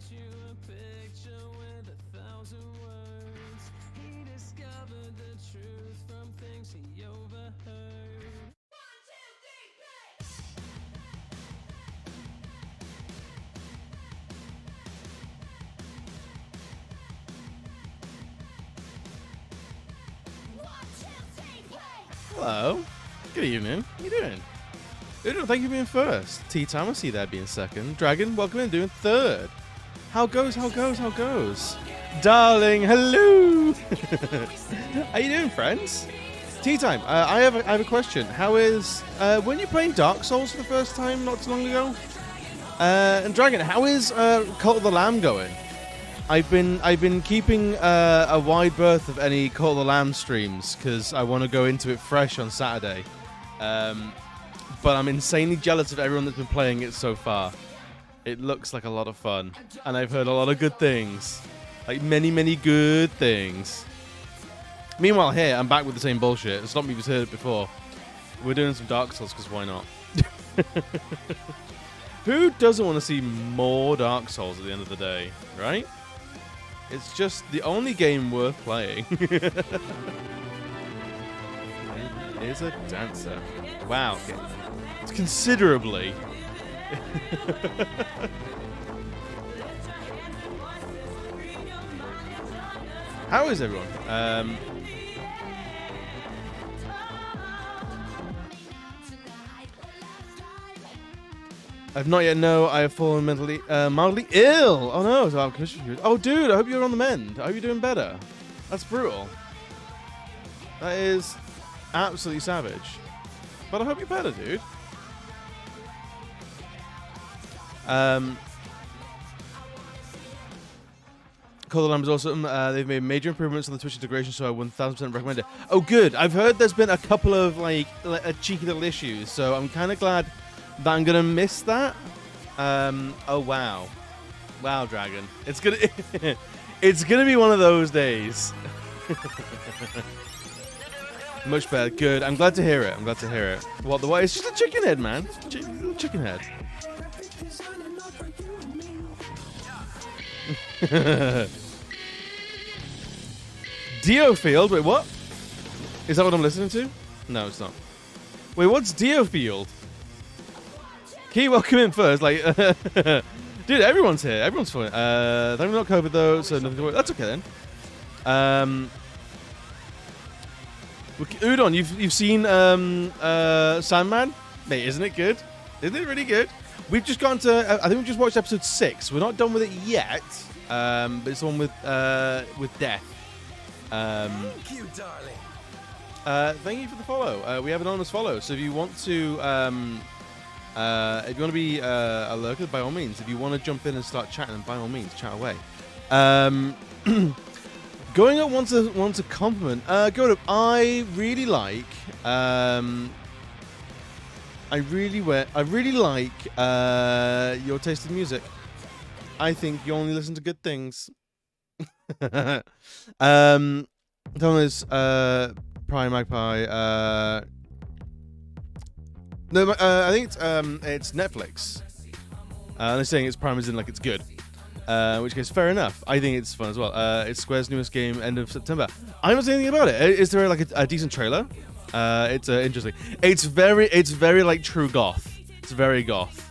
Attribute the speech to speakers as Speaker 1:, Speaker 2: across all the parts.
Speaker 1: You a picture with 1,000 words. He discovered the truth from things he overheard. 1, 2, 3, play! 1, 2, 3, play!
Speaker 2: Hello. Good evening. How you doing? Thank you for being first. Tea time, I see that being second. Dragon, welcome in, doing third. How goes? Darling, hello. How you doing, friends? Tea time. I have a question. How is when you playing Dark Souls for the first time not too long ago? And Dragon, how is Cult of the Lamb going? I've been keeping a wide berth of any Cult of the Lamb streams because I want to go into it fresh on Saturday. But I'm insanely jealous of everyone that's been playing it so far. It looks like a lot of fun, and I've heard a lot of good things. Like, many good things. Meanwhile, here, I'm back with the same bullshit. It's not me who's heard it before. We're doing some Dark Souls, because why not? Who doesn't want to see more Dark Souls at the end of the day, right? It's just the only game worth playing. Is a dancer. Wow. It's considerably. How is everyone? I've not yet know. I have fallen mentally, mildly ill. Oh no! So I'm confused. Oh dude, I hope you're on the mend. I hope you're doing better. That's brutal. That is absolutely savage. But I hope you're better, dude. Call the Lamb is awesome. They've made major improvements on the Twitch integration, so I 1000% recommend it. Oh, good. I've heard there's been a couple of like cheeky little issues, so I'm kind of glad that I'm gonna miss that. Oh wow, wow, Dragon. It's gonna it's gonna be one of those days. Much better. Good. I'm glad to hear it. What the what? It's just a chicken head, man. Chicken head. Diofield? Wait, what? Is that what I'm listening to? No, it's not. Wait, what's Diofield? Key, welcome in first. Like, dude, everyone's here. Everyone's fine. Thankfully not COVID though, so nothing to worry. That's okay then. Udon, you've seen Sandman? Mate, isn't it good? Isn't it really good? We've just gone to. I think we've just watched episode 6. We're not done with it yet, but it's the one with Death.
Speaker 3: Thank you, darling.
Speaker 2: Thank you for the follow. We have an anonymous follow, so if you want to, be a lurker, by all means. If you want to jump in and start chatting, by all means, chat away. Going up wants a compliment. Going up, I really like. I really like your taste in music. I think you only listen to good things. Thomas, Prime Magpie. No, I think it's Netflix. They're saying it's Prime as in like it's good. Which case, fair enough. I think it's fun as well. It's Square's newest game, end of September. I haven't seen anything about it. Is there like a decent trailer? It's interesting. It's very like true goth. It's very goth.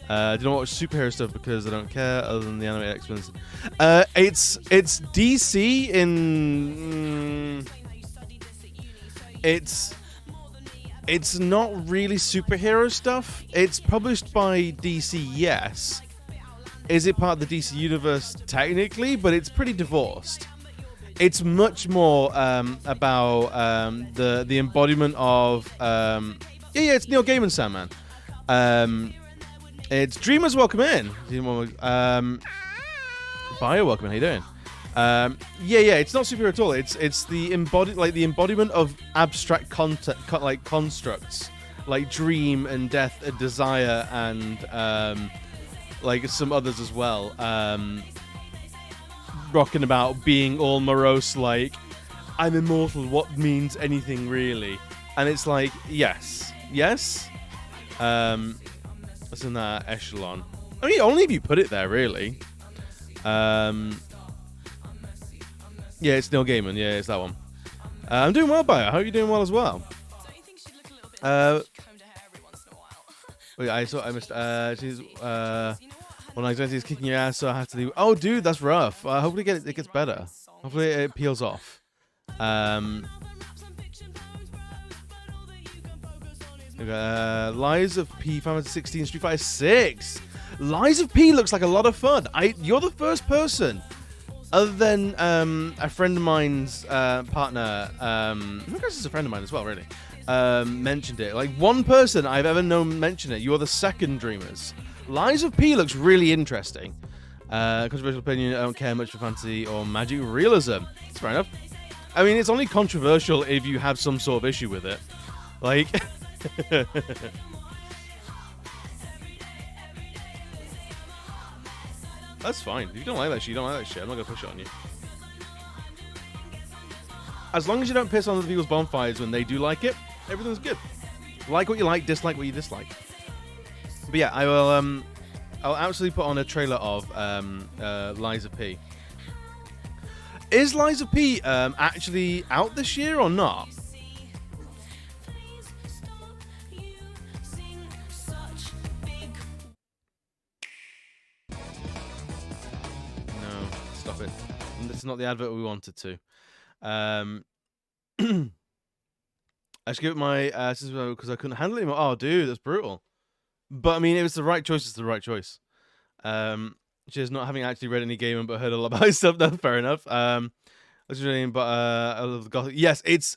Speaker 2: I don't watch superhero stuff because I don't care, other than the animated X-Men. It's DC in. It's not really superhero stuff. It's published by DC, yes. Is it part of the DC universe? Technically, but it's pretty divorced. It's much more about the embodiment of it's Neil Gaiman Sandman. It's Dreamers, welcome in. Bio, welcome in. How you doing? It's not superhero at all. It's the embodiment of abstract constructs like dream and death and desire and like some others as well. Rocking about being all morose, like I'm immortal. What means anything really? And it's like yes. That's in that echelon. I mean, only if you put it there, really. Yeah, it's Neil Gaiman. Yeah, it's that one. I'm doing well, Bio. I hope you're doing well as well. Wait, I missed. She's when anxiety is kicking your ass, so I have to do. Oh, dude, that's rough. Hopefully, it gets better. Hopefully, it peels off. Lies of P, Final Fantasy 16, Street Fighter 6. Lies of P looks like a lot of fun. You're the first person, other than a friend of mine's partner. I guess it's a friend of mine as well, really. Mentioned it. Like one person I've ever known mention it. You're the second, Dreamers. Lies of P looks really interesting. Controversial opinion. I don't care much for fantasy or magic realism. It's fair enough. I mean, it's only controversial if you have some sort of issue with it. Like. That's fine. If you don't like that shit, you don't like that shit. I'm not gonna push it on you. As long as you don't piss on other people's bonfires when they do like it, everything's good. Like what you like, dislike what you dislike. But yeah, I will. I'll absolutely put on a trailer of Lies of P. Is Lies of P actually out this year or not? No, stop it. This is not the advert we wanted to. I should give it my because I couldn't handle it anymore. Oh, dude, that's brutal. But I mean, it was the right choice. It's the right choice. Just not having actually read any game but heard a lot about his stuff. That's fair enough. I love the Gothic. Yes, it's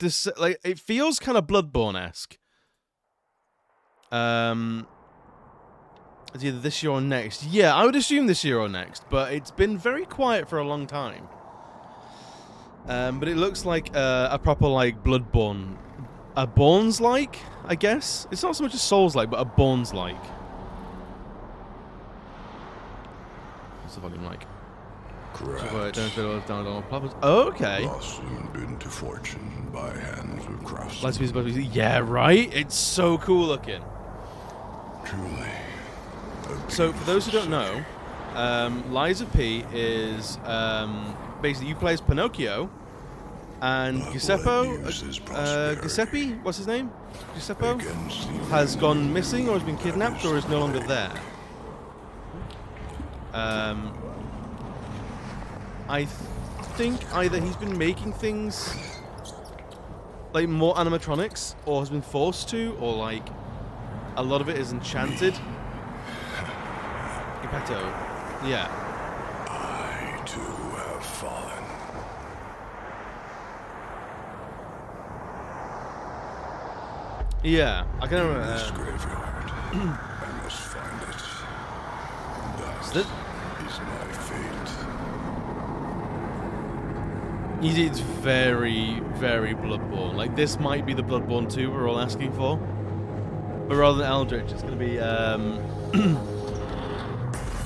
Speaker 2: this like it feels kind of Bloodborne-esque. It's either this year or next. Yeah, I would assume this year or next. But it's been very quiet for a long time. But it looks like a proper like Bloodborne. A Bournes-like, I guess. It's not so much a Souls-like, but a Bournes-like. What's the volume like? Oh, okay.
Speaker 4: Blossomed into fortune by hands of craftsmen.
Speaker 2: Let's be. Yeah, right? It's so cool looking.
Speaker 4: Truly.
Speaker 2: So, for those who don't know, Lies of P is basically you play as Pinocchio. And Giuseppe, what's his name? Giuseppe has gone missing or has been kidnapped or is no longer there. I think either he's been making things like more animatronics or has been forced to, or like a lot of it is enchanted. Geppetto, yeah.
Speaker 4: I too have fallen.
Speaker 2: Yeah, I can remember
Speaker 4: This graveyard. I must find it. That is my fate.
Speaker 2: It's very, very Bloodborne. Like, this might be the Bloodborne 2 we're all asking for. But rather than Eldritch, it's going to be,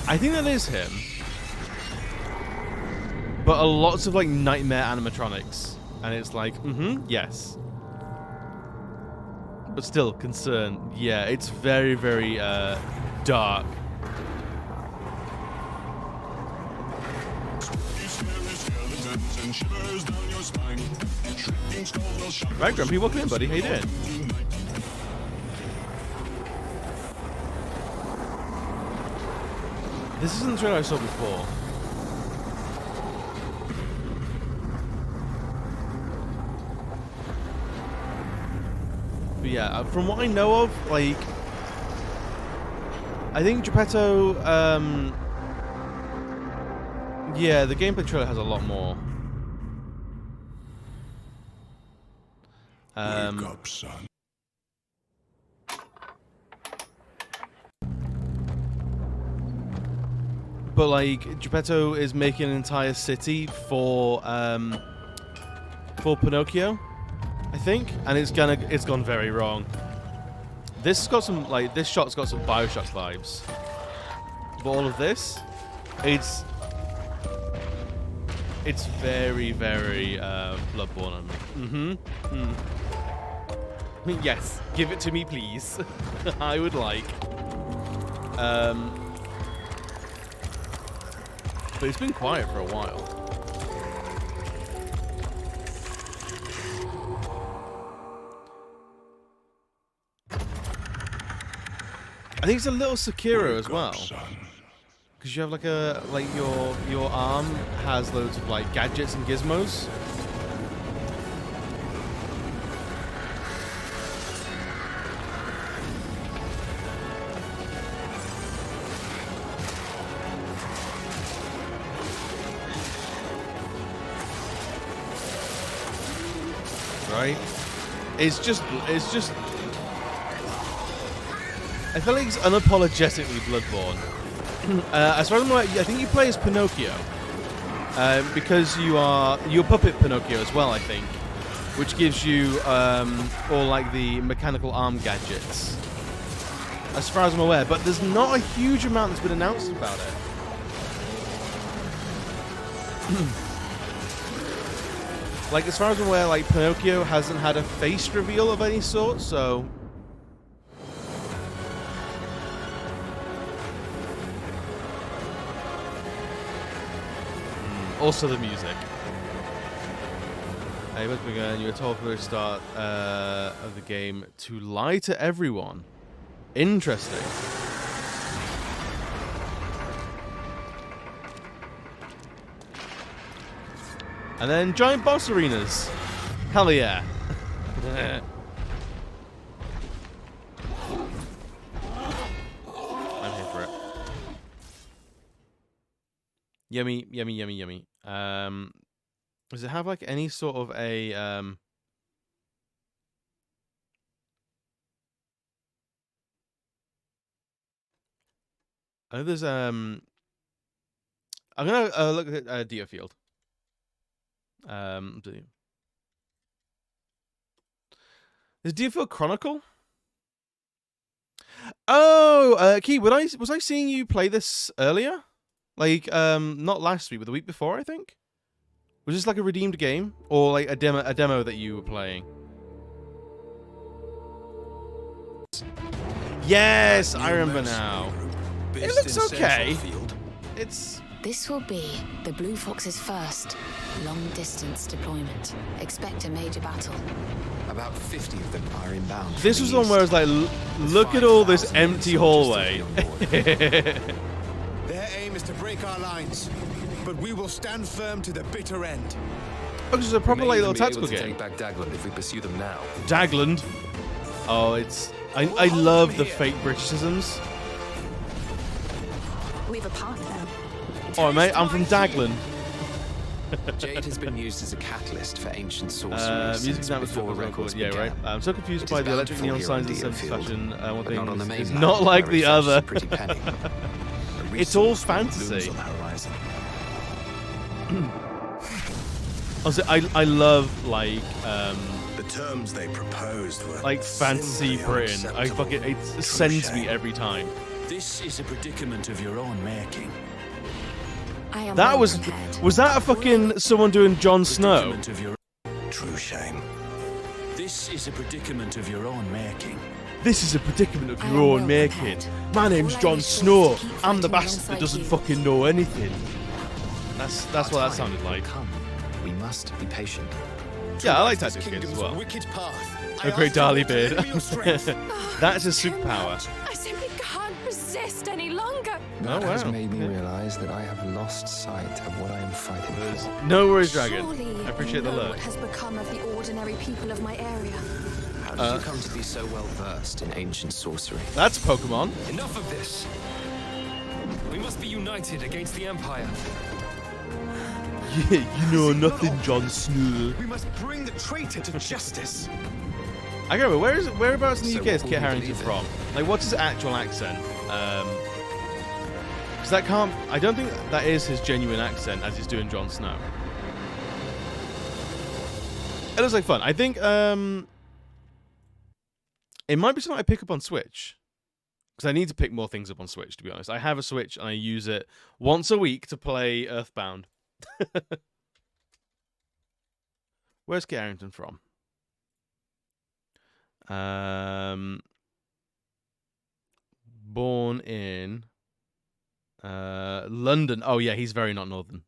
Speaker 2: I think that is him. But lots of, like, nightmare animatronics. And it's like, yes. But still, concern. Yeah, it's very, very, dark. Right, Grumpy, welcome in, buddy. How you doing? This isn't the trailer I saw before. But yeah, from what I know of, like, I think Geppetto, yeah, the gameplay trailer has a lot more.
Speaker 4: Wake up, son.
Speaker 2: But like, Geppetto is making an entire city for Pinocchio, I think, and it's gone very wrong. This got some this shot's got some BioShock vibes. But all of this, it's very, very Bloodborne. Yes, give it to me, please. I would like. But it's been quiet for a while. I think it's a little Sekiro as well. Because you have like your arm has loads of like gadgets and gizmos. Right? It's just I feel like it's unapologetically Bloodborne. As far as I'm aware, I think you play as Pinocchio. Because you're puppet Pinocchio as well, I think. Which gives you all like the mechanical arm gadgets. As far as I'm aware, but there's not a huge amount that's been announced about it. Like, as far as I'm aware, like, Pinocchio hasn't had a face reveal of any sort, so... Also the music. Hey, once again, you're told for the start of the game to lie to everyone. Interesting. And then giant boss arenas. Hell yeah. I'm here for it. Yummy, yummy, yummy, yummy. Does it have like any sort of a I know there's I'm gonna look at Deerfield. Is Deerfield Chronicle? Oh, Key, was I seeing you play this earlier? Like, not last week, but the week before, I think? Was this like a redeemed game? Or like a demo that you were playing? Yes, I remember now. It looks okay.
Speaker 5: This will be the Blue Fox's first long-distance deployment. Expect a major battle.
Speaker 3: About 50 of them are inbound.
Speaker 2: This was the one where I was like, look at all this empty hallway.
Speaker 6: Their aim is to break our lines, but we will stand firm to the bitter end.
Speaker 2: Oh, this is a proper like little tactical game.
Speaker 3: Take back Dagland if we pursue them now.
Speaker 2: Dagland. Oh, it's I love the fake Britishisms.
Speaker 5: We have a partner.
Speaker 2: Oh, mate, I'm from Dagland.
Speaker 3: Jade has been used as a catalyst for ancient sorcery
Speaker 2: Music
Speaker 3: since before records
Speaker 2: yeah,
Speaker 3: began.
Speaker 2: right. I'm so confused by the electric neon signs in the fashion. One thing
Speaker 3: not on the
Speaker 2: is
Speaker 3: mainland,
Speaker 2: not like
Speaker 3: where
Speaker 2: the
Speaker 3: it flashes
Speaker 2: other.
Speaker 3: a pretty penny. A
Speaker 2: It's all
Speaker 3: resource that
Speaker 2: fantasy.
Speaker 3: looms on the horizon.
Speaker 2: Also, I love like
Speaker 4: The terms they proposed were
Speaker 2: like fancy
Speaker 4: simply
Speaker 2: Britain. I
Speaker 4: unacceptable.
Speaker 2: fucking it sends me every time.
Speaker 7: This is a predicament of your own making.
Speaker 5: I am
Speaker 2: That
Speaker 5: well
Speaker 2: was
Speaker 5: prepared.
Speaker 2: that a fucking someone doing Jon Snow?
Speaker 7: Predicament of your.
Speaker 4: True shame.
Speaker 7: This is a predicament of your own making.
Speaker 2: This is a predicament of
Speaker 5: I
Speaker 2: your
Speaker 5: am
Speaker 2: own
Speaker 5: well
Speaker 2: making.
Speaker 5: prepared.
Speaker 2: My name's
Speaker 5: All I
Speaker 2: Jon
Speaker 5: wish for is
Speaker 2: Snow.
Speaker 5: to keep
Speaker 2: I'm the
Speaker 5: fighting
Speaker 2: bastard that
Speaker 5: alongside
Speaker 2: doesn't
Speaker 5: you.
Speaker 2: fucking know anything. That's
Speaker 3: Our
Speaker 2: what that
Speaker 3: time
Speaker 2: sounded
Speaker 3: will
Speaker 2: like.
Speaker 3: Come. We must be patient.
Speaker 2: Yeah, I like
Speaker 6: This
Speaker 2: Tactics games as
Speaker 6: kingdom's
Speaker 2: well.
Speaker 6: wicked path.
Speaker 2: A
Speaker 6: I
Speaker 2: great
Speaker 6: ask you
Speaker 2: Darley
Speaker 6: all to lend
Speaker 2: beard.
Speaker 6: me your strength.
Speaker 2: That's his
Speaker 5: Too
Speaker 2: superpower.
Speaker 5: much. I simply can't resist any longer.
Speaker 3: That has
Speaker 2: wow.
Speaker 3: made me
Speaker 2: Yeah.
Speaker 3: realize that I have lost sight of what I am fighting
Speaker 2: There's
Speaker 3: for.
Speaker 2: no worries, Dragon.
Speaker 5: Surely
Speaker 2: I appreciate
Speaker 5: you
Speaker 2: the
Speaker 5: know
Speaker 2: look.
Speaker 5: what has become of the ordinary people of my area.
Speaker 3: How did you come to be so well versed in ancient sorcery?
Speaker 2: That's Pokemon.
Speaker 1: Enough of this. We must be united against the Empire.
Speaker 2: Yeah, you know nothing, Jon Snow.
Speaker 6: We must bring the traitor to justice.
Speaker 2: I go, whereabouts in the
Speaker 3: So
Speaker 2: UK is
Speaker 3: what will
Speaker 2: Kit
Speaker 3: we
Speaker 2: Harington
Speaker 3: believe in?
Speaker 2: from? Like, what's his actual accent? Because that can't. I don't think that is his genuine accent as he's doing Jon Snow. It looks like fun. I think it might be something I pick up on Switch. Because I need to pick more things up on Switch, to be honest. I have a Switch and I use it once a week to play Earthbound. Where's Kit Harington from? Born in London. Oh yeah, he's very not northern.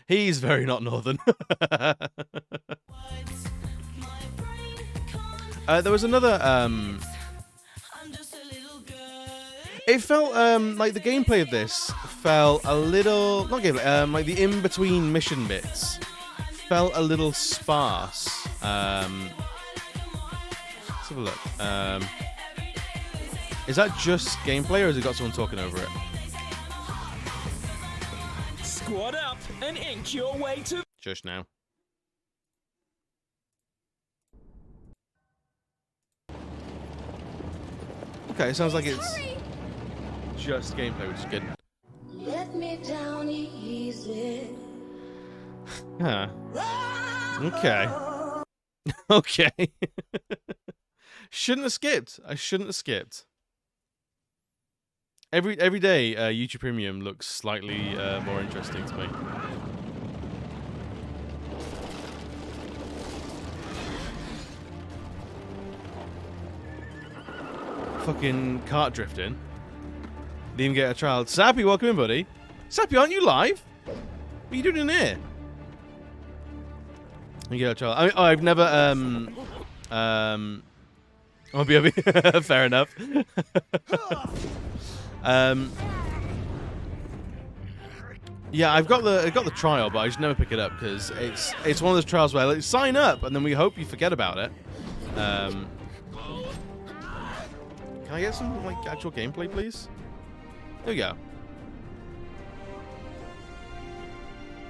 Speaker 2: He's very not northern. There was another. It felt like the gameplay of this felt a little not gameplay. Like the in between mission bits felt a little sparse. Let's have a look. Is that just gameplay, or has it got someone talking over it?
Speaker 1: Squad up and ink your way to.
Speaker 2: Just now. Okay, it sounds like it's just gameplay, which is good.
Speaker 8: Let me down easy.
Speaker 2: Huh. Okay. Okay. Shouldn't have skipped. I shouldn't have skipped. Every day, YouTube Premium looks slightly more interesting to me. Fucking cart drifting. Didn't even get a trial. Sappy, welcome in, buddy. Sappy, aren't you live? What are you doing in here? You get a trial. I've never I'll be fair enough. Yeah, I got the trial, but I just never pick it up because it's one of those trials where like, sign up and then we hope you forget about it. Can I get some like actual gameplay, please? There we go.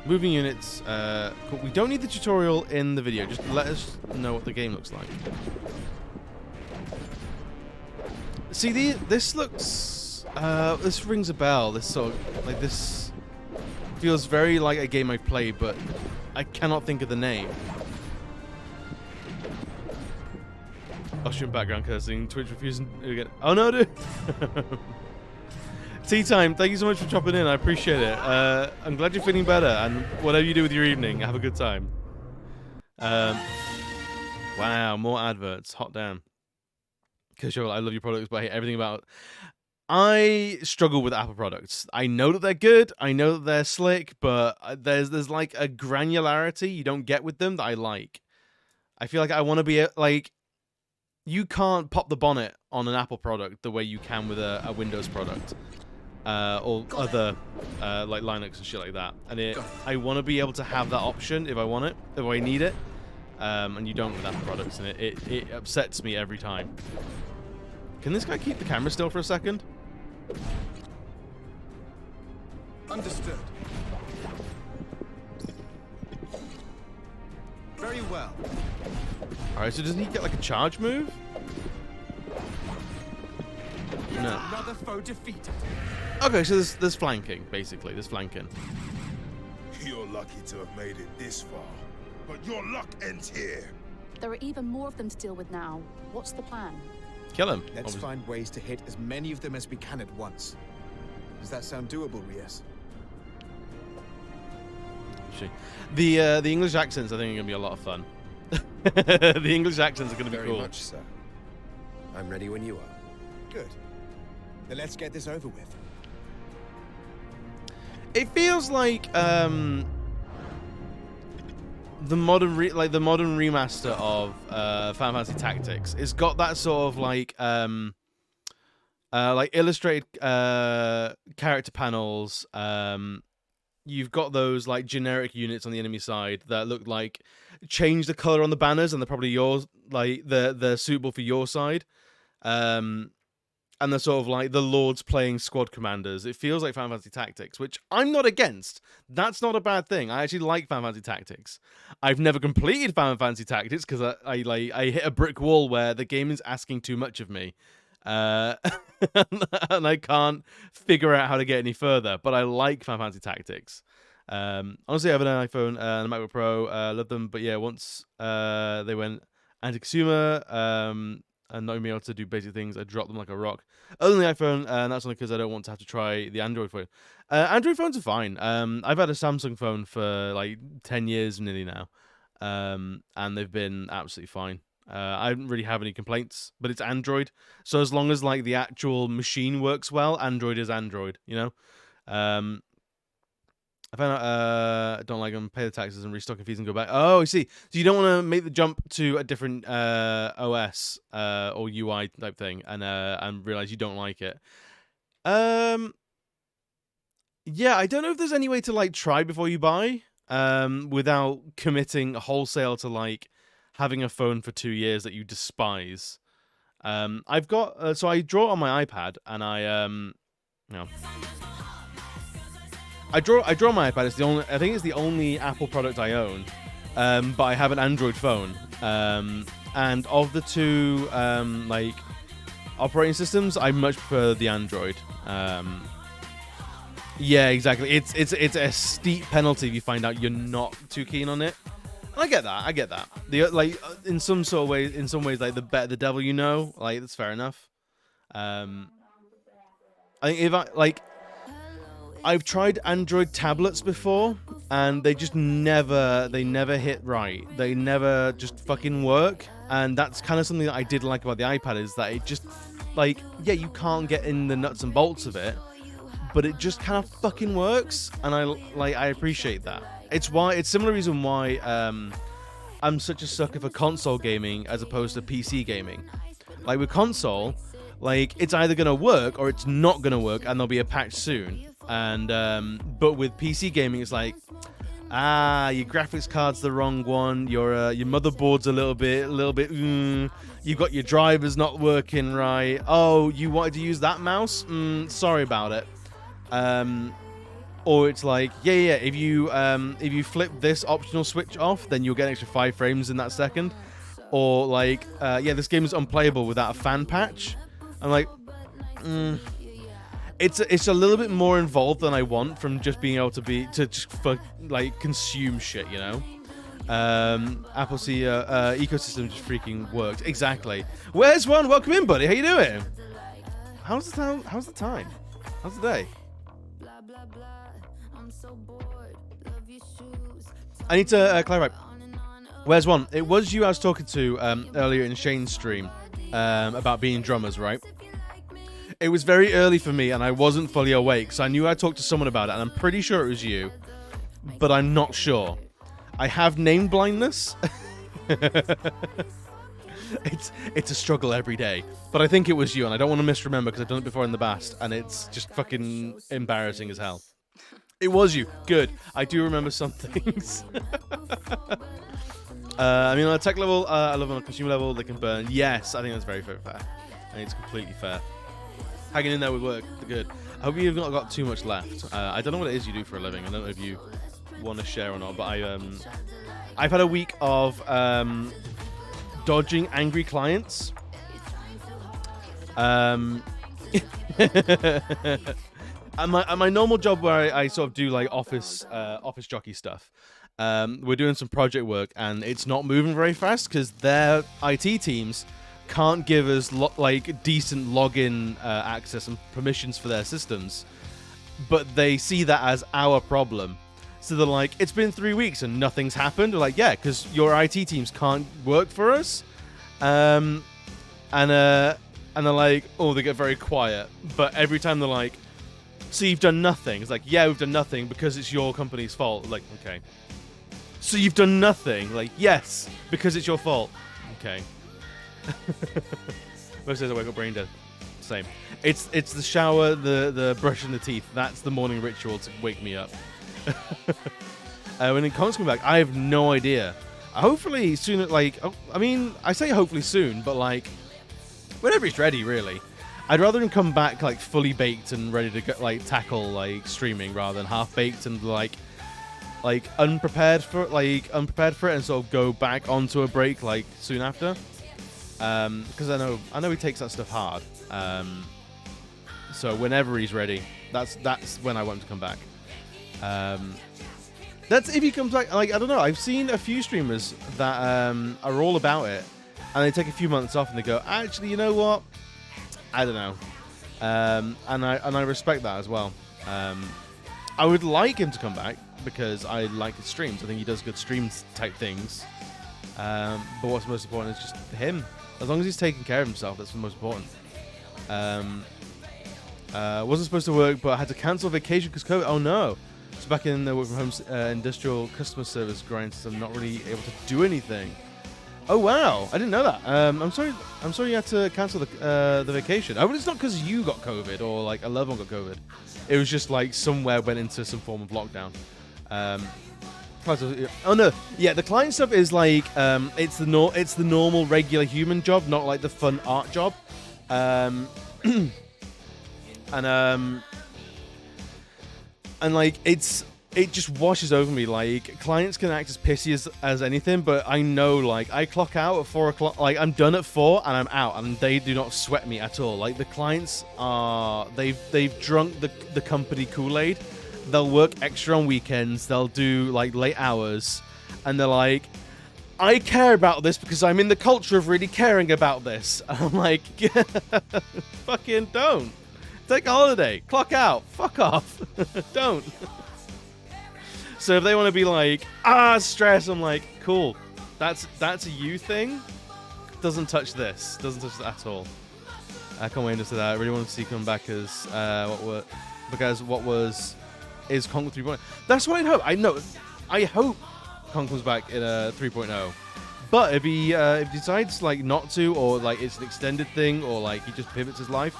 Speaker 2: Moving units. Cool. We don't need the tutorial in the video. Just let us know what the game looks like. See, this looks. This rings a bell. This sort of like this feels very like a game I've played, but I cannot think of the name. Austrian background cursing. Twitch refusing again. Oh no, dude. Tea time. Thank you so much for dropping in. I appreciate it. I'm glad you're feeling better, and whatever you do with your evening, have a good time. Wow, more adverts. Hot damn. Because I love your products, but I hate everything about it. I struggle with Apple products. I know that they're good. I know that they're slick, but there's like a granularity you don't get with them that I like. I feel like I want to be like. You can't pop the bonnet on an Apple product the way you can with a Windows product. Or other like Linux and shit like that. And I want to be able to have that option if I want it, if I need it. And you don't with Apple products, and it upsets me every time. Can this guy keep the camera still for a second?
Speaker 6: Understood. Very well.
Speaker 2: Alright, so doesn't he get like a charge move? No.
Speaker 6: Another foe defeated.
Speaker 2: Okay, so there's flanking, basically. There's flanking.
Speaker 4: You're lucky to have made it this far. but your luck ends here.
Speaker 9: There are even more of them to deal with now. What's the plan?
Speaker 2: Kill him.
Speaker 6: Let's find ways to hit as many of them as we can at once. Does that sound doable, Rias?
Speaker 2: The English accents, I think, are gonna be a lot of fun. The English accents are gonna be
Speaker 3: Very
Speaker 2: cool.
Speaker 3: much so. I'm ready when you are.
Speaker 6: Good. Then let's get this over with.
Speaker 2: It feels like the modern remaster of Final Fantasy Tactics. It's got that sort of like illustrated character panels. You've got those like generic units on the enemy side that look like change the color on the banners, and they're probably yours, like they're suitable for your side. And they're sort of like the Lords playing squad commanders. It feels like Final Fantasy Tactics, which I'm not against. That's not a bad thing. I actually like Final Fantasy Tactics. I've never completed Final Fantasy Tactics because I hit a brick wall where the game is asking too much of me. And I can't figure out how to get any further, but I like Final Fantasy Tactics. Honestly, I have an iPhone and a MacBook Pro. Love them, but yeah, once they went anti-consumer and not being able to do basic things, I dropped them like a rock. Other than the iPhone, and that's only because I don't want to have to try the Android phone. Android phones are fine. I've had a Samsung phone for like 10 years nearly now, and they've been absolutely fine. I don't really have any complaints, but it's Android, so as long as like the actual machine works well, Android is Android, you know. I found out I don't like them, pay the taxes and restocking fees and go back. Oh, I see. So you don't want to make the jump to a different OS or UI type thing and realize you don't like it. Yeah, I don't know if there's any way to like try before you buy without committing wholesale to like having a phone for 2 years that you despise. I've got so I draw on my iPad and I draw on my iPad. It's the only, I think it's the only Apple product I own, but I have an Android phone. And of the two like operating systems, I much prefer the Android. Yeah, exactly. It's a steep penalty if you find out you're not too keen on it. And I get that. The like in some sort of way, in some ways, like the better the devil you know. Like that's fair enough. I think if I like. I've tried Android tablets before, and they just never hit right. They never just fucking work, and that's kind of something that I did like about the iPad is that it just, like, yeah, you can't get in the nuts and bolts of it, but it just kind of fucking works, and I appreciate that. It's similar reason why I'm such a sucker for console gaming as opposed to PC gaming. Like with console, like it's either gonna work or it's not gonna work, and there'll be a patch soon. And but with PC gaming, it's like, your graphics card's the wrong one. Your motherboard's a little bit. You've got your drivers not working right. Oh, you wanted to use that mouse? Sorry about it. Or it's like, yeah. If you flip this optional switch off, then you'll get an extra 5 frames in that second. Or like, this game is unplayable without a fan patch. I'm like, It's a little bit more involved than I want from just being able to just consume shit, you know. Apple's ecosystem just freaking works exactly. Where's one? Welcome in, buddy. How you doing? How's the time? How's the day? I need to clarify. Where's one? It was you I was talking to earlier in Shane's stream about being drummers, right? It was very early for me, and I wasn't fully awake, so I knew I'd talk to someone about it, and I'm pretty sure it was you, but I'm not sure. I have name blindness. It's a struggle every day, but I think it was you, and I don't want to misremember because I've done it before in the past, and it's just fucking embarrassing as hell. It was you. Good. I do remember some things. I mean, on a tech level, I love on a consumer level, they can burn. Yes, I think that's very fair. I think it's completely fair. Hanging in there with work, good. I hope you've not got too much left. I don't know what it is you do for a living. I don't know if you want to share or not, but I've had a week of dodging angry clients. At my normal job where I sort of do like office jockey stuff, we're doing some project work, and it's not moving very fast because their IT teams can't give us like decent login access and permissions for their systems, but they see that as our problem. So they're like, it's been 3 weeks and nothing's happened. We're like, yeah, because your IT teams can't work for us. And they're like, oh, they get very quiet. But every time they're like, so you've done nothing. It's like, yeah, we've done nothing because it's your company's fault. Like, okay. So you've done nothing. Like, yes, because it's your fault. Okay. Most days I wake up brain dead. Same. It's the shower, the brushing the teeth. That's the morning ritual to wake me up. When it comes back, I have no idea. Hopefully soon. Like, I mean, I say hopefully soon, but like, whenever it's ready, really. I'd rather him come back like fully baked and ready to go, like tackle like streaming rather than half baked and like unprepared for it and sort of go back onto a break like soon after. Because I know he takes that stuff hard. So whenever he's ready, that's when I want him to come back. That's if he comes back. Like, I don't know. I've seen a few streamers that are all about it, and they take a few months off and they go, actually, you know what? I don't know. And I respect that as well. I would like him to come back because I like his streams. I think he does good streams type things. But what's most important is just him. As long as he's taking care of himself, that's the most important. Wasn't supposed to work, but I had to cancel vacation because COVID. Oh no! So back in the work from home industrial customer service grind, so I'm not really able to do anything. Oh wow! I didn't know that. I'm sorry you had to cancel the vacation. Oh, but it's not because you got COVID or like a loved one got COVID. It was just like somewhere went into some form of lockdown. Oh no! Yeah, the client stuff is like it's the normal regular human job, not like the fun art job. And like it just washes over me. Like, clients can act as pissy as anything, but I know, like, I clock out at 4 o'clock. Like, I'm done at 4 and I'm out, and they do not sweat me at all. Like, the clients are they've drunk the company Kool-Aid. They'll work extra on weekends. They'll do like late hours, and they're like, I care about this because I'm in the culture of really caring about this. And I'm like, fucking don't. Take a holiday. Clock out. Fuck off. Don't. So if they want to be like, stress, I'm like, cool. That's a you thing. Doesn't touch this. Doesn't touch that at all. I can't wait to say that. I really want to see come back as what was is Conk 3.0. That's what I hope. I hope Conk comes back in a 3.0. But if he decides like not to, or like it's an extended thing, or like he just pivots his life,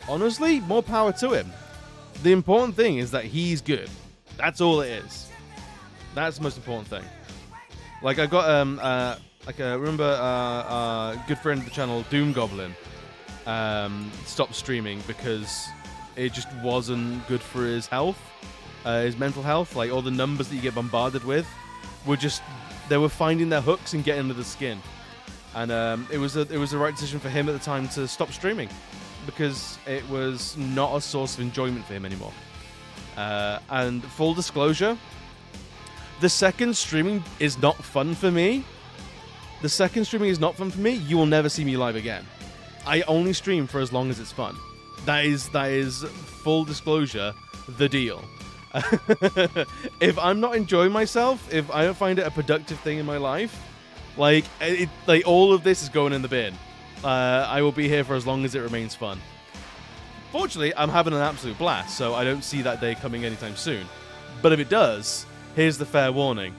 Speaker 2: honestly, more power to him. The important thing is that he's good. That's all it is. That's the most important thing. Like, I got remember a good friend of the channel, Doom Goblin, stopped streaming because it just wasn't good for his health, his mental health. Like, all the numbers that you get bombarded with were just, they were finding their hooks and getting under the skin. And it was the right decision for him at the time to stop streaming, because it was not a source of enjoyment for him anymore. And full disclosure, the second streaming is not fun for me. You will never see me live again. I only stream for as long as it's fun. That is full disclosure, the deal. If I'm not enjoying myself, if I don't find it a productive thing in my life, like all of this is going in the bin. I will be here for as long as it remains fun. Fortunately, I'm having an absolute blast, so I don't see that day coming anytime soon. But if it does, here's the fair warning: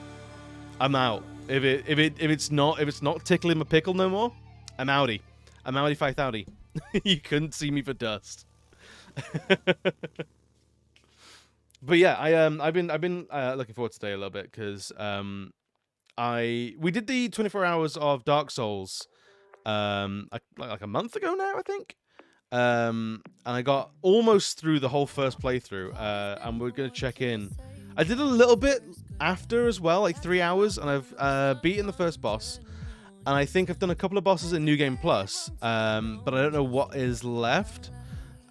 Speaker 2: I'm out. If it's not tickling my pickle no more, I'm outie. I'm outie 5,000. You couldn't see me for dust. But yeah, I've been looking forward to today a little bit, because we did the 24 hours of Dark Souls like a month ago now, I think. And I got almost through the whole first playthrough, and we're gonna check in. I did a little bit after as well, like 3 hours, and I've beaten the first boss, and I think I've done a couple of bosses in New Game Plus, but I don't know what is left.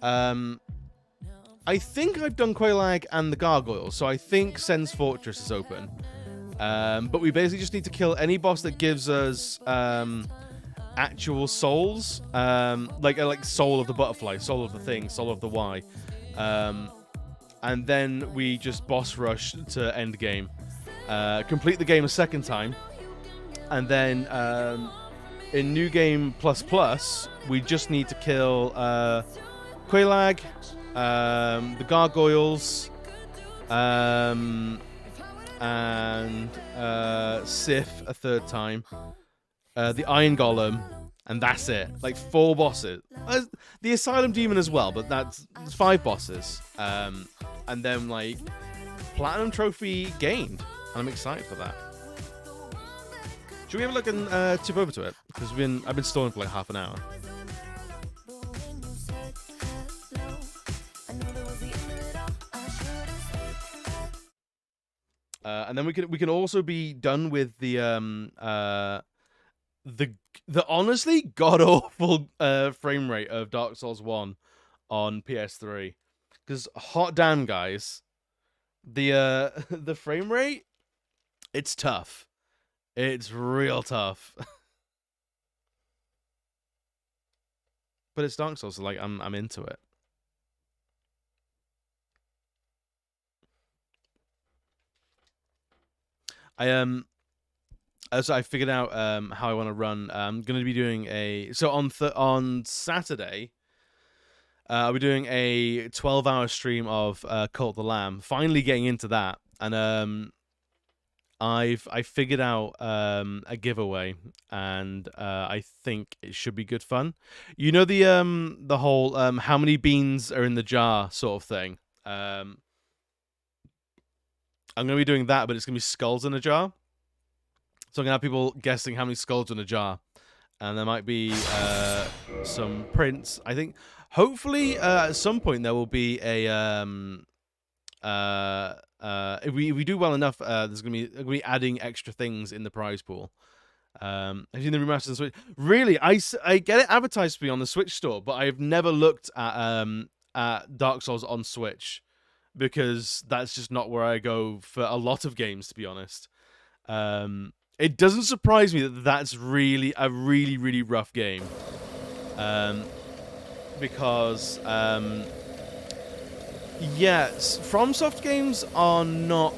Speaker 2: I think I've done Quelaag and the Gargoyles, so I think Sen's Fortress is open. But we basically just need to kill any boss that gives us actual souls, like soul of the butterfly, soul of the thing, soul of the Y, and then we just boss rush to end game, complete the game a second time, and then in New Game Plus, we just need to kill Quelaag, the gargoyles, and Sif a third time, the Iron Golem, and that's it. Like 4 bosses. The Asylum Demon as well, but that's 5 bosses. And then like Platinum Trophy gained. I'm excited for that. Should we have a look and tip over to it? Because I've been stalling for like half an hour. And then we can also be done with the honestly god awful frame rate of Dark Souls 1 on PS3. Because hot damn, guys, the frame rate, it's tough. It's real tough. But it's Dark Souls, so like I'm into it. So I figured out how I want to run. I'm going to be doing on Saturday. I'll be doing a 12-hour stream of Cult of the Lamb. Finally getting into that, and I figured out a giveaway, and I think it should be good fun. You know the whole how many beans are in the jar sort of thing. I'm going to be doing that, but it's going to be skulls in a jar. So I'm going to have people guessing how many skulls are in a jar. And there might be some prints. I think, hopefully, at some point there will be a... if we do well enough, there's going to be adding extra things in the prize pool. Have you seen the remastered on Switch? Really, I get it advertised to me on the Switch store, but I've never looked at Dark Souls on Switch, because that's just not where I go for a lot of games, to be honest. It doesn't surprise me that that's really a really rough game, because yes, FromSoft games are not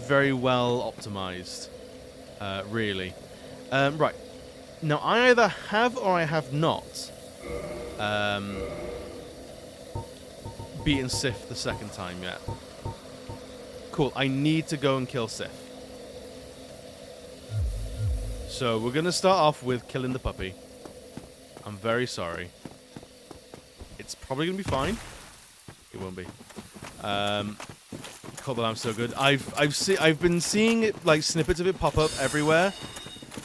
Speaker 2: very well optimized, really. Right now, I either have or I have not beaten Sif the second time yet. Cool, I need to go and kill Sif. So we're going to start off with killing the puppy. I'm very sorry. It's probably going to be fine. It won't be. Cult of the Lamb's so good. I've been seeing it, like snippets of it pop up everywhere,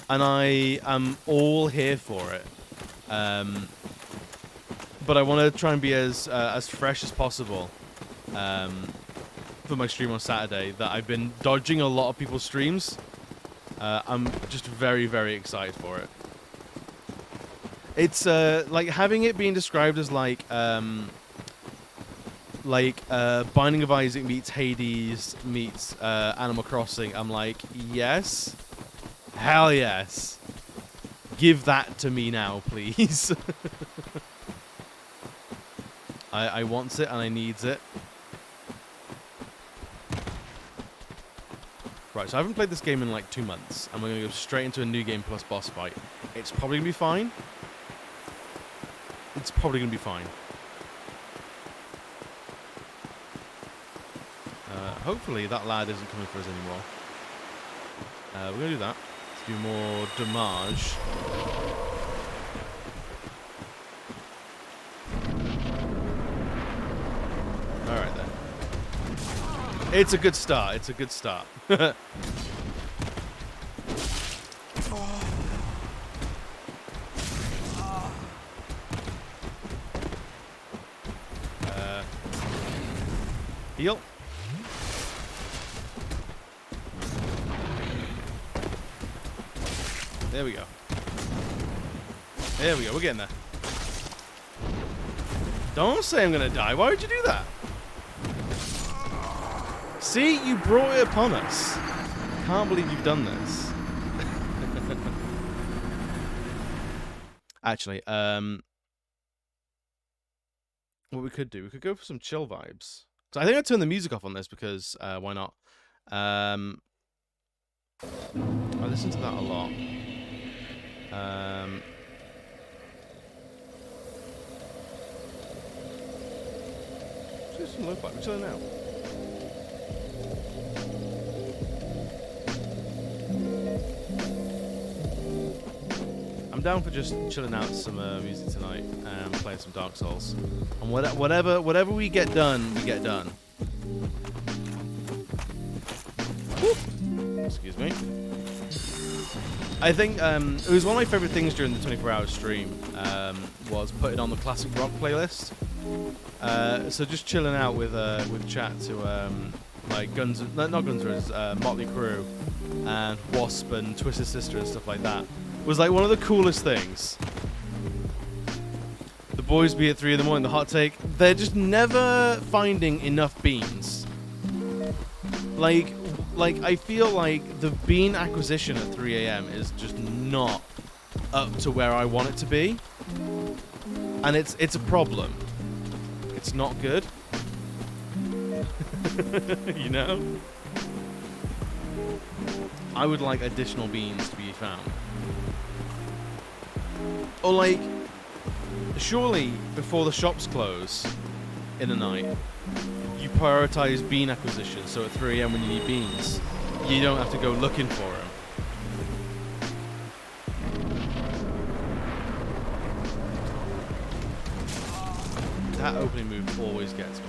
Speaker 2: and I am all here for it. But I want to try and be as fresh as possible for my stream on Saturday. That I've been dodging a lot of people's streams. I'm just very excited for it. It's like having it being described as like Binding of Isaac meets Hades meets Animal Crossing. I'm like, yes, hell yes, give that to me now, please. I wants it and I needs it. Right, so I haven't played this game in like 2 months, and we're going to go straight into a New Game Plus boss fight. It's probably going to be fine. It's probably going to be fine. Hopefully that lad isn't coming for us anymore. We're going to do that. Let's do more damage. Alright then. It's a good start. It's a good start. Heal. There we go. There we go. We're getting there. Don't say I'm gonna die. Why would you do that? See, you brought it upon us. can't believe you've done this. Actually, what we could do, we could go for some chill vibes. So I think I'd turn the music off on this because why not? I listen to that a lot. What's this look like? We're chilling out. I'm down for just chilling out some music tonight and playing some Dark Souls. And whatever we get done, we get done. Woo. Excuse me. I think it was one of my favorite things during the 24-hour stream was putting on the classic rock playlist. So just chilling out with chat to like not Guns N' Roses, Motley Crue, and Wasp and Twisted Sister and stuff like that was like one of the coolest things. The boys be at 3 in the morning. The hot take: they're just never finding enough beans. Like I feel like the bean acquisition at 3 a.m. is just not up to where I want it to be, and it's a problem. It's not good. You know? I would like additional beans to be found. Or like, surely before the shops close in the night, you prioritize bean acquisition, so at 3 a.m. when you need beans, you don't have to go looking for them. That opening move always gets me.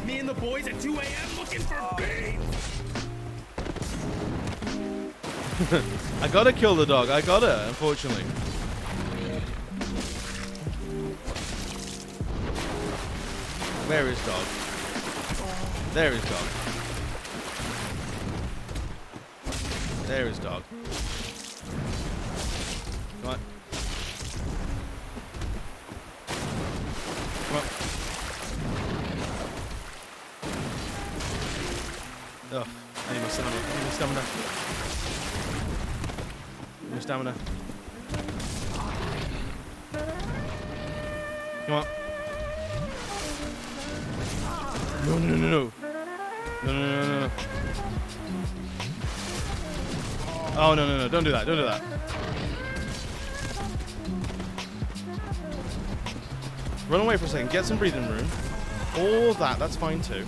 Speaker 10: Me and the boys at 2 a.m. looking for beans!
Speaker 2: I gotta kill the dog. I gotta, unfortunately. Where is dog? There is dog. There is dog. Come on. Come on. Oh, I need my stamina. I need my stamina. No stamina. Come on. No, no, no, no. No, no, no, no, no. Oh, no, no, no. Don't do that. Don't do that. Run away for a second. Get some breathing room. All that. That's fine too.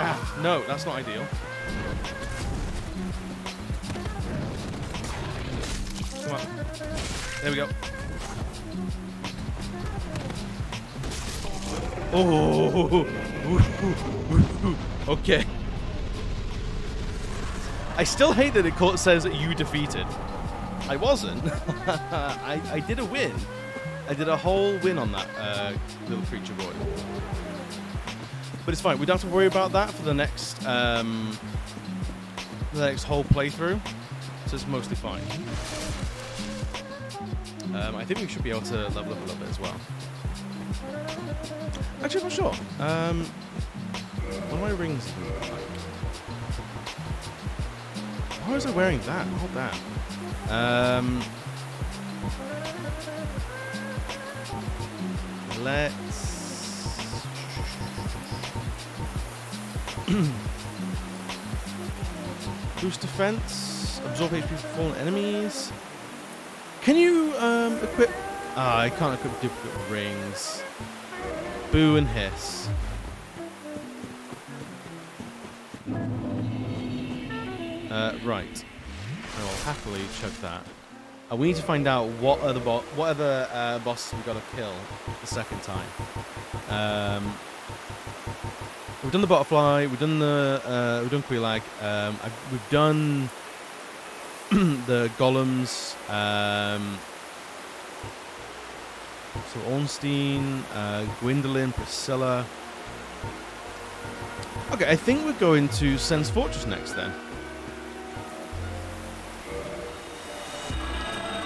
Speaker 2: Ah, no, that's not ideal. Come on. There we go. Oh, okay. I still hate that it says that you defeated. I wasn't. I did a win. I did a whole win on that little creature boy. But it's fine. We don't have to worry about that for the next whole playthrough. So it's mostly fine. I think we should be able to level up a little bit as well. Actually, I'm not sure. What are my rings look like? Why was I wearing that? Hold that. Let's... Boost defense. Absorb HP from fallen enemies. Can you equip... I can't equip duplicate rings. Boo and hiss. Right. I will happily chug that. We need to find out what other bosses we've got to kill the second time. We've done the butterfly. We've done we've done Quelaag. We've done the golems. So Ornstein, Gwendolyn, Priscilla. Okay, I think we're going to Sen's Fortress next then.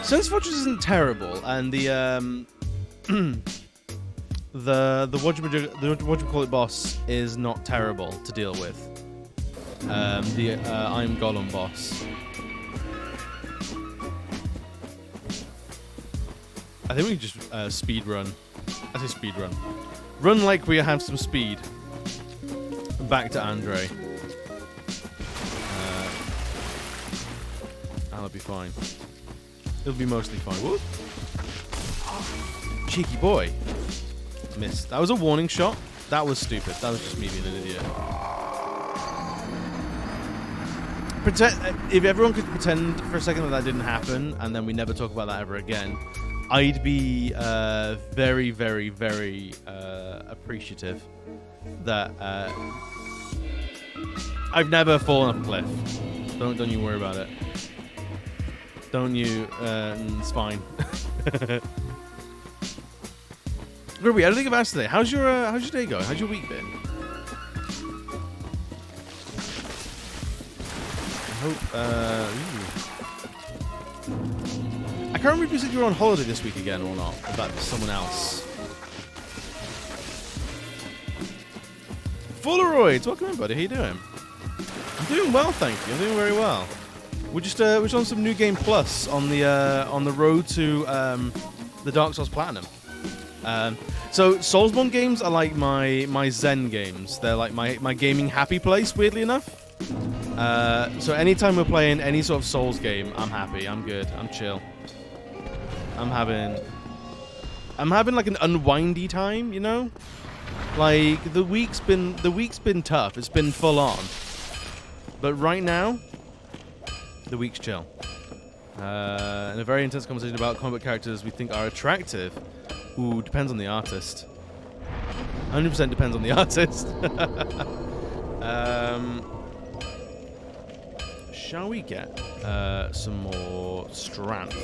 Speaker 2: Sun's Fortress isn't terrible, and the the whatchamacallit boss is not terrible to deal with. The I'm Gollum boss. I think we can just speed run. I say speed run. Run like we have some speed. Back to Andre. That'll be fine. It'll be mostly fine. Whoop. Cheeky boy. Missed. That was a warning shot. That was stupid. That was just me being an idiot. If everyone could pretend for a second that didn't happen, and then we never talk about that ever again, I'd be very, very, very appreciative that I've never fallen off a cliff. Don't you worry about it. Don't you? It's fine. Ruby, I don't think I've asked today. How's your day going? How's your week been? I hope. I can't remember if you said you were on holiday this week again or not. Or that's someone else. Fulleroids, welcome in, buddy. How you doing? I'm doing well, thank you. I'm doing very well. We're just on some New Game Plus on the road to the Dark Souls Platinum. So Soulsborne games are like my Zen games. They're like my gaming happy place, weirdly enough. So anytime we're playing any sort of Souls game, I'm happy. I'm good. I'm chill. I'm having like an unwindy time, you know? Like the week's been tough. It's been full on. But right now, the week's chill. And a very intense conversation about comic book characters we think are attractive. Ooh, depends on the artist. 100% depends on the artist. Shall we get some more strength?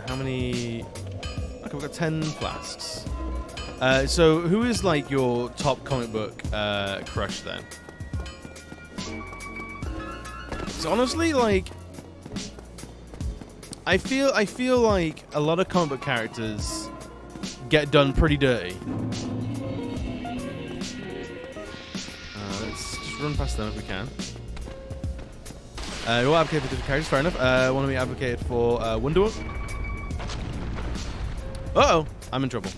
Speaker 2: How many? Okay, we've got 10 flasks. So who is like your top comic book crush then? So honestly, like, I feel like a lot of comic book characters get done pretty dirty. Let's just run past them if we can. We'll advocate for different characters, fair enough. One of me advocated for Wonder Woman. Uh-oh, I'm in trouble.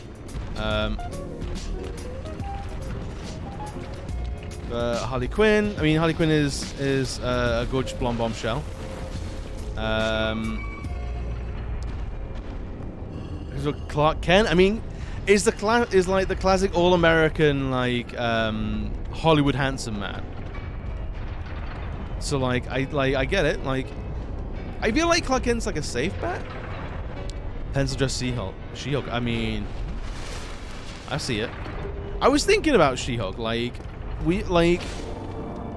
Speaker 2: Harley Quinn. I mean, Harley Quinn is a gorgeous blonde bombshell. Clark Kent. I mean, is like the classic all-American like Hollywood handsome man. So like I get it. Like I feel like Clark Kent's like a safe bet. Pencil dress She-Hulk. I mean, I see it. I was thinking about She-Hulk.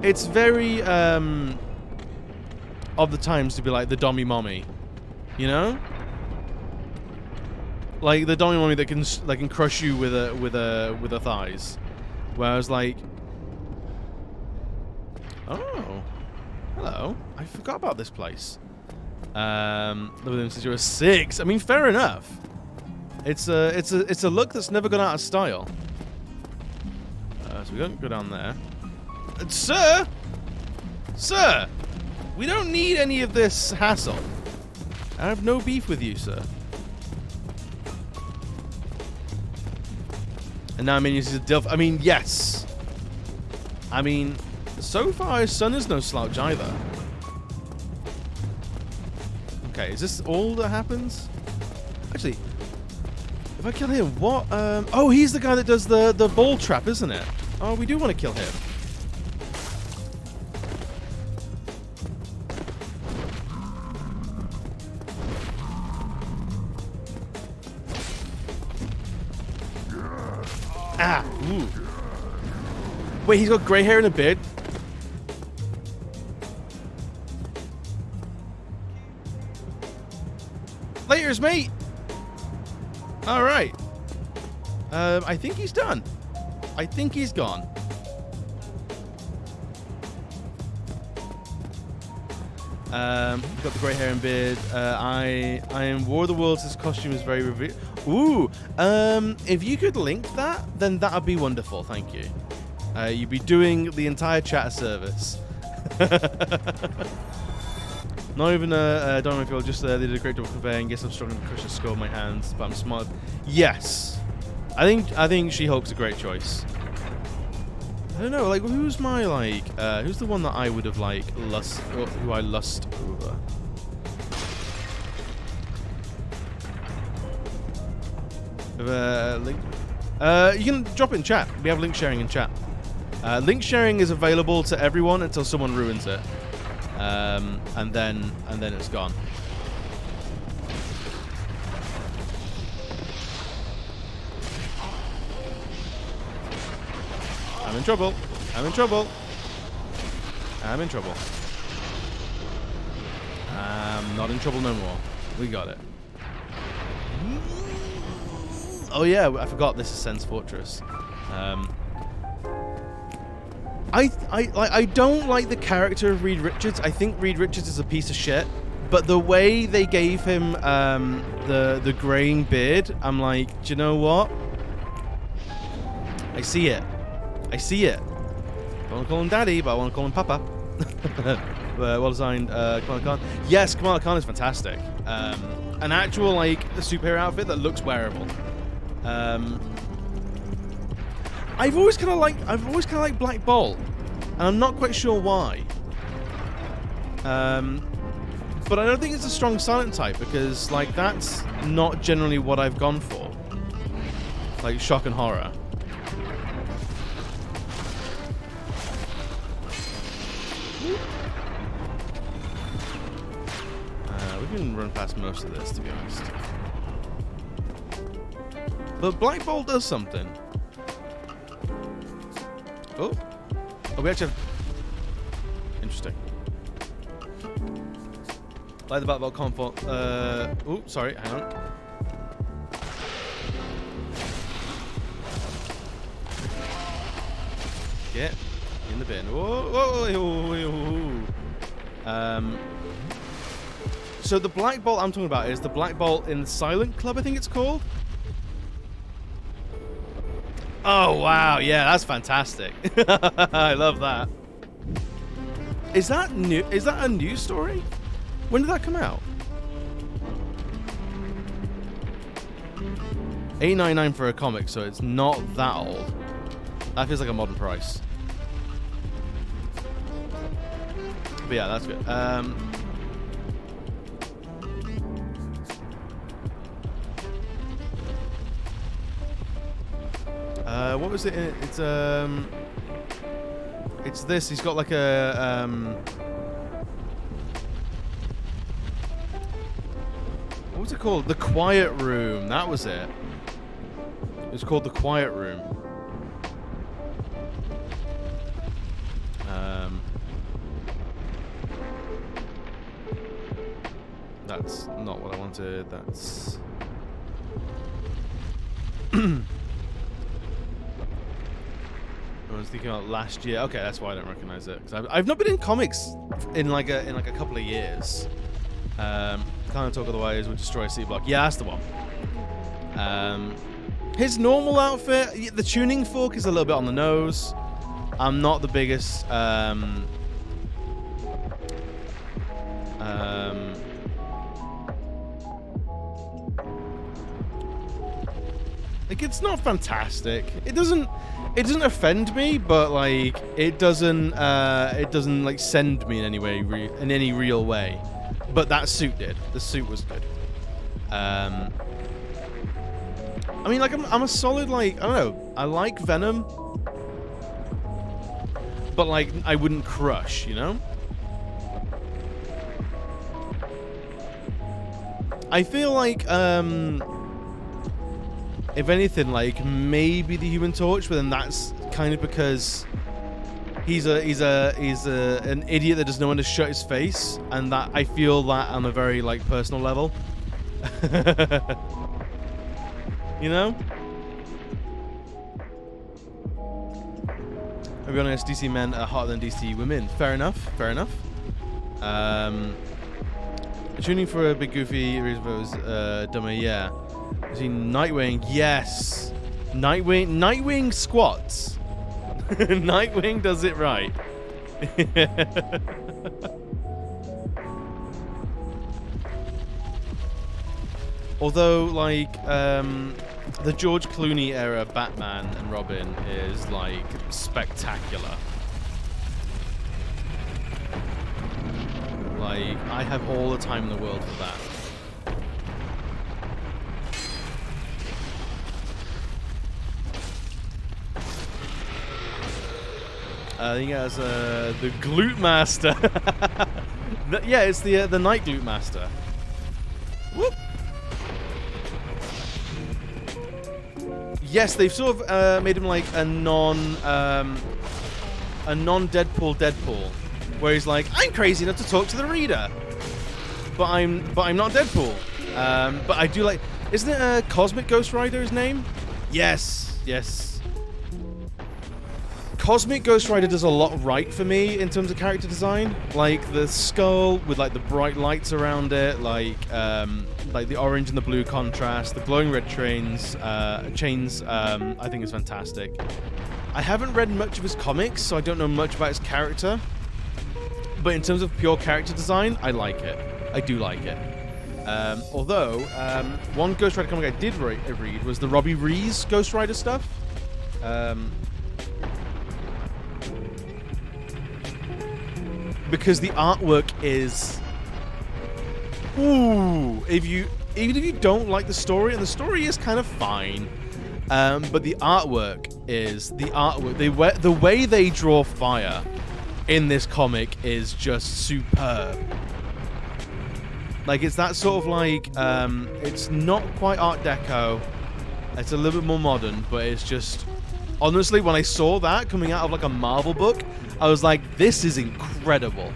Speaker 2: It's very of the times to be like the dommy mommy, you know? Like the dommy mommy that can crush you with her thighs. Whereas like, oh, hello, I forgot about this place. Since you're a 6. I mean, fair enough. It's a look that's never gone out of style. So we don't go down there. Sir, we don't need any of this hassle. I have no beef with you, sir. And now this is a Dilf. I mean, yes. I mean, so far his son is no slouch either. Okay, is this all that happens? Actually, if I kill him, what? Oh, he's the guy that does the ball trap, isn't it? Oh, we do want to kill him. Ah, ooh. Wait, he's got grey hair and a beard. Laters, mate. All right. I think he's done. I think he's gone. Got the grey hair and beard. I am War of the Worlds. His costume is very revealing. Ooh. If you could link that, then that would be wonderful. Thank you. You'd be doing the entire chat a service. Not even don't know if you'll just they did a great job conveying. Guess I'm struggling to crush the skull in my hands, but I'm smart. Yes, I think She-Hulk's a great choice. I don't know, like who's my like who's the one that I would have like who I lust over? Link. You can drop it in chat. We have link sharing in chat. Link sharing is available to everyone until someone ruins it. And then it's gone. I'm in trouble. I'm in trouble. I'm in trouble. I'm not in trouble no more. We got it. Oh yeah, I forgot this is Sense Fortress. I don't like the character of Reed Richards. I think Reed Richards is a piece of shit. But the way they gave him the graying beard, I'm like, do you know what? I see it. I see it. I don't want to call him Daddy, but I want to call him Papa. Well designed, Kamala Khan. Yes, Kamala Khan is fantastic. An actual like superhero outfit that looks wearable. I've always kind of liked Black Bolt, and I'm not quite sure why. But I don't think it's a strong silent type because like that's not generally what I've gone for. Like shock and horror. We can run past most of this, to be honest. But Black Bolt does something. Oh, we actually have... Interesting. Like the Black Bolt comfort. Oh, sorry, hang on. Get in the bin. Whoa, whoa, whoa, whoa. So the Black Bolt I'm talking about is the Black Bolt in the Silent Club, I think it's called. Oh wow, yeah, that's fantastic. I love that. Is that new? Is that a new story? When did that come out? $8.99 for a comic, so it's not that old. That feels like a modern price. But yeah, that's good. What was it? It's this. He's got like a what was it called? The Quiet Room. That was it. It was called The Quiet Room. That's not what I wanted. That's I was thinking about last year. Okay, that's why I don't recognize it. Because I've not been in comics in like a couple of years. Can't talk otherwise. Would destroy a C block. Yeah, that's the one. His normal outfit, the tuning fork is a little bit on the nose. I'm not the biggest. Like it's not fantastic. It doesn't offend me, but like it doesn't like send me in any way in any real way. But that suit did. The suit was good. I mean, like I'm a solid like I don't know. I like Venom, but like I wouldn't crush, you know. I feel like if anything, like maybe the Human Torch, but then that's kind of because he's an idiot that doesn't know when to shut his face, and that I feel that on a very like personal level. You know? I'll be honest, DC men are hotter than DC women. Fair enough. Fair enough. Tuning for a big goofy reason was dumber, yeah. See Nightwing, yes. Nightwing squats. Nightwing does it right. Although, like, the George Clooney era Batman and Robin is, like, spectacular. Like, I have all the time in the world for that. I think it has the Glute Master. Yeah, it's the Night Glute Master. Whoop. Yes, they've sort of made him like a non-Deadpool, where he's like, I'm crazy enough to talk to the reader, but I'm not Deadpool. But I do like, isn't it Cosmic Ghost Rider's name? Yes. Cosmic Ghost Rider does a lot right for me in terms of character design. Like the skull with like the bright lights around it, like the orange and the blue contrast, the glowing red chains. I think is fantastic. I haven't read much of his comics, so I don't know much about his character. But in terms of pure character design, I like it. I do like it. Although one Ghost Rider comic I did read was the Robbie Rees Ghost Rider stuff. Because the artwork is, even if you don't like the story, and the story is kind of fine, but the artwork is the way they draw fire in this comic is just superb. Like, it's that sort of like, it's not quite Art Deco, it's a little bit more modern, but it's just, honestly, when I saw that coming out of like a Marvel book, I was like, this is incredible.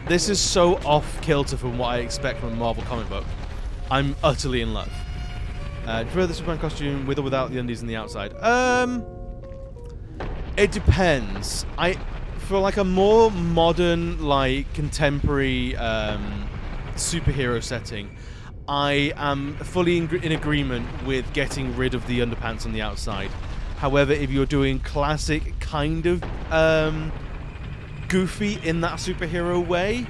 Speaker 2: This is so off kilter from what I expect from a Marvel comic book. I'm utterly in love. Do you prefer the Superman costume with or without the undies on the outside? It depends. For like a more modern, like contemporary superhero setting, I am fully in agreement with getting rid of the underpants on the outside. However, if you're doing classic kind of goofy in that superhero way,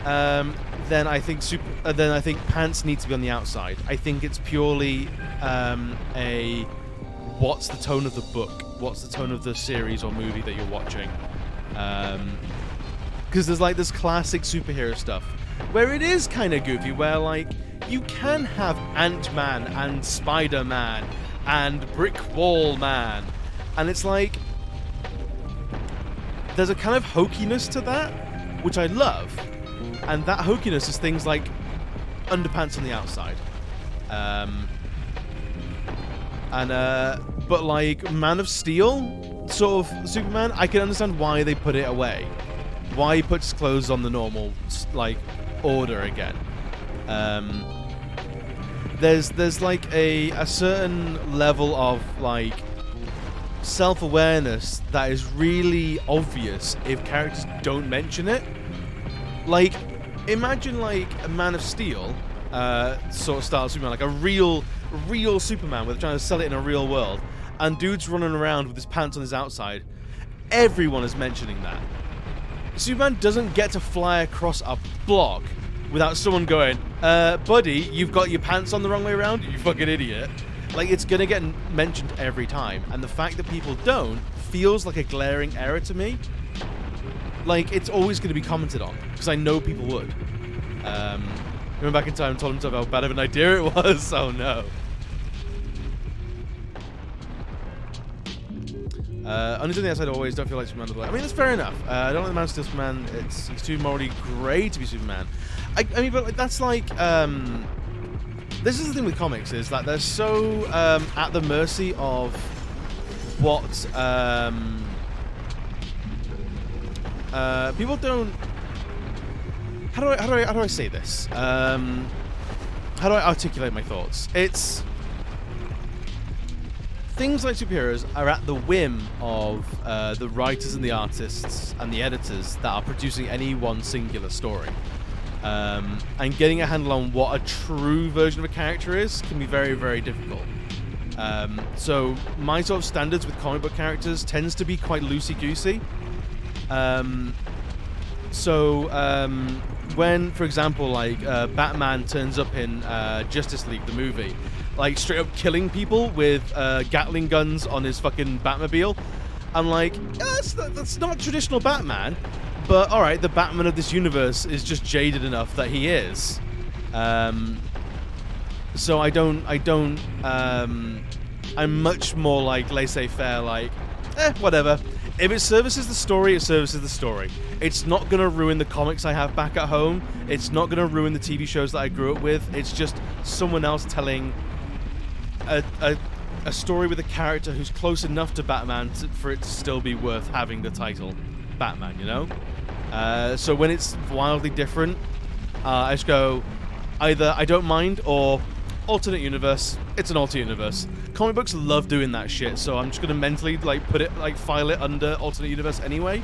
Speaker 2: then I think pants need to be on the outside. I think it's purely what's the tone of the book, what's the tone of the series or movie that you're watching. Because there's like this classic superhero stuff where it is kind of goofy, where like you can have Ant-Man and Spider-Man and Brick Wall Man, and it's like there's a kind of hokiness to that, which I love, and that hokiness is things like underpants on the outside, but like Man of Steel sort of Superman, I can understand why they put it away, why he puts his clothes on the normal like order again. There's like a certain level of like self-awareness that is really obvious if characters don't mention it. Like, imagine like a Man of Steel sort of style Superman, like a real Superman where they're trying to sell it in a real world, and dude's running around with his pants on his outside. Everyone is mentioning that. Superman doesn't get to fly across a block without someone going, buddy, you've got your pants on the wrong way around, you fucking idiot. Like, it's gonna get mentioned every time, and the fact that people don't feels like a glaring error to me. Like, it's always gonna be commented on, because I know people would. Went back in time and told himself how bad of an idea it was. Oh no. Only on the outside always, don't feel like Superman. I mean, that's fair enough. I don't like the Man of Steel Superman. He's too morally grey to be Superman. I mean, but like, that's like, this is the thing with comics, is that they're so at the mercy of what people don't. How do I say this? How do I articulate my thoughts? It's things like superheroes are at the whim of the writers and the artists and the editors that are producing any one singular story. And getting a handle on what a true version of a character is can be very, very difficult. So my sort of standards with comic book characters tends to be quite loosey-goosey. When, for example, like Batman turns up in Justice League, the movie, like straight up killing people with Gatling guns on his fucking Batmobile, I'm like, that's not traditional Batman. But all right, the Batman of this universe is just jaded enough that he is. So I'm much more like laissez-faire, like, whatever. If it services the story, it services the story. It's not going to ruin the comics I have back at home. It's not going to ruin the TV shows that I grew up with. It's just someone else telling a story with a character who's close enough to Batman for it to still be worth having the title Batman, you know? So when it's wildly different, I just go, either I don't mind or alternate universe. It's an alternate universe. Comic books love doing that shit, so I'm just gonna mentally file it under alternate universe anyway,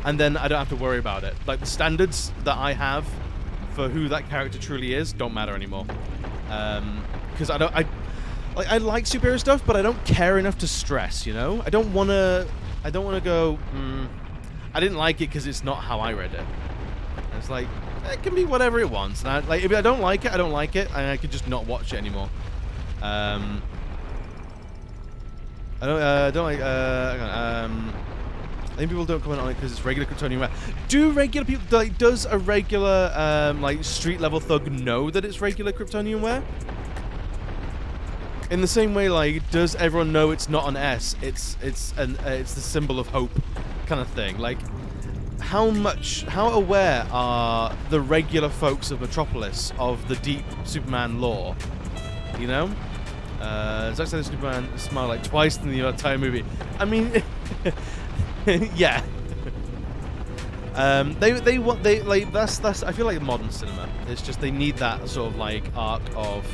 Speaker 2: and then I don't have to worry about it. Like the standards that I have for who that character truly is don't matter anymore. Because I like superhero stuff, but I don't care enough to stress. You know, I don't wanna go. I didn't like it because it's not how I read it. It's like, it can be whatever it wants. And if I don't like it, I don't like it, and I could just not watch it anymore. I think people don't comment on it because it's regular Kryptonian wear. Do regular people, like, does a regular street level thug know that it's regular Kryptonian wear? In the same way, like, does everyone know it's not an S? It's the symbol of hope, kind of thing. Like, how aware are the regular folks of Metropolis of the deep Superman lore? You know, Zack Snyder's Superman smiled like twice in the entire movie. I mean, yeah. That's I feel like modern cinema. It's just they need that sort of like arc of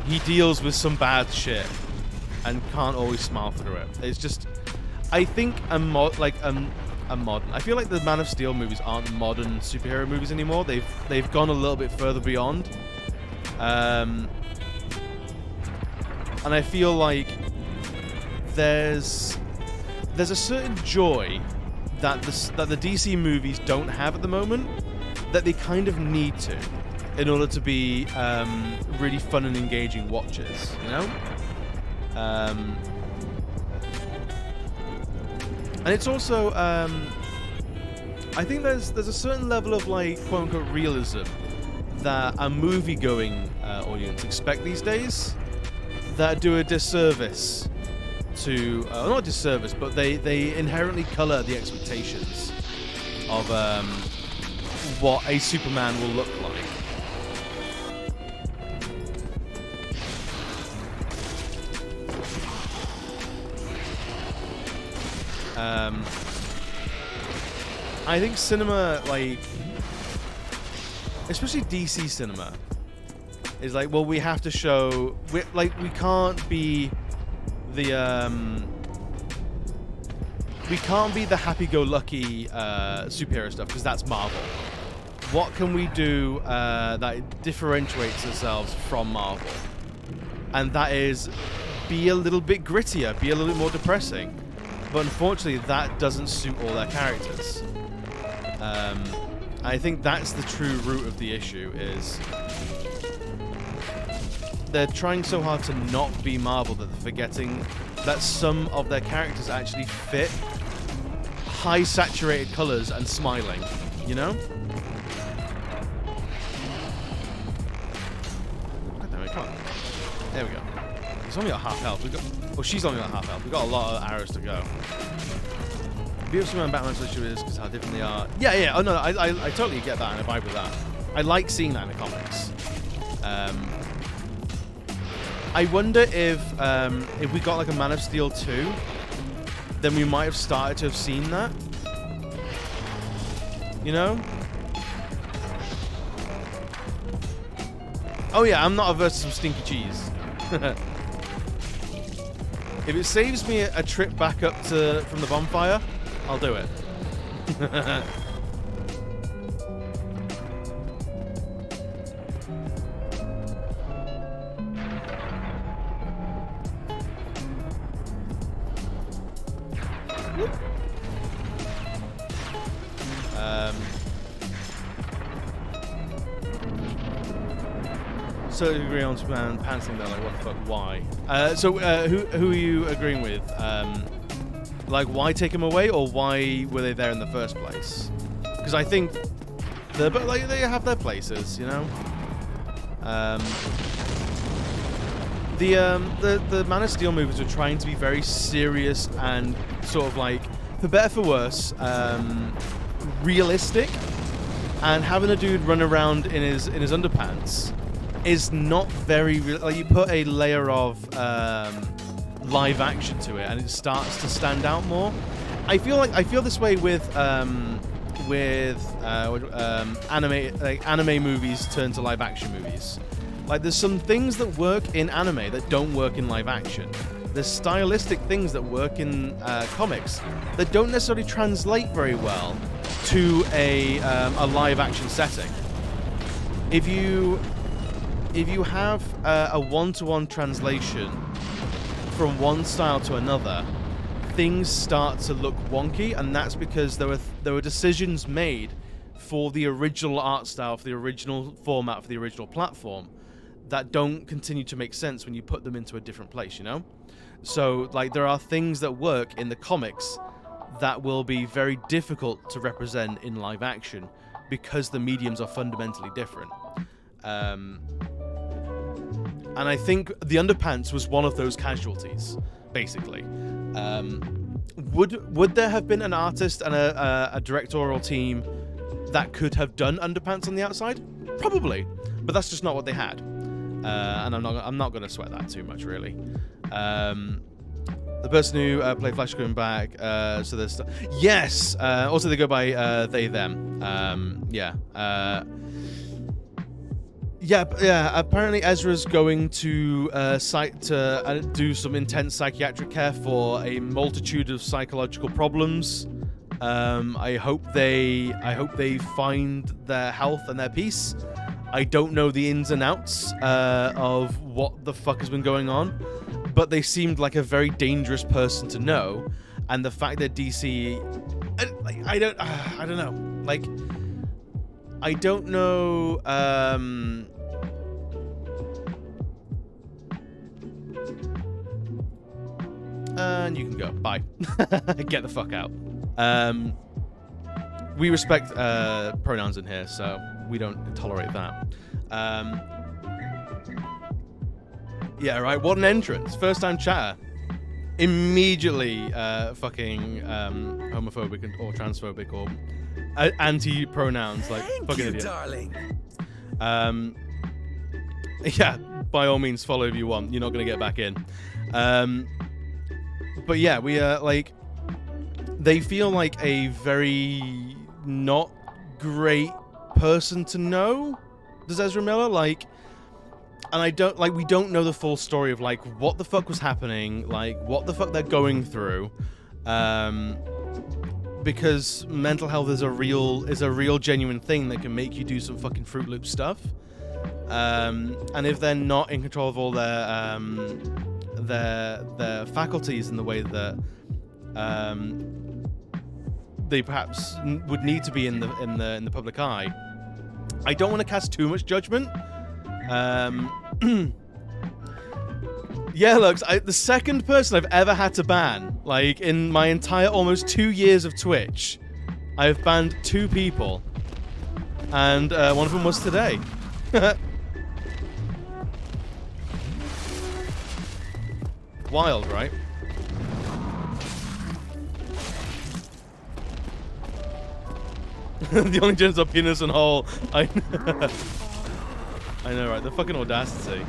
Speaker 2: he deals with some bad shit and can't always smile through it. It's just, I think a modern. I feel like the Man of Steel movies aren't modern superhero movies anymore. They've gone a little bit further beyond. And I feel like there's a certain joy that the DC movies don't have at the moment that they kind of need to in order to be really fun and engaging watches, you know? And it's also, I think there's a certain level of like quote-unquote realism that a movie-going audience expect these days that do a disservice to, not a disservice, but they inherently color the expectations of what a Superman will look like. I think cinema, like, especially DC cinema, is like, well, we have to show, we can't be the happy-go-lucky superhero stuff because that's Marvel. What can we do that differentiates ourselves from Marvel? And that is be a little bit grittier, be a little bit more depressing. But unfortunately, that doesn't suit all their characters. I think that's the true root of the issue, is they're trying so hard to not be Marvel that they're forgetting that some of their characters actually fit high saturated colors and smiling, you know? God damn it, come on. There we go. He's only got half health. She's only got half health. We've got a lot of arrows to go. Beautiful Superman and Batman's issue is because how different they are. Yeah. Oh no, I totally get that and I vibe with that. I like seeing that in the comics. I wonder if we got like a Man of Steel 2, then we might have started to have seen that. You know? Oh yeah, I'm not averse to some stinky cheese. If it saves me a trip back up from the bonfire, I'll do it. So agree on pantsing there, like what the fuck, why? Who are you agreeing with? Like why take them away, or why were they there in the first place? Because I think they have their places, you know. The Man of Steel movies were trying to be very serious and sort of like, for better for worse, realistic, and having a dude run around in his underpants is not very real. Like, you put a layer of live action to it, and it starts to stand out more. I feel this way with anime movies turned to live action movies. Like, there's some things that work in anime that don't work in live action. There's stylistic things that work in comics that don't necessarily translate very well to a live action setting. If you have a one-to-one translation from one style to another, things start to look wonky, and that's because there were decisions made for the original art style, for the original format, for the original platform, that don't continue to make sense when you put them into a different place, you know? So, like, there are things that work in the comics that will be very difficult to represent in live action because the mediums are fundamentally different. And I think the underpants was one of those casualties, basically. Would there have been an artist and a directorial team that could have done underpants on the outside? Probably, but that's just not what they had. And I'm not going to sweat that too much, really. The person who played Flash coming back, so there's yes. Also, they go by they them. Yeah. Apparently, Ezra's going to do some intense psychiatric care for a multitude of psychological problems. I hope they find their health and their peace. I don't know the ins and outs of what the fuck has been going on, but they seemed like a very dangerous person to know. And the fact that DC, I don't know. Like, I don't know. And you can go. Bye. Get the fuck out. We respect pronouns in here, so we don't tolerate that. Yeah, right. What an entrance. First time chatter. Immediately fucking homophobic or transphobic or anti-pronouns. Like,
Speaker 3: Thank
Speaker 2: fucking
Speaker 3: you,
Speaker 2: idiot.
Speaker 3: darling.
Speaker 2: Yeah, by all means, follow if you want. You're not going to get back in. But yeah, we are like, they feel like a very not great person to know. Does Ezra Miller, like, and we don't know the full story of like what the fuck was happening, like what the fuck they're going through, because mental health is a real genuine thing that can make you do some fucking Fruit Loop stuff, and if they're not in control of all their faculties in the way that they perhaps would need to be in the public eye, I don't want to cast too much judgment. Yeah, Lux, the second person I've ever had to ban, like in my entire almost 2 years of Twitch, I've banned 2 people, and one of them was today. Wild, right? The only gens are penis and hole. I know, right? The fucking audacity.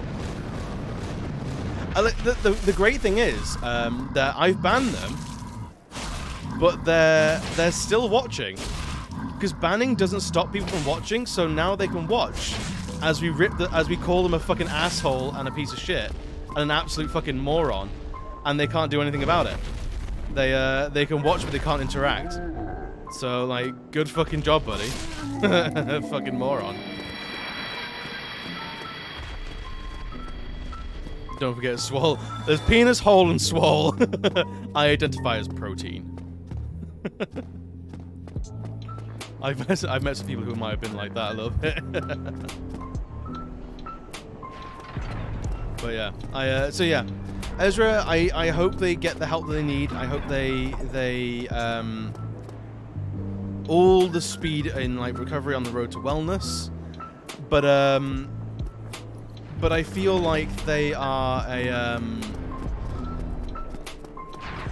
Speaker 2: The great thing is that I've banned them, but they're still watching, because banning doesn't stop people from watching. So now they can watch as we call them a fucking asshole and a piece of shit and an absolute fucking moron. and they can't do anything about it. They can watch, but they can't interact. So, like, good fucking job, buddy. Fucking moron. Don't forget swole. There's penis, hole, and swole. I identify as protein. I've met some people who might have been like that a little bit. But yeah, so yeah, Ezra. I hope they get the help that they need. I hope they all the speed in like recovery on the road to wellness. But I feel like they are a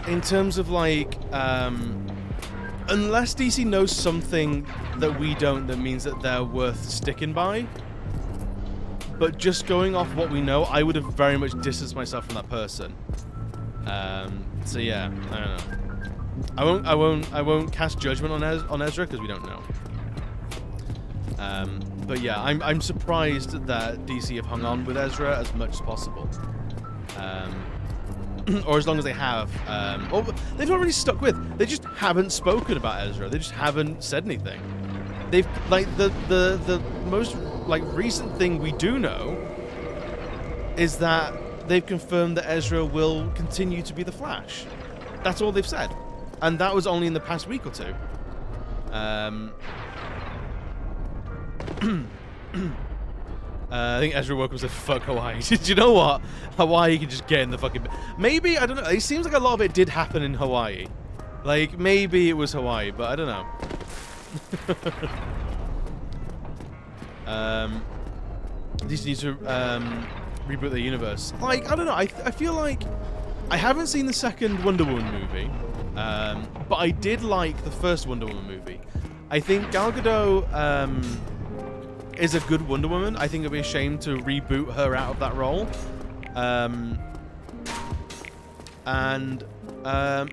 Speaker 2: in terms of like unless DC knows something that we don't, that means that they're worth sticking by. But just going off what we know, I would have very much distanced myself from that person. So yeah, I don't know. I won't cast judgment on Ezra because we don't know. But yeah, I'm surprised that DC have hung on with Ezra as much as possible. Or as long as they have. Or they've not really stuck with. They just haven't spoken about Ezra. They just haven't said anything. They've like the most like recent thing we do know is that they've confirmed that Ezra will continue to be the Flash. That's all they've said, and that was only in the past week or two. I think Ezra woke up and said, fuck Hawaii. Do you know what? Hawaii can just get in the fucking... Maybe, I don't know. It seems like a lot of it did happen in Hawaii. Like, maybe it was Hawaii, but I don't know. These need to reboot the universe. Like, I don't know. I feel like... I haven't seen the second Wonder Woman movie, but I did like the first Wonder Woman movie. I think Gal Gadot... is a good Wonder Woman. I think it'd be a shame to reboot her out of that role.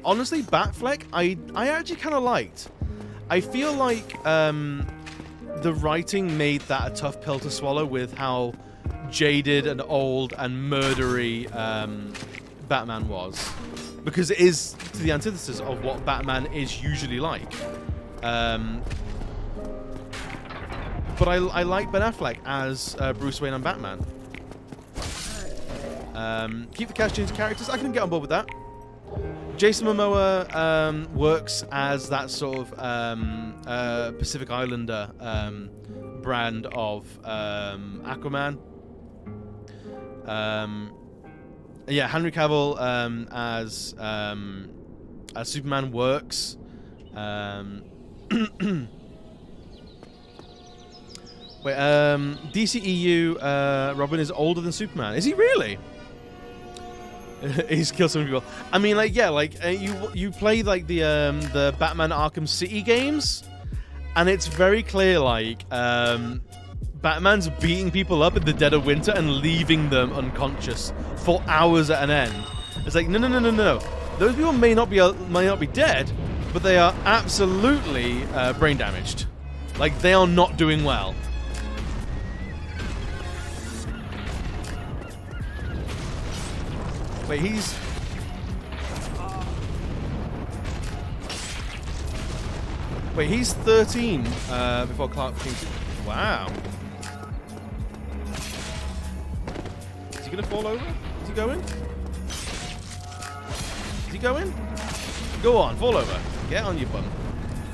Speaker 2: Honestly, Batfleck, I actually kind of liked. I feel like the writing made that a tough pill to swallow with how jaded and old and murdery Batman was. Because it is to the antithesis of what Batman is usually like. But I like Ben Affleck as Bruce Wayne and Batman. Keep the cast change characters. I can get on board with that. Jason Momoa works as that sort of Pacific Islander brand of Aquaman. Yeah, Henry Cavill as Superman works. Wait, DCEU, Robin is older than Superman. Is he really? He's killed so many people. I mean, like, yeah, like you play like the Batman Arkham City games, and it's very clear like Batman's beating people up in the dead of winter and leaving them unconscious for hours at an end. It's like no. Those people may not be dead, but they are absolutely brain damaged. Like they are not doing well. Wait, he's 13 before Clark became... Wow. Is he gonna fall over? Is he going? Is he going? Go on, fall over. Get on your bum.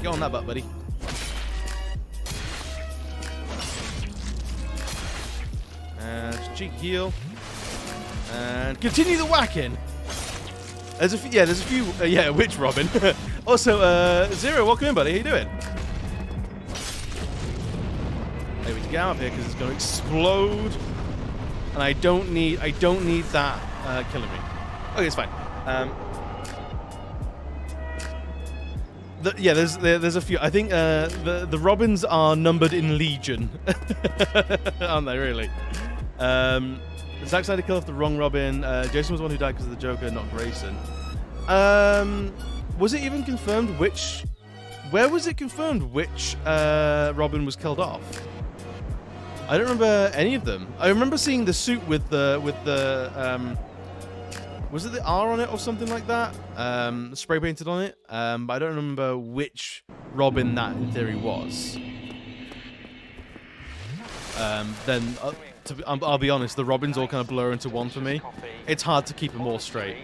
Speaker 2: Get on that butt, buddy. Just cheek heal. And continue the whacking. There's a few. Which Robin? Also, Zero, welcome in, buddy. How you doing? Maybe we need to get out of here because it's going to explode, and I don't need that killing me. Okay, it's fine. There's a few. I think the Robins are numbered in legion, aren't they? Really? Zack Snyder killed off the wrong Robin. Jason was the one who died because of the Joker, not Grayson. Was it even confirmed which... Where was it confirmed which Robin was killed off? I don't remember any of them. I remember seeing the suit with the Was it the R on it or something like that? Spray painted on it. But I don't remember which Robin that in theory was. Then I'll be honest, the Robins all kind of blur into one for me. It's hard to keep them all straight.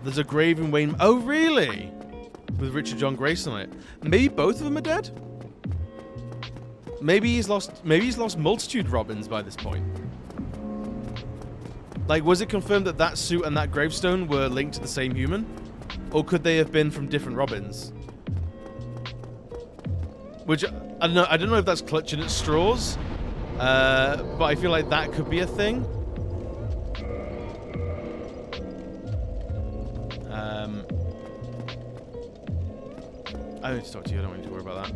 Speaker 2: There's a grave in Wayne. Oh, really? With Richard John Grayson on it. Maybe both of them are dead. Maybe he's lost multitude Robins by this point. Like, was it confirmed that that suit and that gravestone were linked to the same human, or could they have been from different Robins? Which I don't know. I don't know if that's clutching at straws, but I feel like that could be a thing. I need to talk to you. I don't need to worry about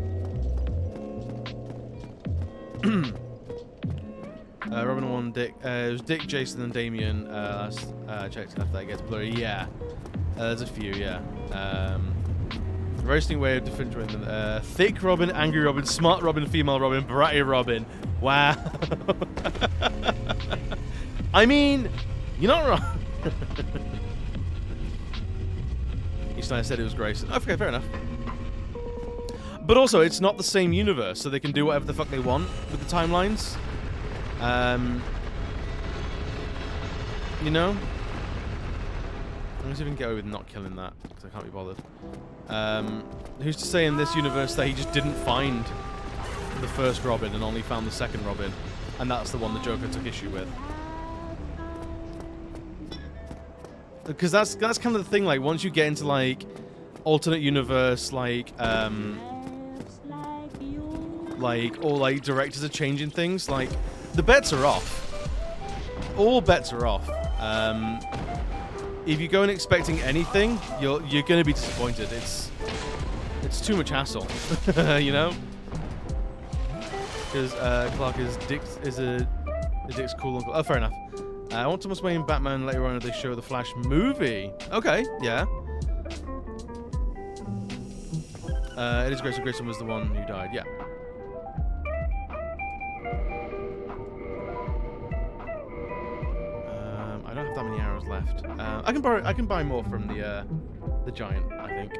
Speaker 2: that. Robin 1, Dick. It was Dick, Jason, and Damien. Checked if that gets blurry. Yeah. There's a few, yeah. Roasting way of differentiating them. Thick Robin, Angry Robin, Smart Robin, Female Robin, Bratty Robin. Wow. I mean, you're not wrong. Each time I said it was Grayson. Okay, fair enough. But also, it's not the same universe, so they can do whatever the fuck they want with the timelines. You know? Let me see if we can get away with not killing that, because I can't be bothered. Who's to say in this universe that he just didn't find the first Robin and only found the second Robin, and that's the one the Joker took issue with? Because that's kind of the thing, like, once you get into, like, alternate universe, or like directors are changing things, like the bets are off. All bets are off. If you go in expecting anything, you're going to be disappointed. It's too much hassle, you know. Because Clark is Dick's cool uncle. Oh, fair enough. I want Thomas Wayne Batman later on if they show the Flash movie. Okay, yeah. It is Grayson. Grayson was the one who died. Yeah. I don't have that many arrows left. I can buy more from the giant, I think.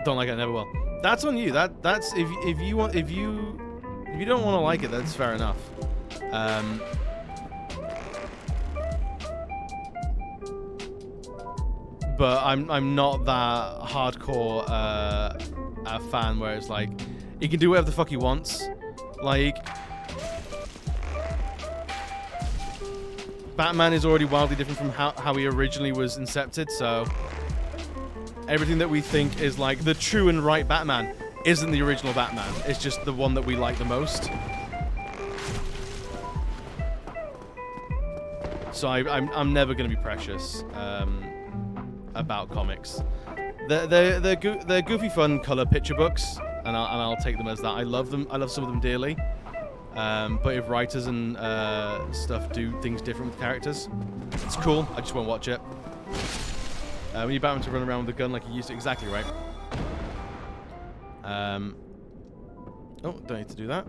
Speaker 2: Don't like it, never will. That's on you. That's if you don't want to like it, that's fair enough. But I'm not that hardcore a fan where it's like he can do whatever the fuck he wants. Like, Batman is already wildly different from how he originally was incepted, so everything that we think is like the true and right Batman isn't the original Batman. It's just the one that we like the most. So I'm never going to be precious about comics. They're goofy, fun color picture books, and I'll take them as that. I love them. I love some of them dearly. But if writers and stuff do things different with characters, it's cool. I just won't watch it. When you Batman to run around with a gun like he used to, exactly right. Oh, don't need to do that.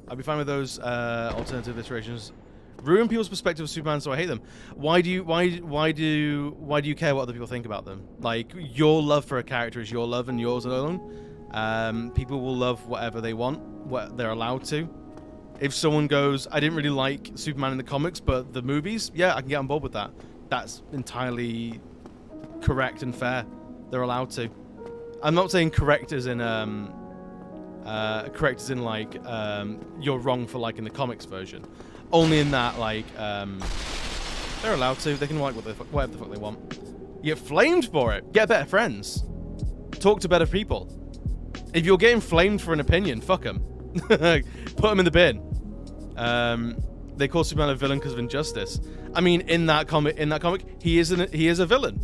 Speaker 2: I'll be fine with those alternative iterations. Ruin people's perspective of Superman, so I hate them. Why do you care what other people think about them? Like, your love for a character is your love and yours alone. People will love whatever they want, what they're allowed to. If someone goes, I didn't really like Superman in the comics, but the movies, yeah, I can get on board with that. That's entirely correct and fair. They're allowed to. I'm not saying correct as in like you're wrong for liking the comics version. Only in that, like, they're allowed to. They can like whatever the fuck they want. You get flamed for it. Get better friends. Talk to better people. If you're getting flamed for an opinion, fuck them. Put them in the bin. They call Superman a villain because of injustice. I mean, in that comic, he is a villain.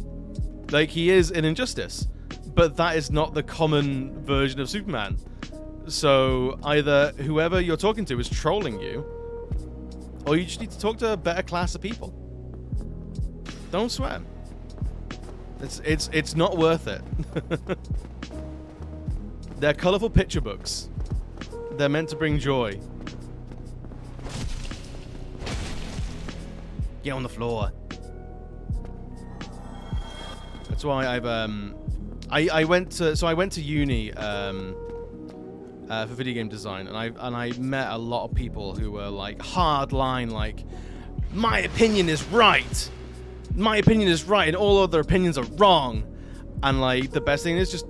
Speaker 2: Like, he is an injustice. But that is not the common version of Superman. So either whoever you're talking to is trolling you, or you just need to talk to a better class of people. Don't sweat. It's not worth it. They're colorful picture books. They're meant to bring joy. Get on the floor. That's why I've I went to uni for video game design, and I met a lot of people who were like hard line, like my opinion is right. My opinion is right, and all other opinions are wrong. And like the best thing is just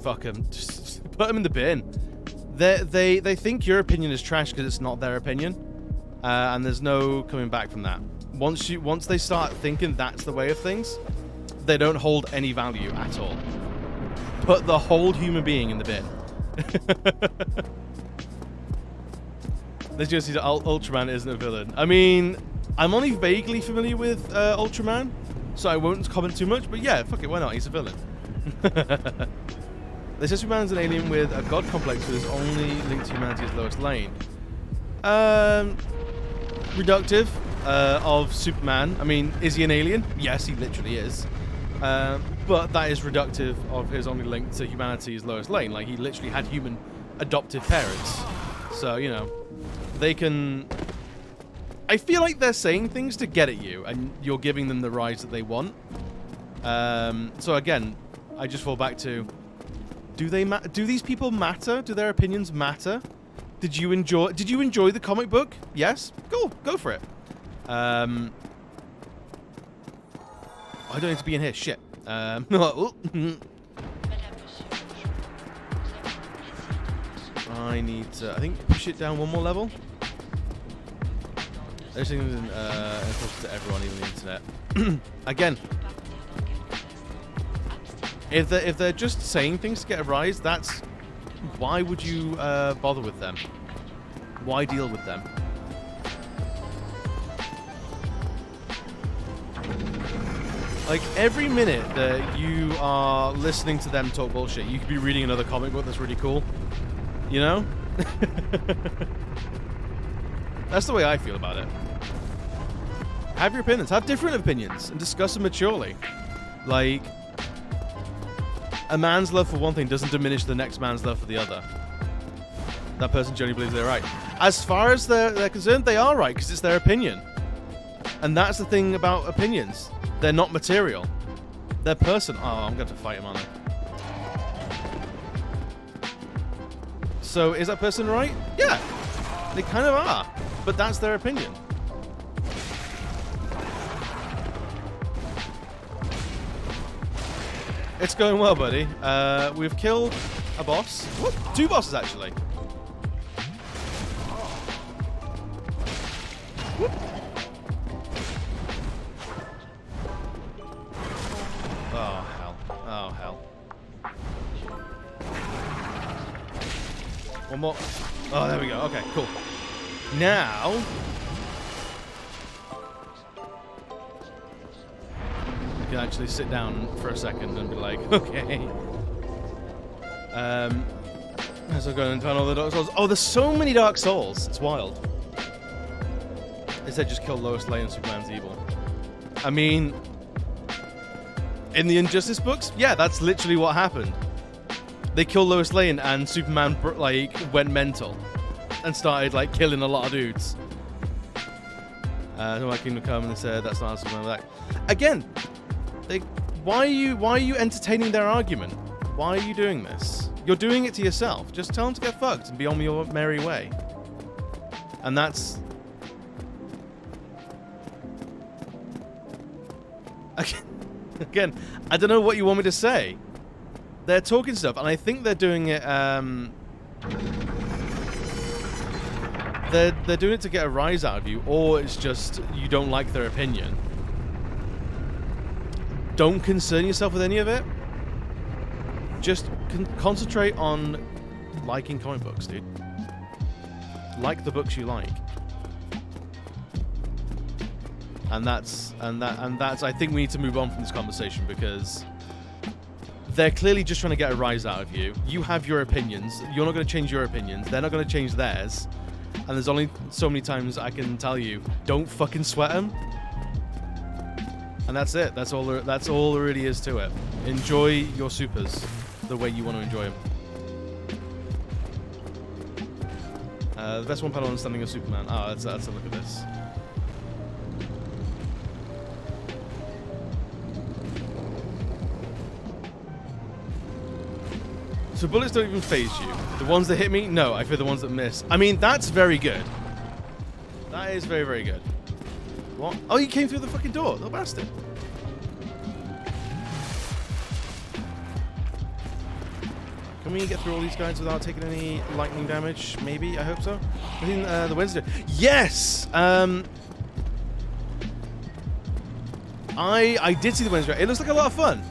Speaker 2: fuck them, just put them in the bin. They think your opinion is trash because it's not their opinion, and there's no coming back from that. Once they start thinking that's the way of things, they don't hold any value at all. Put the whole human being in the bin. Let's just see that Ultraman isn't a villain. I mean, I'm only vaguely familiar with Ultraman, so I won't comment too much, but yeah, fuck it, why not? He's a villain. They say Superman's an alien with a god complex whose only link to humanity is Lois Lane. Reductive of Superman. I mean, is he an alien? Yes, he literally is. But that is reductive of his only link to humanity is Lois Lane. Like, he literally had human adoptive parents. So, you know, they can... I feel like they're saying things to get at you, and you're giving them the rise that they want. So again, I just fall back to, do these people matter? Do their opinions matter? Did you enjoy the comic book? Yes? Cool, go for it. I don't need to be in here. Shit. I need to, I think, push it down one more level. This thing is important to everyone, even the internet. Again, if they're just saying things to get a rise, that's why would you bother with them? Why deal with them? Like, every minute that you are listening to them talk bullshit, you could be reading another comic book that's really cool. You know? That's the way I feel about it. Have your opinions. Have different opinions and discuss them maturely. Like, a man's love for one thing doesn't diminish the next man's love for the other. That person generally believes they're right. As far as they're concerned, they are right because it's their opinion. And that's the thing about opinions. They're not material. They're personal. Oh, I'm going to have to fight him, aren't I? So, is that person right? Yeah. They kind of are. But that's their opinion. It's going well, buddy. We've killed a boss. What? 2 bosses, actually. Whoop. Oh, hell. Oh, hell. One more. Oh, there we go. Okay, cool. Now... you can actually sit down for a second and be like, okay. As I'm going and find all the Dark Souls. Oh, there's so many Dark Souls. It's wild. They said just kill Lois Lane and Superman's evil. I mean... in the Injustice books, yeah, that's literally what happened. They killed Lois Lane and Superman, like, went mental. And started, like, killing a lot of dudes. So my Kingdom Come, and they said that's not Superman like that. Again, why are you entertaining their argument? Why are you doing this? You're doing it to yourself. Just tell them to get fucked and be on your merry way. And that's... Again, I don't know what you want me to say. They're talking stuff, and I think they're doing it, They're doing it to get a rise out of you, or it's just you don't like their opinion. Don't concern yourself with any of it. Just concentrate on liking comic books, dude. Like the books you like. And that's I think we need to move on from this conversation because they're clearly just trying to get a rise out of you. You have your opinions. You're not going to change your opinions. They're not going to change theirs. And there's only so many times I can tell you, don't fucking sweat them. And that's it. That's all there really is to it. Enjoy your supers the way you want to enjoy them. The best one panel understanding of Superman. Oh, let's a look at this. So bullets don't even phase you. The ones that hit me, no, I fear the ones that miss. I mean, that's very good. That is very, very good. What? Oh, you came through the fucking door, little bastard. Can we get through all these guys without taking any lightning damage? Maybe, I hope so. I think the Wednesday. Yes! I did see the Wednesday. It looks like a lot of fun.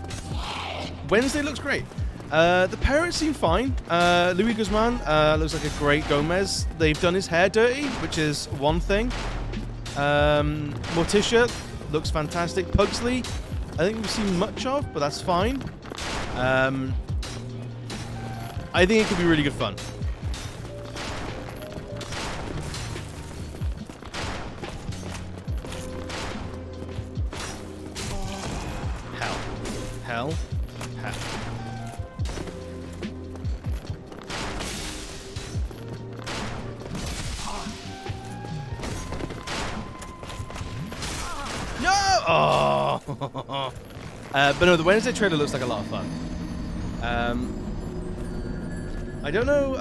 Speaker 2: Wednesday looks great. The parents seem fine. Luis Guzman looks like a great Gomez. They've done his hair dirty, which is one thing. Morticia looks fantastic. Pugsley, I think we've seen much of, but that's fine. I think it could be really good fun. Hell. No! Oh! But no, the Wednesday trailer looks like a lot of fun. I don't know.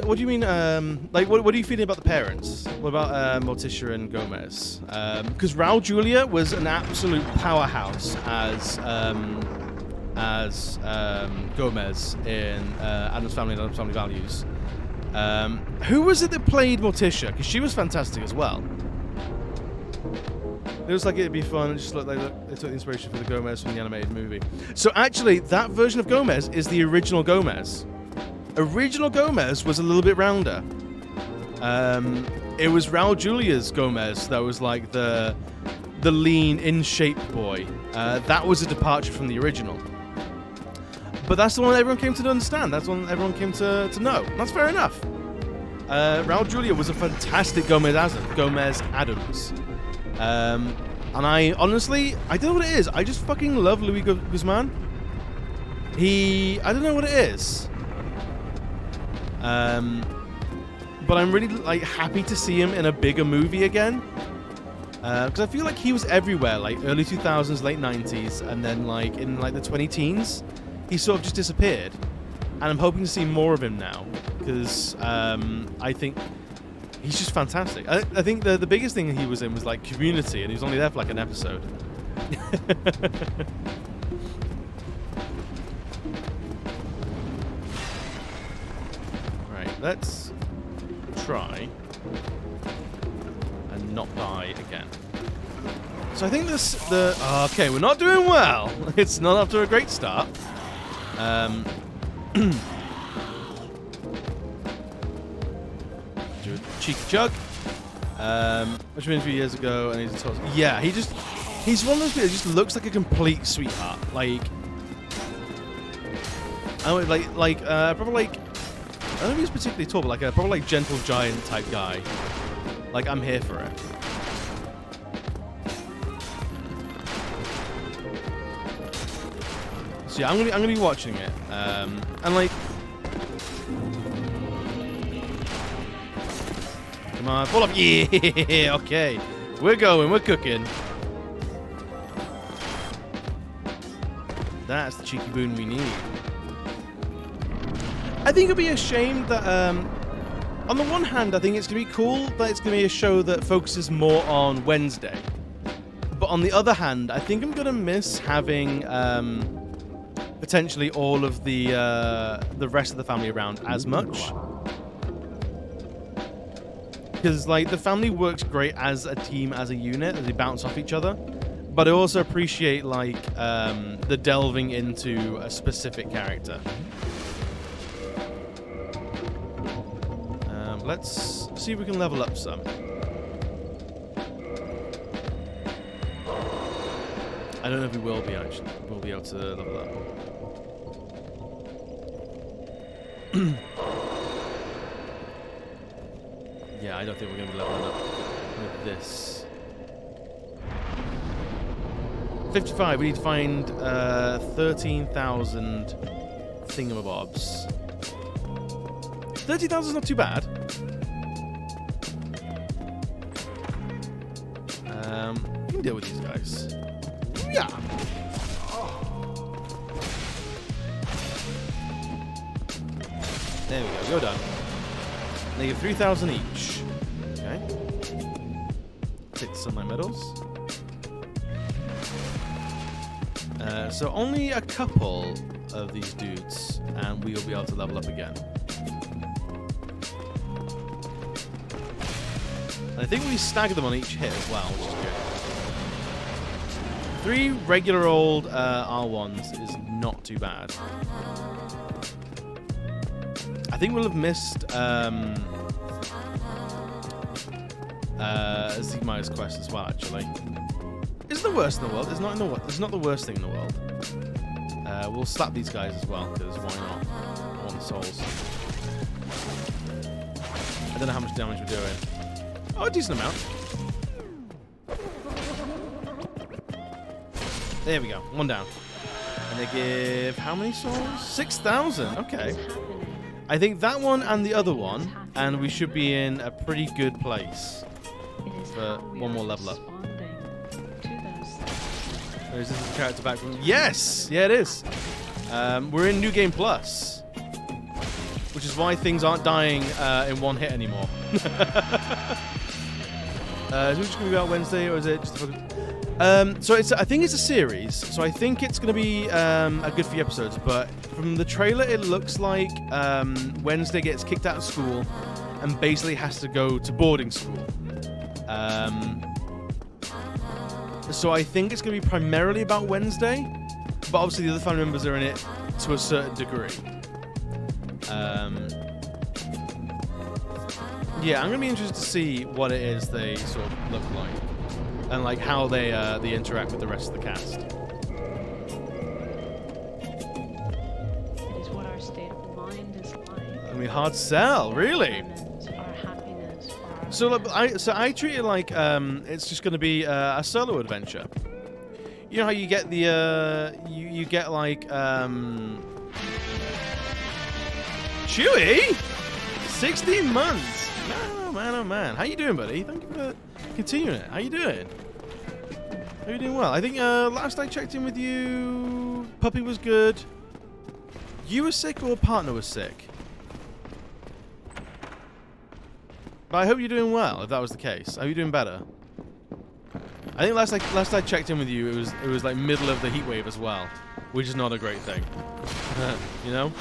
Speaker 2: What do you mean? Like, what are you feeling about the parents? What about Morticia and Gomez? Because Raul Julia was an absolute powerhouse as Gomez in Addams Family and Addams Family Values. Who was it that played Morticia? Because she was fantastic as well. It looks like it'd be fun. It just looked like they took the inspiration for the Gomez from the animated movie. So actually, that version of Gomez is the original Gomez. Original Gomez was a little bit rounder. It was Raul Julia's Gomez that was like the lean, in-shape boy. That was a departure from the original. But that's the one everyone came to understand. That's the one everyone came to know. That's fair enough. Raul Julia was a fantastic Gomez Adams. And I honestly, I don't know what it is. I just fucking love Luis Guzman. I don't know what it is. But I'm really like happy to see him in a bigger movie again. Because I feel like he was everywhere, like early 2000s, late 90s, and then like in like the 20-teens, he sort of just disappeared. And I'm hoping to see more of him now, because I think he's just fantastic. I think the biggest thing he was in was like Community, and he was only there for like an episode. Right, let's try and not die again. So I think okay, we're not doing well. It's not off to a great start. Do a cheeky chug. Which been a few years ago, and he's a toss. Yeah, he's one of those people that just looks like a complete sweetheart. Like, probably like, I don't know if he's particularly tall, but like a probably like gentle giant type guy. Like, I'm here for it. So yeah, I'm gonna be watching it, and like, come on, fall off, yeah, okay, we're cooking. That's the cheeky boon we need. I think it'd be a shame that, on the one hand, I think it's gonna be cool that it's gonna be a show that focuses more on Wednesday, but on the other hand, I think I'm gonna miss having, potentially all of the rest of the family around as much, because like the family works great as a team, as a unit, as they bounce off each other. But I also appreciate like the delving into a specific character. let's see if we can level up some. I don't know if we will be actually. We'll be able to level up. Yeah, I don't think we're going to be leveling up with this. 55. We need to find 13,000 thingamabobs. 30,000 is not too bad. We can deal with these guys. Yeah. There we go. You're done. They give 3,000 each. Okay. Take the sunlight medals. So only a couple of these dudes, and we will be able to level up again. I think we stagger them on each hit as well, which is good. 3 regular old R1s is not too bad. I think we'll have missed Zigmeyer's quest as well, actually. It's the worst in the world. It's not the worst thing in the world. We'll slap these guys as well, because why not? I want the souls. I don't know how much damage we're doing. Oh, a decent amount. There we go. 1 down. And they give how many souls? 6,000. Okay. I think that one and the other one, and we should be in a pretty good place for 1 more level up. Or is this a character back from? Yes! Yeah, it is. We're in New Game Plus, which is why things aren't dying in 1 hit anymore. Is it just going to be out Wednesday, or is it just? So I think it's a series. So I think it's going to be a good few episodes. But from the trailer, it looks like Wednesday gets kicked out of school and basically has to go to boarding school. So I think it's going to be primarily about Wednesday, but obviously the other family members are in it to a certain degree. Yeah, I'm going to be interested to see what it is they sort of look like, and like how they interact with the rest of the cast.
Speaker 11: It is what our state of mind is like.
Speaker 2: I mean, hard sell, really. So I treat it like it's just going to be a solo adventure. You know how you get the you get like Chewie, 16 months. Man, oh man. How you doing, buddy? Thank you for continuing it. How you doing? How you doing? Well, I think last I checked in with you, puppy was good. You were sick or partner was sick? But I hope you're doing well, if that was the case. Are you doing better? I think last I checked in with you, it was like middle of the heat wave as well, which is not a great thing. You know?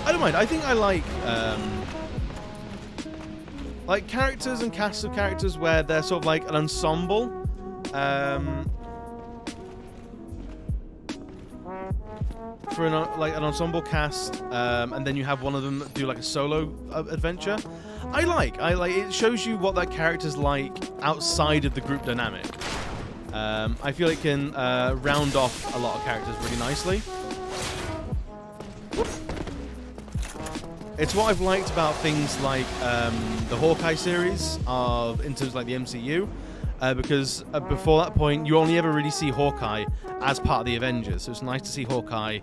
Speaker 2: I don't mind. I think I like characters and casts of characters where they're sort of like an ensemble. For an ensemble cast, and then you have one of them do like a solo adventure. I like it shows you what that character's like outside of the group dynamic. I feel it can round off a lot of characters really nicely. It's what I've liked about things like the Hawkeye series in terms of like the MCU. Because before that point, you only ever really see Hawkeye as part of the Avengers. So it's nice to see Hawkeye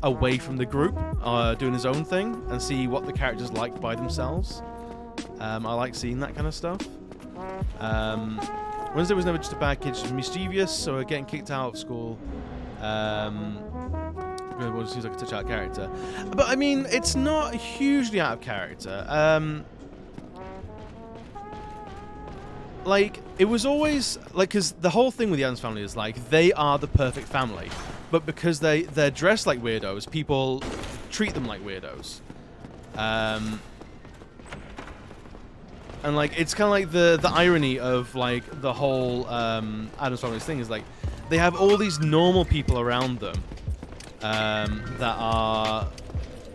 Speaker 2: away from the group, doing his own thing, and see what the characters liked by themselves. I like seeing that kind of stuff. Wednesday was never just a bad kid, she's mischievous, so getting kicked out of school. It seems like a touch out of character. But I mean, it's not hugely out of character. Like, it was always, like, because the whole thing with the Addams Family is, like, they are the perfect family. But because they're dressed like weirdos, people treat them like weirdos. And, like, it's kind of like the irony of, like, the whole Addams Family thing is, like, they have all these normal people around them that are,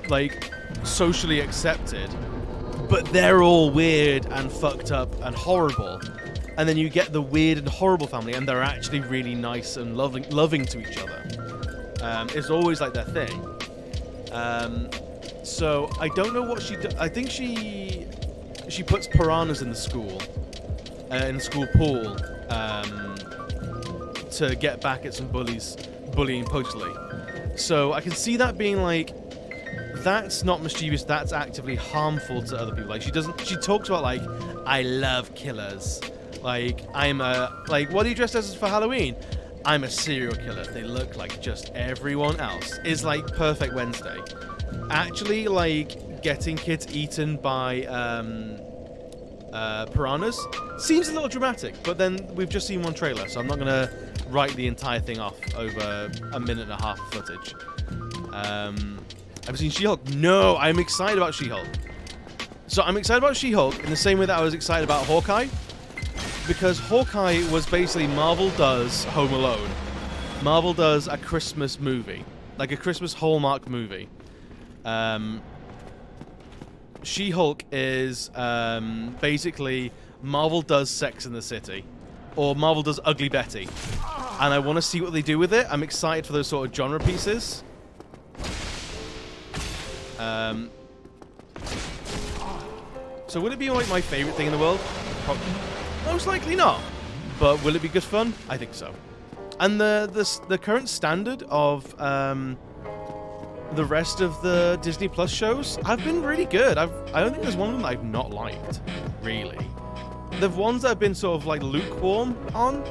Speaker 2: like, socially accepted, but they're all weird and fucked up and horrible. And then you get the weird and horrible family, and they're actually really nice and loving to each other. It's always like their thing. So I don't know what she I think she puts piranhas in the school pool, to get back at some bullying postally. So I can see that being like, that's not mischievous, that's actively harmful to other people. Like she talks about like, I love killers. Like what are you dressed as for Halloween? I'm a serial killer. They look like just everyone else. Is like Perfect Wednesday. Actually, like getting kids eaten by piranhas seems a little dramatic, but then we've just seen one trailer, so I'm not gonna write the entire thing off over a minute and a half of footage. I've seen She-Hulk. No, I'm excited about She-Hulk. So I'm excited about She-Hulk in the same way that I was excited about Hawkeye, because Hawkeye was basically Marvel does Home Alone. Marvel does a Christmas movie, like a Christmas Hallmark movie. She-Hulk is basically Marvel does Sex in the City, or Marvel does Ugly Betty, and I want to see what they do with it. I'm excited for those sort of genre pieces. So would it be like my favorite thing in the world? Most likely not, but will it be good fun? I think so. And the current standard of the rest of the Disney Plus shows have been really good. I don't think there's one of them that I've not liked, really. The ones that have been sort of like lukewarm on,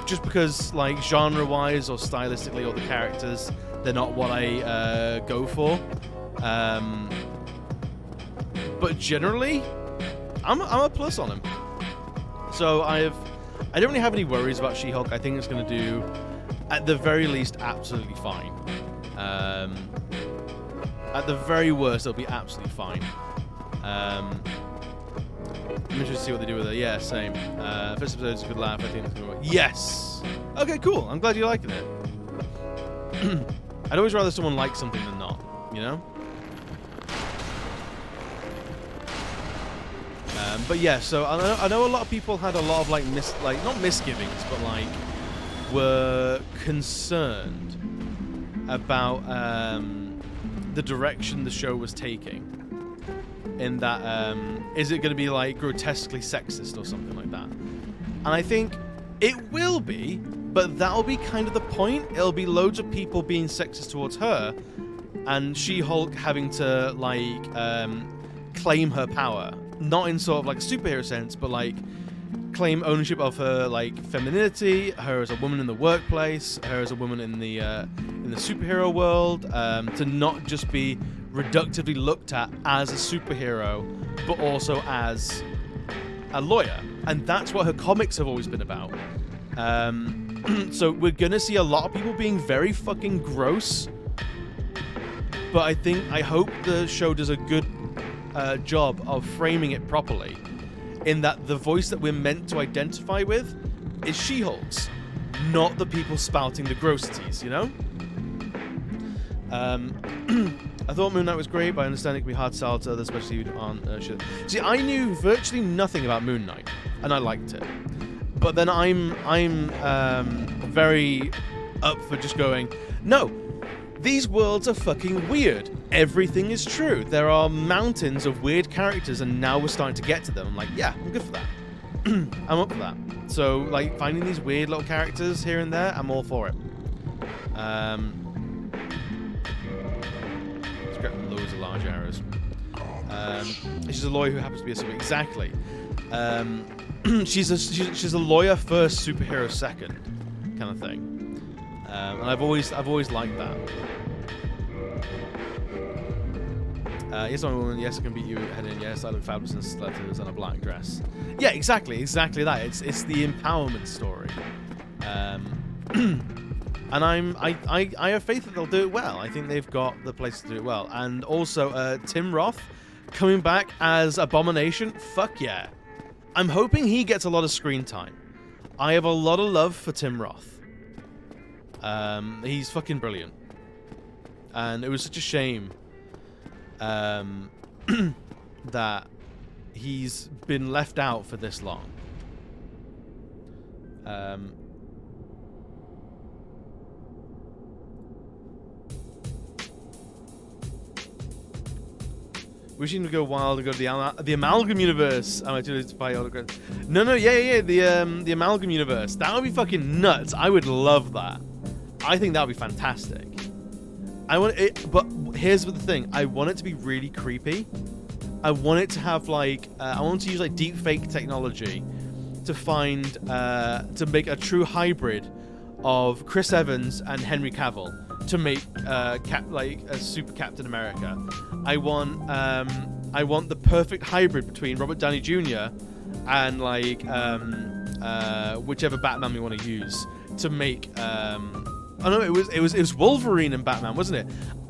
Speaker 2: just because like genre-wise or stylistically or the characters, they're not what I go for. But generally, I'm a plus on him. So I don't really have any worries about She-Hulk. I think it's going to do, at the very least, absolutely fine. At the very worst, it'll be absolutely fine. I'm interested to see what they do with it. Yeah, same. First episode is a good laugh. I think it's going to work. Yes! Okay, cool. I'm glad you're liking it. I'd always rather someone like something than not, you know? But yeah, so I know a lot of people had a lot of like not misgivings, but like were concerned about the direction the show was taking. In that, is it going to be like grotesquely sexist or something like that? And I think it will be, but that'll be kind of the point. It'll be loads of people being sexist towards her, and She-Hulk having to like claim her power. Not in sort of like a superhero sense, but like claim ownership of her like femininity, her as a woman in the workplace, her as a woman in the superhero world, to not just be reductively looked at as a superhero, but also as a lawyer. And that's what her comics have always been about. So we're gonna see a lot of people being very fucking gross, but I hope the show does a good job of framing it properly, in that the voice that we're meant to identify with is She-Hulk's, not the people spouting the grossities, you know? I thought Moon Knight was great, but I understand it can be hard to sell to others, especially on shit. See, I knew virtually nothing about Moon Knight, and I liked it. But then I'm very up for just going, no, these worlds are fucking weird. Everything is true. There are mountains of weird characters, and now we're starting to get to them. I'm like, yeah, I'm good for that. I'm up for that. So, like, finding these weird little characters here and there, I'm all for it. Let's get loads of large arrows. She's a lawyer who happens to be a superhero. Exactly. She's a lawyer first, superhero second, kind of thing. And I've always liked that. Yes, I'm a woman. Yes, I can beat you head in. Yes, I look fabulous in stilettos and a black dress. Yeah, exactly that. It's the empowerment story. And I have faith that they'll do it well. I think they've got the place to do it well. And also, Tim Roth coming back as Abomination. Fuck yeah. I'm hoping he gets a lot of screen time. I have a lot of love for Tim Roth. He's fucking brilliant. And it was such a shame that he's been left out for this long. Wishing to go wild and go to the Amalgam universe. Am I too late to buy autographs? No, yeah. The Amalgam universe. That would be fucking nuts. I would love that. I think that would be fantastic. I want it, but here's the thing. I want it to be really creepy. I want it to have like I want to use like deep fake technology to find to make a true hybrid of Chris Evans and Henry Cavill to make like a super Captain America. I want the perfect hybrid between Robert Downey Jr. and like whichever Batman we want to use to make. Oh no, it was Wolverine and Batman, wasn't it?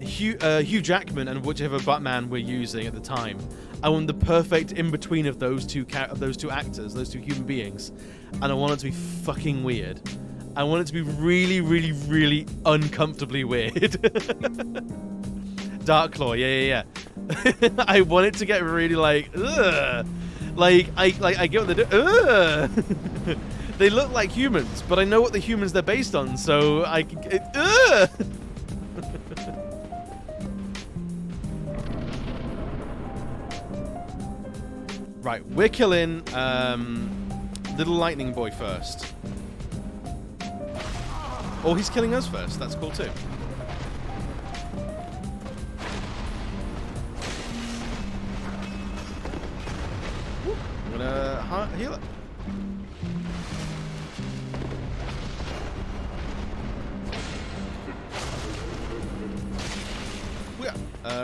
Speaker 2: Hugh Jackman and whichever Batman we're using at the time. I want the perfect in between of those two actors, those two human beings, and I want it to be fucking weird. I want it to be really, really, really uncomfortably weird. Darklaw, yeah. I want it to get really like, ugh. Like I get what they do. Ugh. They look like humans, but I know what the humans they're based on, so I. Ugh. Right, we're killing Little Lightning Boy first. Or he's killing us first. That's cool too. I'm gonna heal it.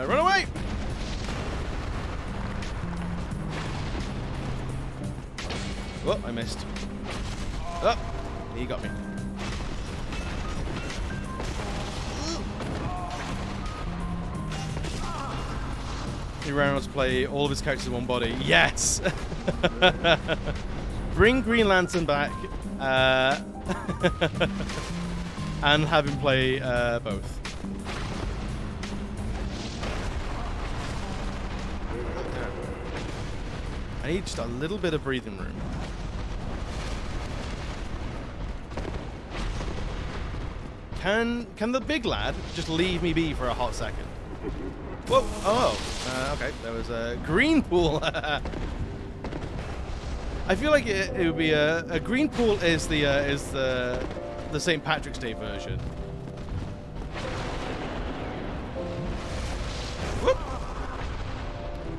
Speaker 2: Run away! Oh, I missed. Oh, he got me. He ran out to play all of his characters in one body. Yes! Bring Green Lantern back and have him play both. I need just a little bit of breathing room. Can the big lad just leave me be for a hot second? Whoa! Oh, okay. There was a green pool. I feel like it would be a green pool is the St. Patrick's Day version. Whoop!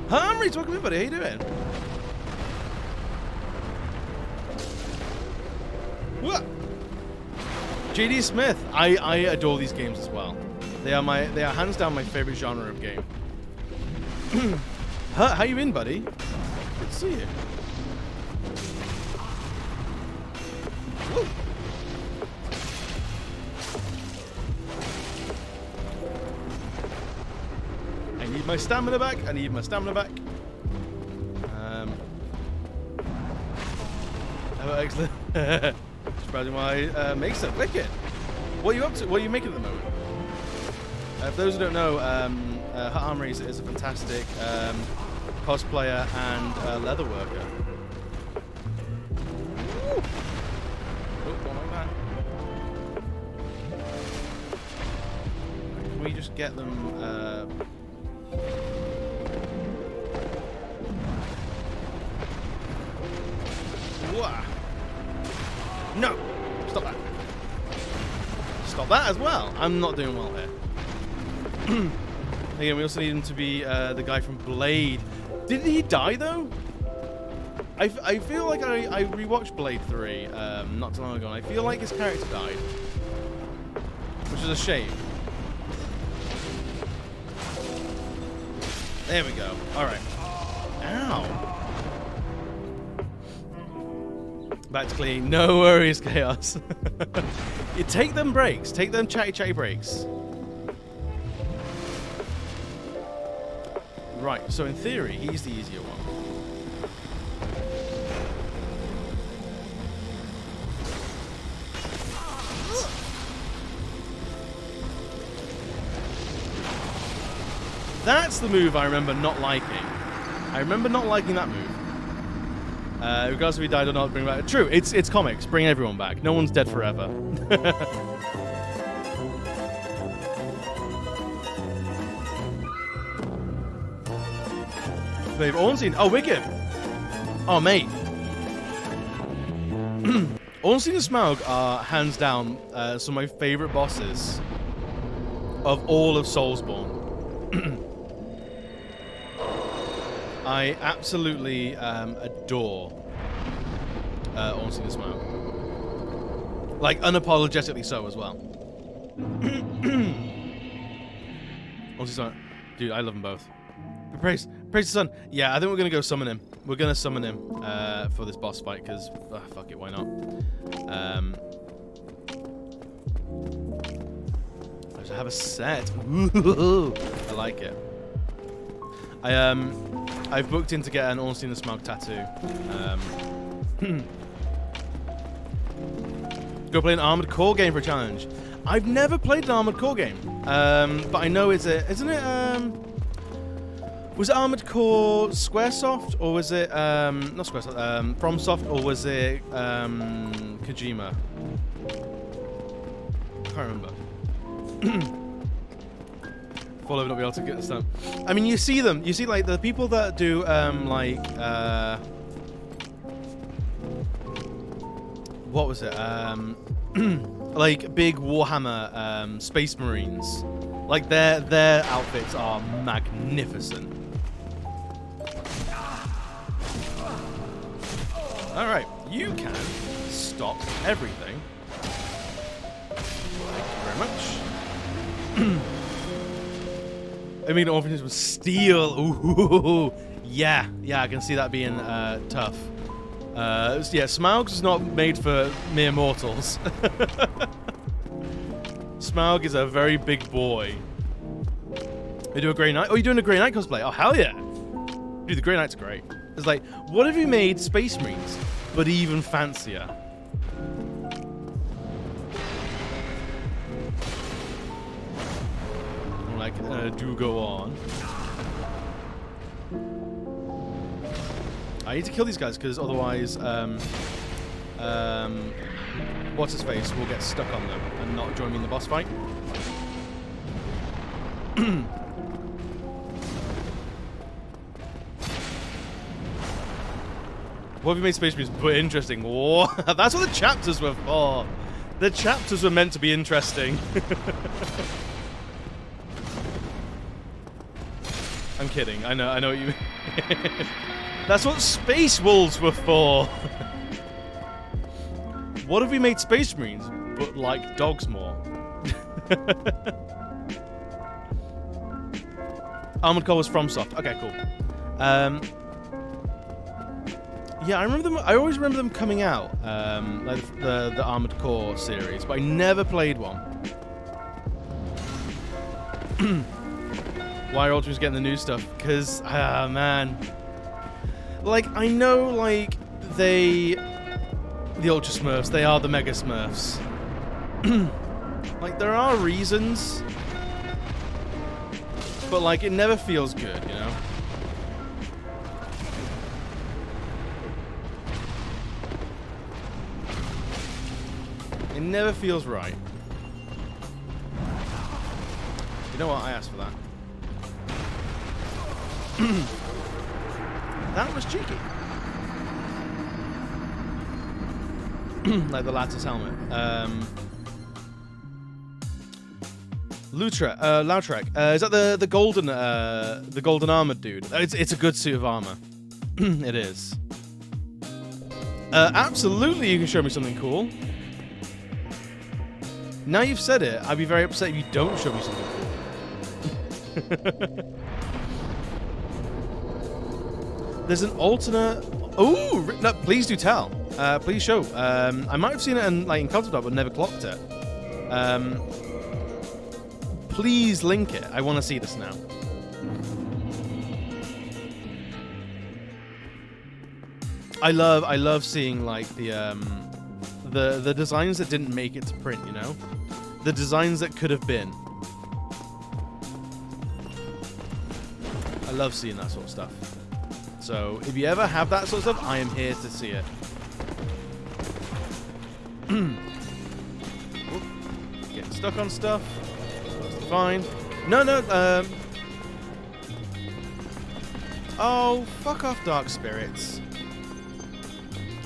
Speaker 2: Hamry, welcome in, buddy. How you doing? What? JD Smith. I adore these games as well. They are hands down my favorite genre of game. How you been, buddy? Good to see you. Woo. I need my stamina back. Oh, excellent. Surprising why makes it wicked. What are you up to? What are you making at the moment? For those who don't know, Hut Armory is a fantastic cosplayer and leather worker. Woo. Oh, don't like that. Can we just get them? No! Stop that. Stop that as well. I'm not doing well here. Again, we also need him to be the guy from Blade. Did he die, though? I feel like I rewatched Blade 3 not too long ago, and I feel like his character died. Which is a shame. There we go. Alright. Ow. Back to clean. No worries, Chaos. You take them breaks. Take them chatty breaks. Right, so in theory, he's the easier one. That's the move I remember not liking. I remember not liking that move. Regardless if he died or not, bring him back. True, it's comics. Bring everyone back. No one's dead forever. They've Ornstein. Oh, Wicked. Oh, mate. Ornstein and Smaug are hands down some of my favorite bosses of all of Soulsborne. I absolutely adore Ornstein and Smaug. Like, unapologetically so as well. Ornstein, dude, I love them both. Praise the sun. Yeah, I think we're gonna go summon him. We're gonna summon him for this boss fight because fuck it, why not? I just have a set. Ooh, I like it. I've booked in to get an Ornstein and Smaug tattoo. Go play an Armored Core game for a challenge. I've never played an Armored Core game, but I know isn't it? Was it Armored Core Squaresoft, or was it not Squaresoft, FromSoft, or was it Kojima? I can't remember. Fall over, not be able to get this done. I mean, you see them. You see, like, the people that do what was it? Like big Warhammer Space Marines. Like their outfits are magnificent. All right, you can stop everything. Thank you very much. I mean, orphanages with steel. Ooh, yeah, I can see that being tough. Yeah, Smaug is not made for mere mortals. Smaug is a very big boy. You do a Grey Knight? Oh, you're doing a Grey Knight cosplay? Oh, hell yeah. Dude, the Grey Knight's great. It's like, what if you made Space Marines, but even fancier? Like, do go on. I need to kill these guys, because otherwise, what's-his-face will get stuck on them and not join me in the boss fight. What have you made Space Marines but interesting? Whoa. That's what the chapters were for. The chapters were meant to be interesting. I'm kidding. I know what you mean. That's what Space Wolves were for. What if we made Space Marines but like dogs more? Armored Core was FromSoft. Okay, cool. Yeah, I remember them. I always remember them coming out, like the Armored Core series, but I never played one. Why are Ultimates getting the new stuff? Because, man, like I know, like the Ultra Smurfs, they are the Mega Smurfs. Like there are reasons, but like it never feels good, you know. It never feels right. You know what? I asked for that. That was cheeky. Like the Lattice helmet. Lautrec. Is that the golden armored dude? It's a good suit of armor. It is. Absolutely, you can show me something cool. Now you've said it, I'd be very upset if you don't show me something cool. There's an alternate. Oh, no, please do tell. Please show. I might have seen it in concept art, but never clocked it. Please link it. I want to see this now. I love seeing like the designs that didn't make it to print. You know, the designs that could have been. love seeing that sort of stuff. So if you ever have that sort of stuff, I am here to see it. Getting stuck on stuff. That's fine. No. Oh, fuck off, Dark Spirits.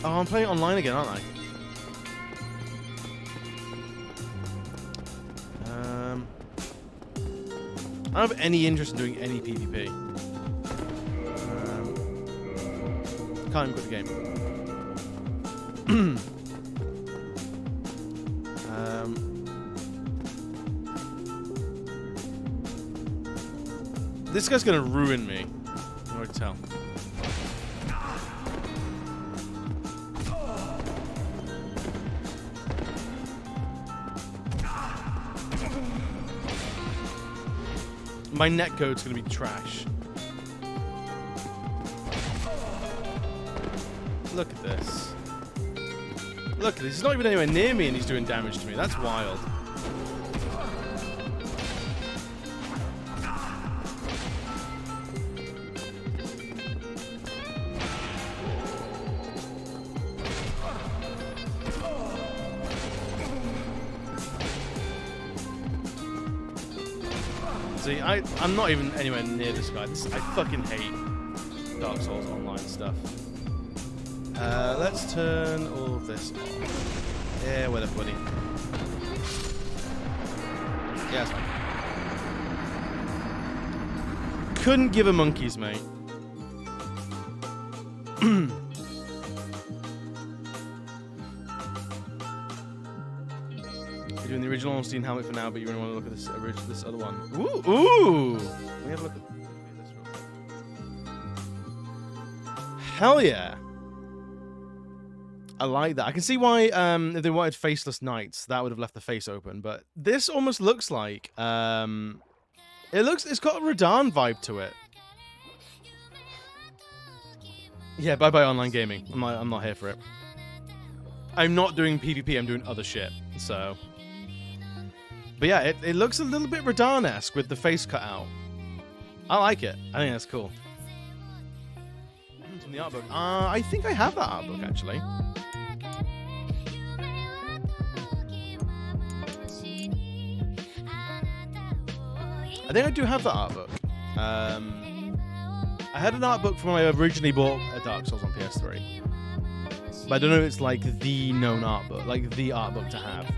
Speaker 2: Oh, I'm playing online again, aren't I? I don't have any interest in doing any PvP. Can't even quit the game. This guy's gonna ruin me. I can already tell. My netcode's gonna be trash. Look at this. Look at this. He's not even anywhere near me and he's doing damage to me. That's wild. See, I'm not even anywhere near this guy. I fucking hate Dark Souls online stuff. Let's turn all of this off. Yeah, whatever, buddy. Yeah, that's fine. Couldn't give a monkeys, mate. You're doing the original Ornstein helmet for now, but you really want to look at this other one. Ooh! Let me have a look at this real quick. Hell yeah! I like that. I can see why if they wanted faceless knights, that would have left the face open. But this almost looks like it's got a Radahn vibe to it. Yeah, bye online gaming. I'm not here for it. I'm not doing PvP. I'm doing other shit. So, but yeah, it looks a little bit Radahn-esque with the face cut out. I like it. I think that's cool. From the art book. I think I have that art book actually. I think I do have that art book. I had an art book from when I originally bought a Dark Souls on PS3. But I don't know if it's like the known art book, like the art book to have.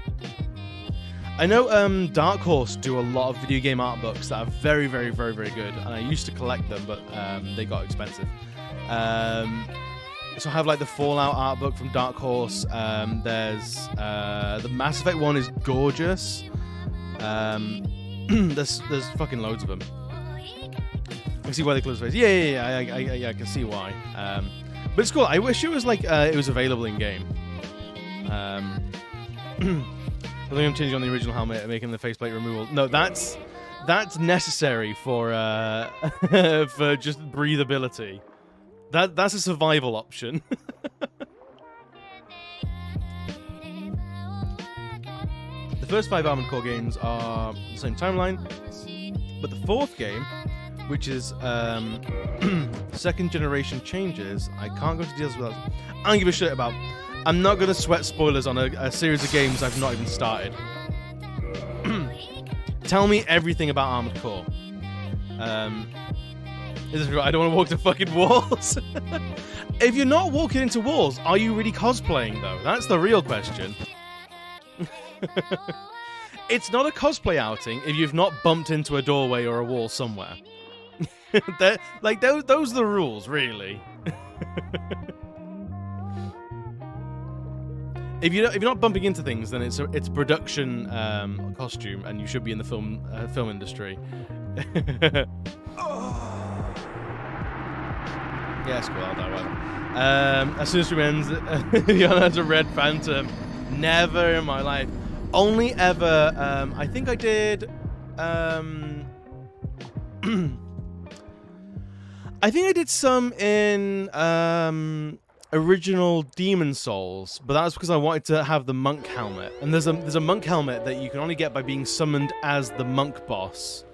Speaker 2: I know Dark Horse do a lot of video game art books that are very, very, very, very good. And I used to collect them, but they got expensive. So I have like the Fallout art book from Dark Horse. There's the Mass Effect one is gorgeous. There's fucking loads of them. I can see why they closed the face. Yeah, I can see why. But it's cool. I wish it was like it was available in game. I think I'm changing on the original helmet, making the faceplate removal. No, that's necessary for for just breathability. That's a survival option. The first 5 Armored Core games are the same timeline, but the 4th game, which is second generation changes, I can't go into details with that. I don't give a shit about. I'm not going to sweat spoilers on a series of games I've not even started. Tell me everything about Armored Core. I don't want to walk to fucking walls. If you're not walking into walls, are you really cosplaying though? That's the real question. It's not a cosplay outing if you've not bumped into a doorway or a wall somewhere. Like those are the rules, really. If you're not bumping into things, then it's production costume, and you should be in the film industry. Yeah, it's cool. I'll die well. As soon as we ends, Yana a red phantom. Never in my life. Only ever. I think I did. I think I did some in original Demon Souls, but that was because I wanted to have the monk helmet. And there's a monk helmet that you can only get by being summoned as the monk boss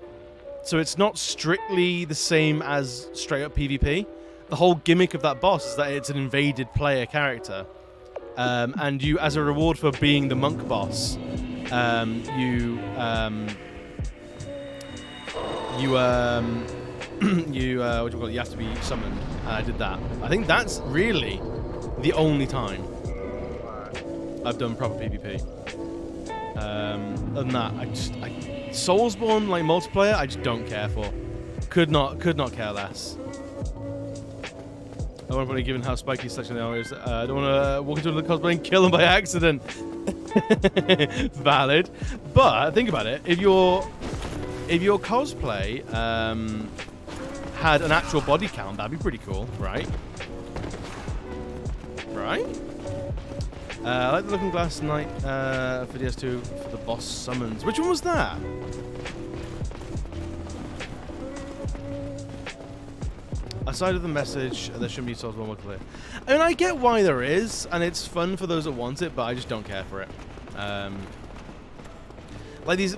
Speaker 2: So it's not strictly the same as straight up PvP. The whole gimmick of that boss is that it's an invaded player character. And you, as a reward for being the monk boss, what do you call it? You have to be summoned. And I did that. I think that's really the only time I've done proper PvP. Other than that, Soulsborne like multiplayer, I just don't care for. Could not care less. I want to given how spiky selection now is. I don't want to walk into another cosplay and kill them by accident. Valid, but think about it. If your cosplay had an actual body count, that'd be pretty cool, right? Right? I like the Looking Glass Night for DS2 for the boss summons. Which one was that? Aside of the message, there shouldn't be Soulsborne multiplayer. I mean, I get why there is, and it's fun for those that want it, but I just don't care for it.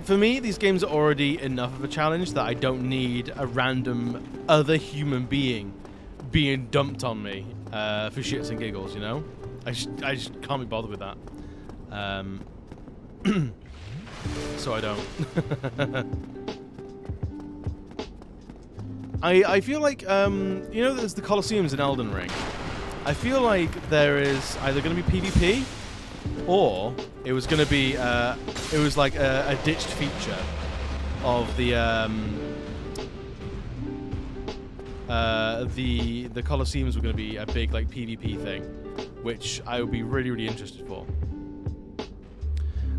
Speaker 2: For me, these games are already enough of a challenge that I don't need a random other human being being dumped on me for shits and giggles, you know? I just can't be bothered with that. So I don't. I feel like, you know, there's the Colosseums in Elden Ring. I feel like there is either going to be PvP, or it was going to be, it was like a ditched feature of the Colosseums were going to be a big, like, PvP thing, which I would be really, really interested for.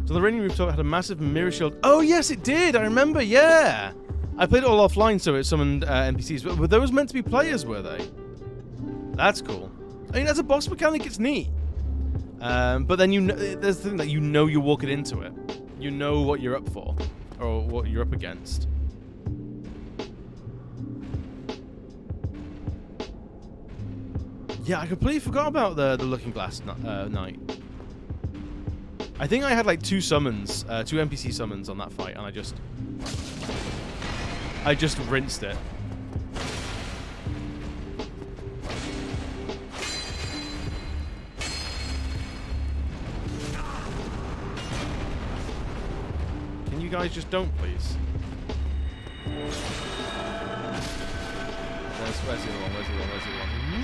Speaker 2: So the Raining Rooftop had a massive mirror shield. Oh, yes, it did! I remember, yeah! I played it all offline, so it summoned NPCs. But were those meant to be players, were they? That's cool. I mean, as a boss mechanic, it's neat. But then there's the thing that you know you're walking into it. You know what you're up for, or what you're up against. Yeah, I completely forgot about the Looking Glass Night. I think I had like 2 summons, 2 NPC summons on that fight, and I just rinsed it. Can you guys just don't, please? Where's the other one? Where's the other one? Where's the other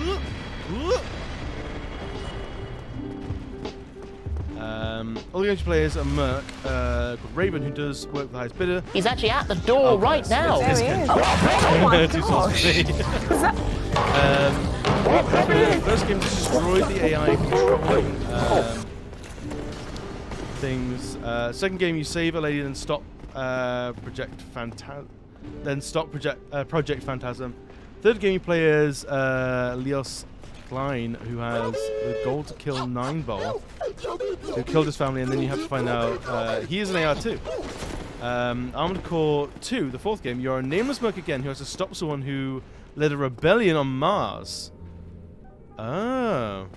Speaker 2: one? All the players are Merc, called Raven, who does work for the highest bidder.
Speaker 12: He's actually at the door right now.
Speaker 2: There he is. Oh my gosh. First game destroyed the AI controlling things. Second game, you save a lady and stop Project Phantasm. Third game, you play as Leos Klein, who has the goal to kill 9-Ball, who killed his family, and then you have to find out he is an AR too. Armored Core 2, the fourth game, you're a nameless merc again who has to stop someone who led a rebellion on Mars. Oh.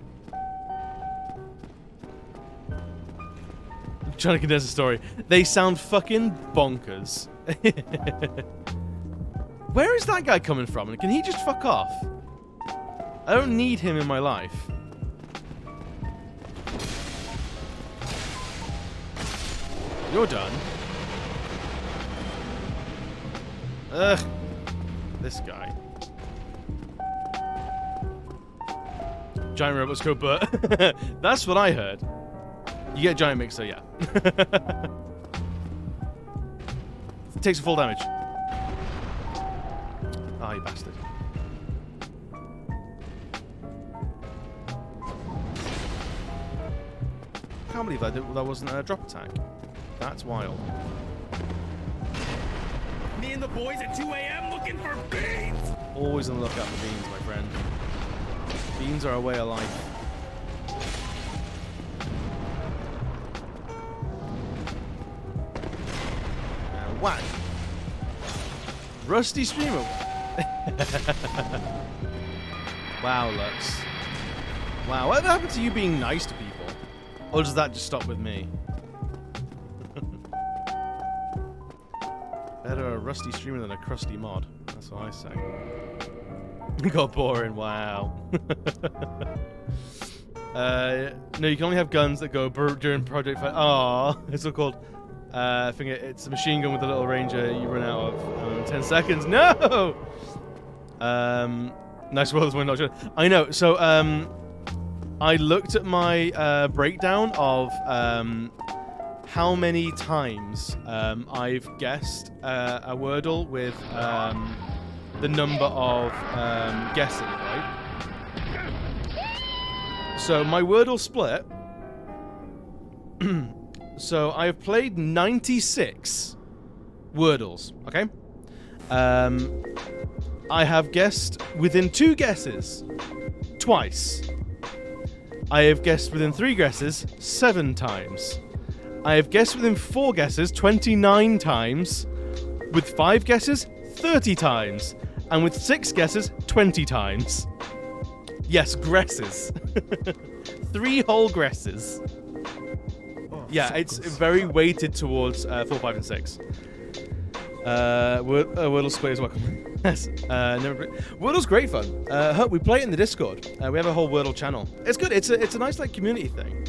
Speaker 2: I'm trying to condense the story. They sound fucking bonkers. Where is that guy coming from? Can he just fuck off? I don't need him in my life. You're done. Ugh. This guy. Giant robots go but that's what I heard. You get a giant mixer, yeah. Takes a full damage. Ah, you bastard. I can't believe that wasn't a drop attack. That's wild.
Speaker 10: Me and the boys at 2 a.m. looking for beans!
Speaker 2: Always on the lookout for beans, my friend. Beans are a way of life. Whack! Rusty streamer. Wow, Lux. Wow, what happened to you being nice to people? Or does that just stop with me? Better a rusty streamer than a crusty mod. That's what I say. Got boring. Wow. No, you can only have guns that go during Project Fight. Oh, it's so called. I think it's a machine gun with a little ranger. You run out of in 10 seconds. No. Nice world is one not sure. I know. So I looked at my breakdown of how many times I've guessed a Wordle with the number of guessing, right? So my Wordle split. So I've played 96 Wordles, okay? I have guessed within 2 guesses twice. I have guessed within 3 guesses 7 times. I have guessed within 4 guesses 29 times. With 5 guesses 30 times. And with 6 guesses 20 times. Yes, gresses. 3 whole gresses. Yeah, it's very weighted towards 4, 5, and 6. Wordle split is welcome. Yes, Wordle's great fun. We play it in the Discord. We have a whole Wordle channel. It's good. It's a nice like community thing.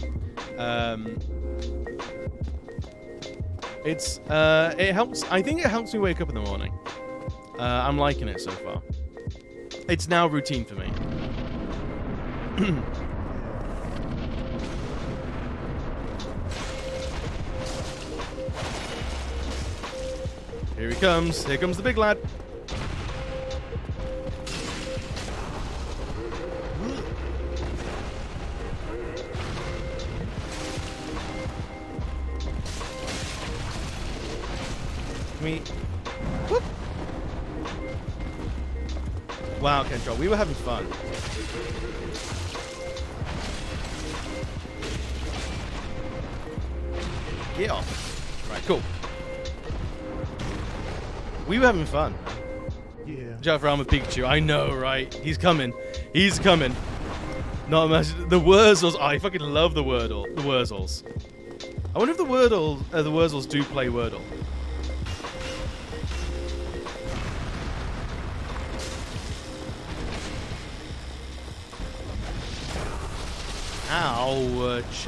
Speaker 2: It helps. I think it helps me wake up in the morning. I'm liking it so far. It's now routine for me. Here he comes. Here comes the big lad. Whoop. Wow, Kendra, we were having fun. Get off. Right, cool. We were having fun. Yeah. Jeff Ram with Pikachu. I know, right? He's coming. He's coming. Not imagine the Wurzels. I fucking love the Wordle. The Wurzels. I wonder if the Wurzels do play Wordle. Ouch.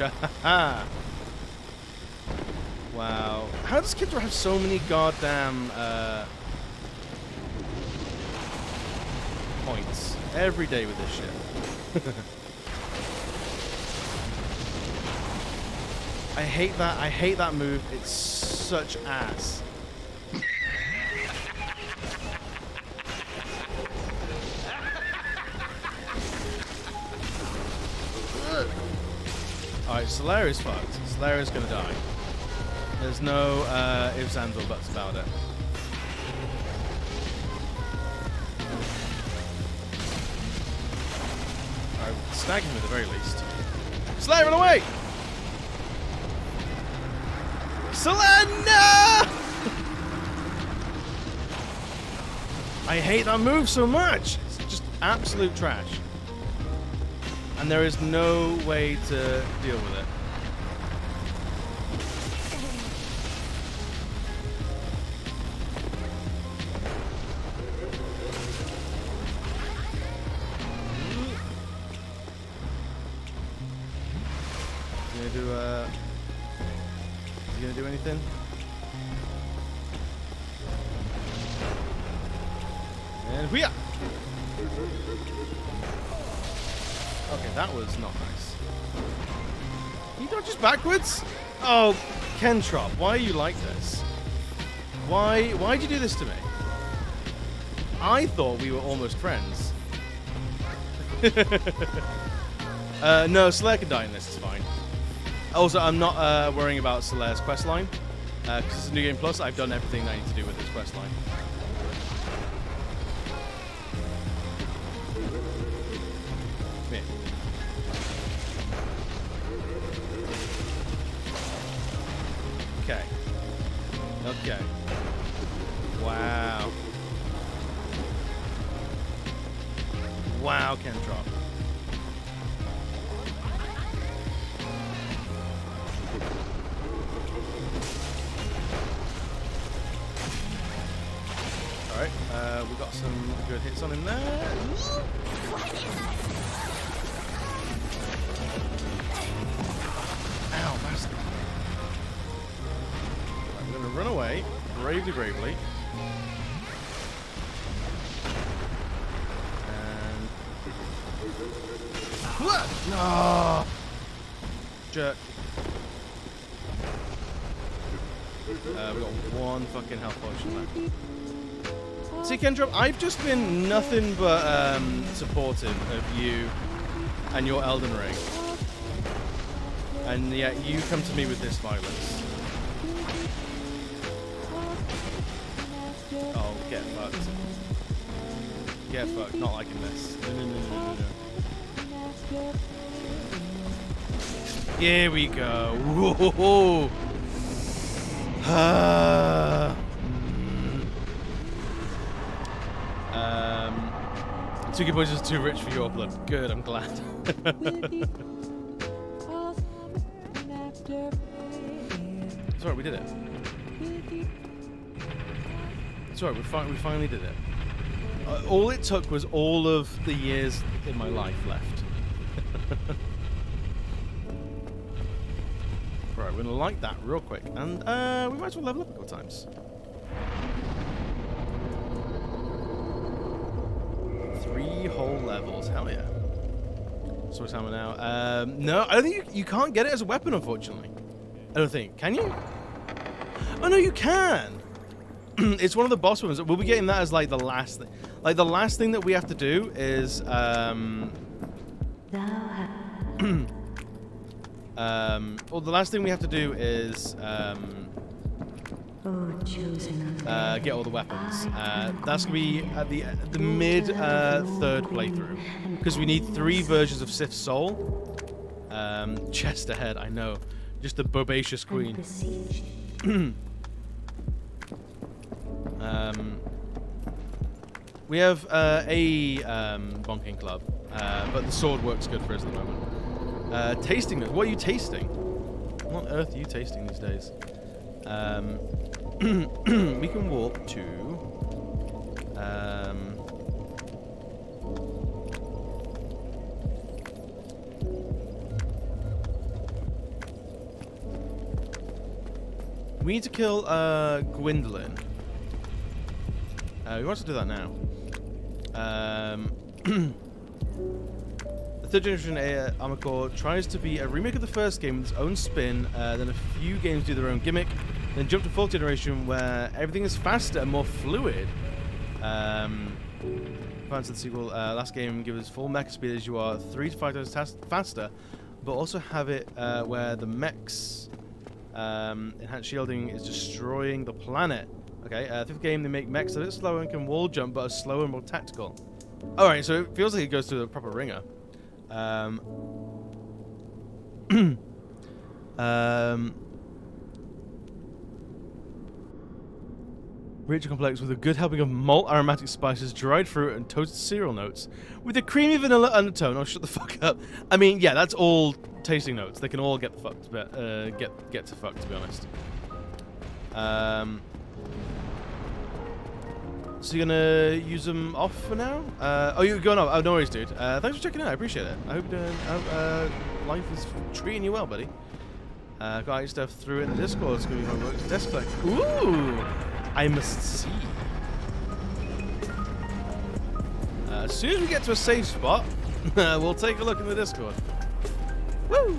Speaker 2: Wow. How does Kidra have so many goddamn points every day with this shit? I hate that. I hate that move. It's such ass. Alright, Solari's fucked. Solari's gonna die. There's no ifs, ands, or buts about it. Alright, snag him at the very least. Slayer, run away! Slayer, no! I hate that move so much. It's just absolute trash. And there is no way to deal with it. Is he gonna do anything? And we are. Okay, that was not nice. He dodges backwards? Oh, Kentrop, why are you like this? Why'd you do this to me? I thought we were almost friends. No, Slayer can die in this, it's fine. Also, I'm not worrying about Slayer's questline. Because it's a New Game Plus, I've done everything I need to do with this questline. Come here. Okay. Okay. Wow. Wow, Kentrop. good hits on him there. Ow, bastard. Right, we're going to run away. Bravely, bravely. And... No! Jerk. We've got one fucking health potion left. See, Kendra, I've just been nothing but supportive of you and your Elden Ring. And yet you come to me with this violence. Oh, get fucked. Get fucked. Not liking this. No. Here we go. Whoa. Two boys is too rich for your blood. Good, I'm glad. It's alright, we did it. It's alright, we finally did it. All it took was all of the years in my life left. Right, we're gonna light that real quick, and we might as well level up a couple times. 3 whole levels, hell yeah. Sword hammer now. No, I don't think you can't get it as a weapon, unfortunately. I don't think. Can you? Oh no, you can. It's one of the boss weapons. We'll be getting that as like the last thing. Like the last thing that we have to do is well, the last thing we have to do is get all the weapons. That's gonna be at the mid third playthrough, because we need 3 versions of Sif's Soul. Chest ahead, I know, just the bobacious queen. We have a bonking club, but the sword works good for us at the moment. Tasting notes. What are you tasting? What on earth are you tasting these days? We can walk to... we need to kill Gwendolyn. We want to do that now. The 3rd generation Armor Core tries to be a remake of the first game with its own spin, then a few games do their own gimmick, then jump to 4th generation where everything is faster and more fluid. Fans of the sequel, last game gives us full mech speed as you are 3 to 5 times faster, but also have it where the mechs enhanced shielding is destroying the planet. Okay, 5th game they make mechs a bit slower and can wall jump, but are slower and more tactical. Alright, so it feels like it goes through the proper ringer. Rich and complex with a good helping of malt aromatic spices, dried fruit, and toasted cereal notes. With a creamy vanilla undertone. Oh, shut the fuck up. I mean, yeah, that's all tasting notes. They can all get the fuck to get to fuck, to be honest. So you're gonna use them off for now? Oh, you're going off. Oh, no worries, dude. Thanks for checking out. I appreciate it. I hope life is treating you well, buddy. Got your stuff through it in the Discord. It's gonna be my work desk click. Ooh, I must see. As soon as we get to a safe spot, we'll take a look in the Discord. Woo!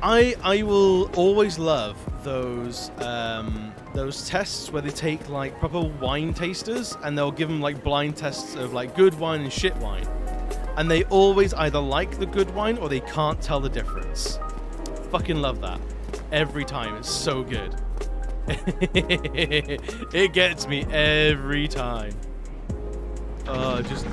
Speaker 2: I will always love those tests where they take like proper wine tasters and they'll give them like blind tests of like good wine and shit wine, and they always either like the good wine or they can't tell the difference. Fucking love that every time. It's so good. It gets me every time. Just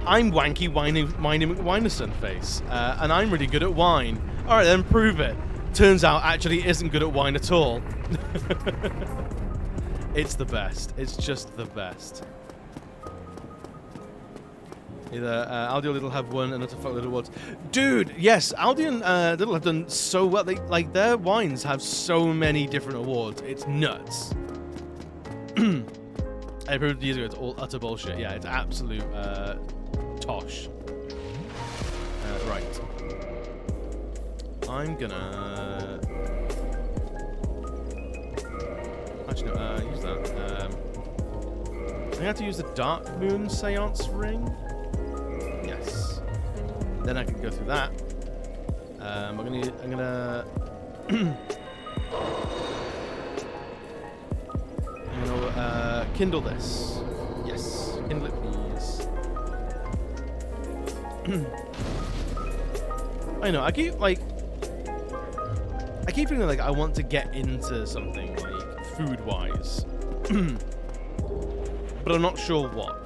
Speaker 2: I'm wanky whiny McWinerson face, and I'm really good at wine. All right, then prove it. Turns out actually isn't good at wine at all. It's the best. It's just the best. Either Aldi or Lidl have won another fuckload of awards. Dude, yes, Aldi and Lidl have done so well. They, like, their wines have so many different awards. It's nuts. I proved years ago it's all utter bullshit. Yeah, it's absolute tosh. Right. I'm gonna... Actually, no, use that. I have to use the Dark Moon Seance Ring. Yes. Then I can go through that. I'm gonna kindle this. Yes, kindle it, please. I know. I keep feeling like I want to get into something like food-wise, but I'm not sure what.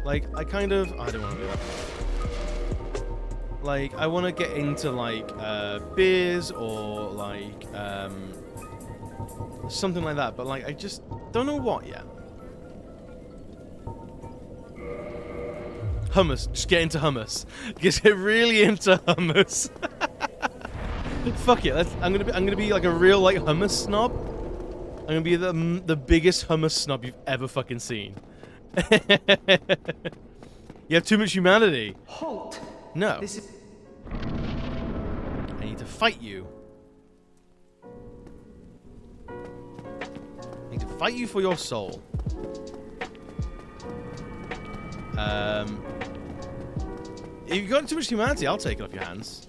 Speaker 2: Like, I don't want to do that. Like, I want to get into, like, beers or, like, something like that. But, like, I just don't know what yet. Hummus. Just get into hummus. Get really into hummus. Fuck it. I'm gonna be, like, a real, like, hummus snob. I'm gonna be the biggest hummus snob you've ever fucking seen. You have too much humanity.
Speaker 13: Halt.
Speaker 2: No. I need to fight you. I need to fight you for your soul. If you've got too much humanity, I'll take it off your hands.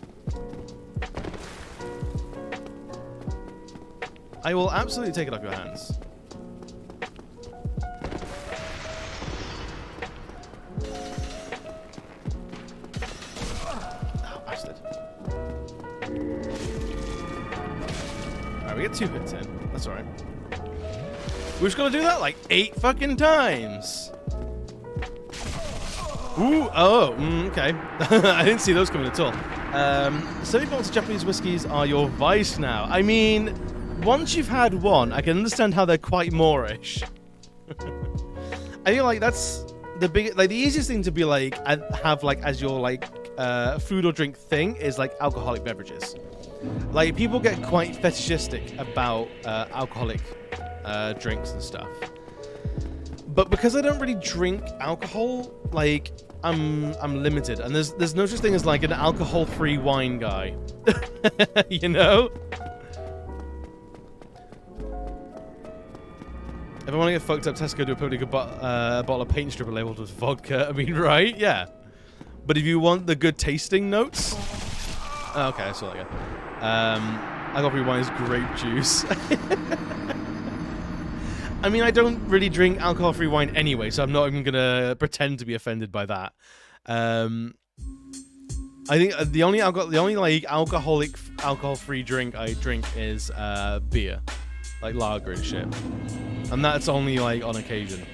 Speaker 2: I will absolutely take it off your hands. We get 2 hits in. That's alright. We're just gonna do that like 8 fucking times. Ooh, oh, okay. I didn't see those coming at all. 70 bottles of Japanese whiskies are your vice now. I mean, once you've had one, I can understand how they're quite Moorish. I feel like that's the easiest thing to be like, have like as your like food or drink thing is like alcoholic beverages. Like, people get quite fetishistic about alcoholic drinks and stuff. But because I don't really drink alcohol, like, I'm limited. And there's no such thing as, like, an alcohol-free wine guy. You know? If I want to get fucked up, Tesco do a pretty good bottle of paint stripper labeled with vodka. I mean, right? Yeah. But if you want the good tasting notes... Oh, okay, I saw that again. Alcohol-free wine is grape juice. I mean, I don't really drink alcohol-free wine anyway, so I'm not even gonna pretend to be offended by that. I think the only like alcohol-free drink I drink is beer, like lager and shit, and that's only like on occasion.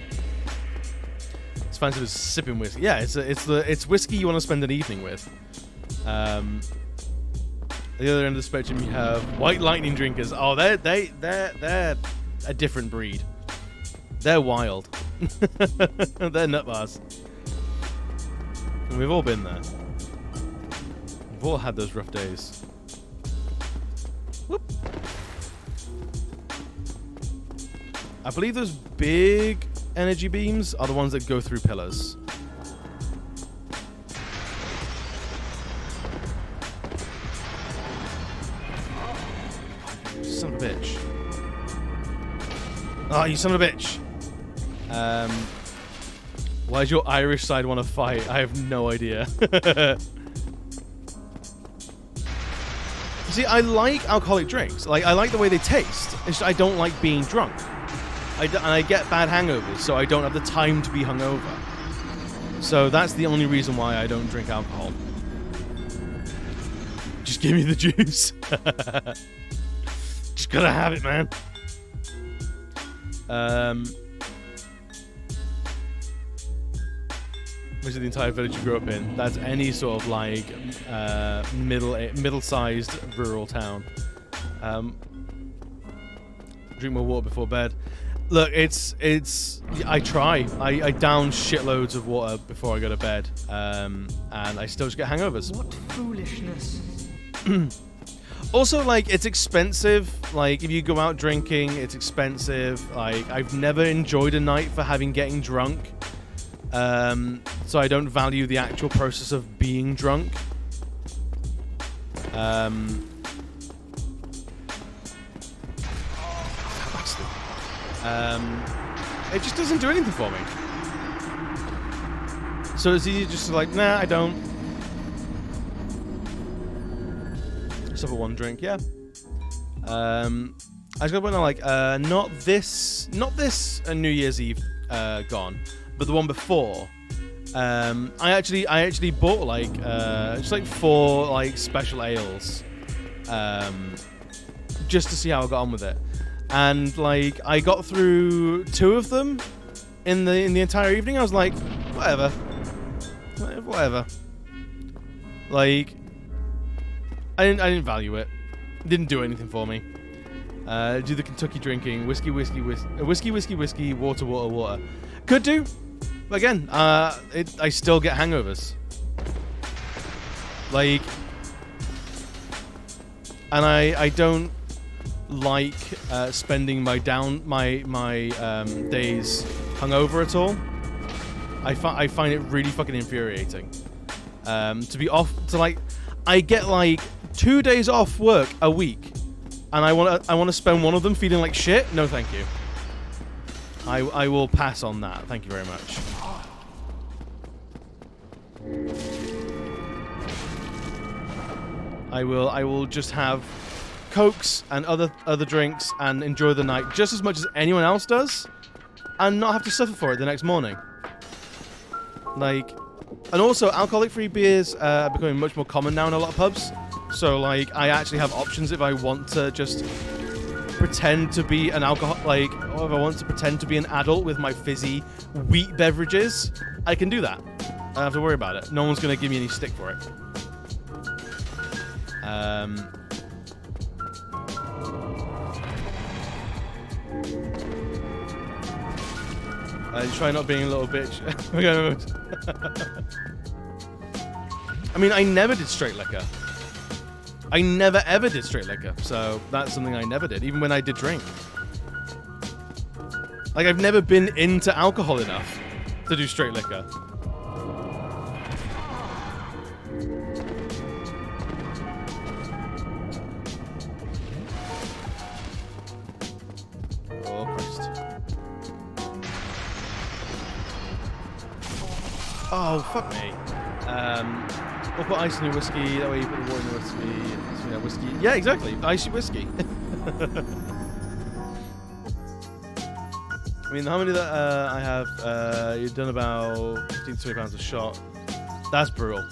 Speaker 2: It's fancy with sipping whiskey. Yeah, it's whiskey you want to spend an evening with. The other end of the spectrum, you have White Lightning drinkers. Oh, they're a different breed. They're wild. They're nut bars. And we've all been there. We've all had those rough days. Whoop. I believe those big energy beams are the ones that go through pillars. Son of a bitch. Oh, you son of a bitch. Why does your Irish side want to fight? I have no idea. See, I like alcoholic drinks. Like, I like the way they taste. It's just I don't like being drunk. And I get bad hangovers, so I don't have the time to be hungover. So that's the only reason why I don't drink alcohol. Just give me the juice. Just gotta have it, man. Which is the entire village you grew up in. That's any sort of like middle-sized rural town. Drink more water before bed. Look, I try. I down shitloads of water before I go to bed, and I still just get hangovers.
Speaker 1: What foolishness.
Speaker 2: Also, like, it's expensive. Like, if you go out drinking, it's expensive. Like, I've never enjoyed a night for getting drunk. So I don't value the actual process of being drunk. It just doesn't do anything for me. So it's easy just to like, nah, I don't. Except for one drink, yeah. I was gonna point out, like, not this New Year's Eve gone, but the one before. I actually bought like just like 4 like special ales, just to see how I got on with it. And like I got through 2 of them in the entire evening. I was like, whatever. Like I didn't value it. It didn't do anything for me. Do the Kentucky drinking, whiskey, water. Could do, but again, I still get hangovers. Like, and I don't like spending my days hungover at all. I find it really fucking infuriating. To be off, to like, I get like 2 days off work a week, and I want to spend one of them feeling like shit. No, thank you. I will pass on that. Thank you very much. I will just have Cokes and other drinks and enjoy the night just as much as anyone else does, and not have to suffer for it the next morning. Like, and also alcoholic-free beers are becoming much more common now in a lot of pubs. So like, I actually have options if I want to just pretend to be an alcohol, like, or if I want to pretend to be an adult with my fizzy wheat beverages, I can do that. I don't have to worry about it. No one's gonna give me any stick for it. Try not being a little bitch. I mean, I never did straight liquor. I never ever did straight liquor, so that's something I never did, even when I did drink. Like, I've never been into alcohol enough to do straight liquor. Oh, Christ. Oh, fuck me. We'll put ice in your whiskey, that way you put the water in the whiskey, so, whiskey. Yeah, exactly. Icy whiskey. I mean, how many that I have, you've done about 15 to 20 pounds a shot. That's brutal.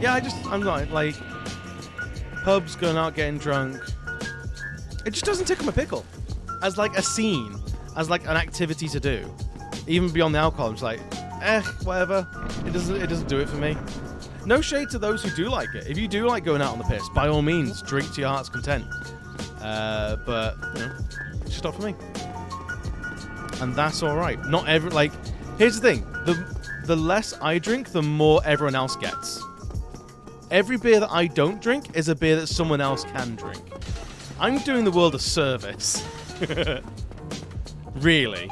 Speaker 2: Yeah, I'm not, like, pubs, going out, getting drunk. It just doesn't tickle my pickle. As, like, a scene. As, like, an activity to do. Even beyond the alcohol, I'm just like, whatever. It doesn't do it for me. No shade to those who do like it. If you do like going out on the piss, by all means, drink to your heart's content. But, it's just not for me. And that's alright. Not every, like, here's the thing. The less I drink, the more everyone else gets. Every beer that I don't drink is a beer that someone else can drink. I'm doing the world a service. Really.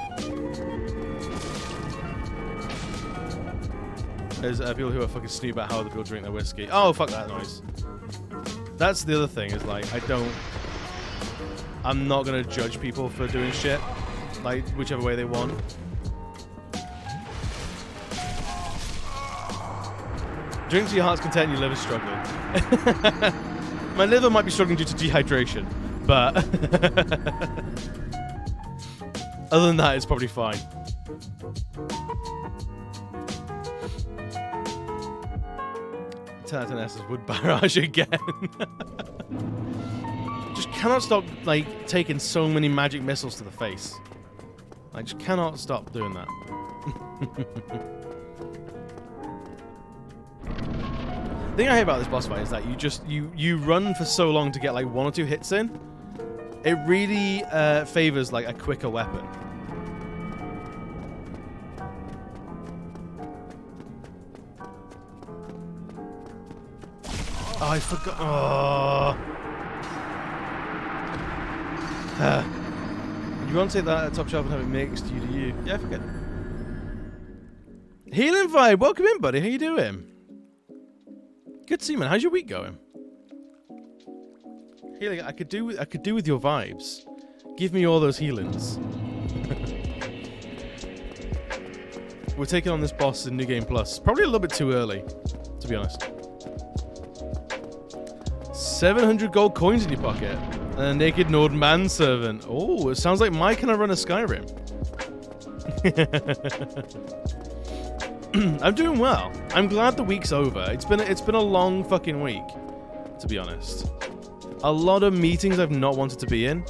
Speaker 2: There's people who are fucking snooty about how other people drink their whiskey. Oh, fuck that noise. That's the other thing, is like, I'm not gonna judge people for doing shit, like, whichever way they want. Drink to your heart's content, your liver's struggling. My liver might be struggling due to dehydration, but other than that, it's probably fine. Tartanessa's wood barrage again. Just cannot stop, like, taking so many magic missiles to the face. I just cannot stop doing that. The thing I hate about this boss fight is that you run for so long to get like 1 or 2 hits in, It really favors like a quicker weapon. Oh, I forgot. Oh. You want to take that top shelf and have it mixed, you do you. Yeah, I forget. Healing Vibe, welcome in, buddy. How you doing? Good to see you, man. How's your week going? Healing, I could do with your vibes. Give me all those healings. We're taking on this boss in New Game Plus. Probably a little bit too early, to be honest. 700 gold coins in your pocket. And a naked Nord manservant. Oh, it sounds like my kind of run of Skyrim. I'm doing well. I'm glad the week's over. It's been a long fucking week, to be honest. A lot of meetings I've not wanted to be in.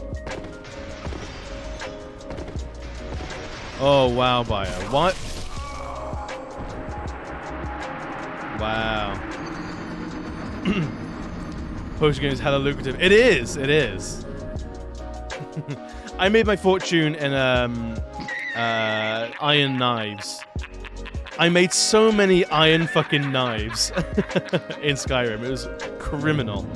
Speaker 2: Oh wow, Bio. What? Wow. Potion game is hella lucrative. It is. It is. I made my fortune in iron knives. I made so many iron fucking knives in Skyrim. It was criminal.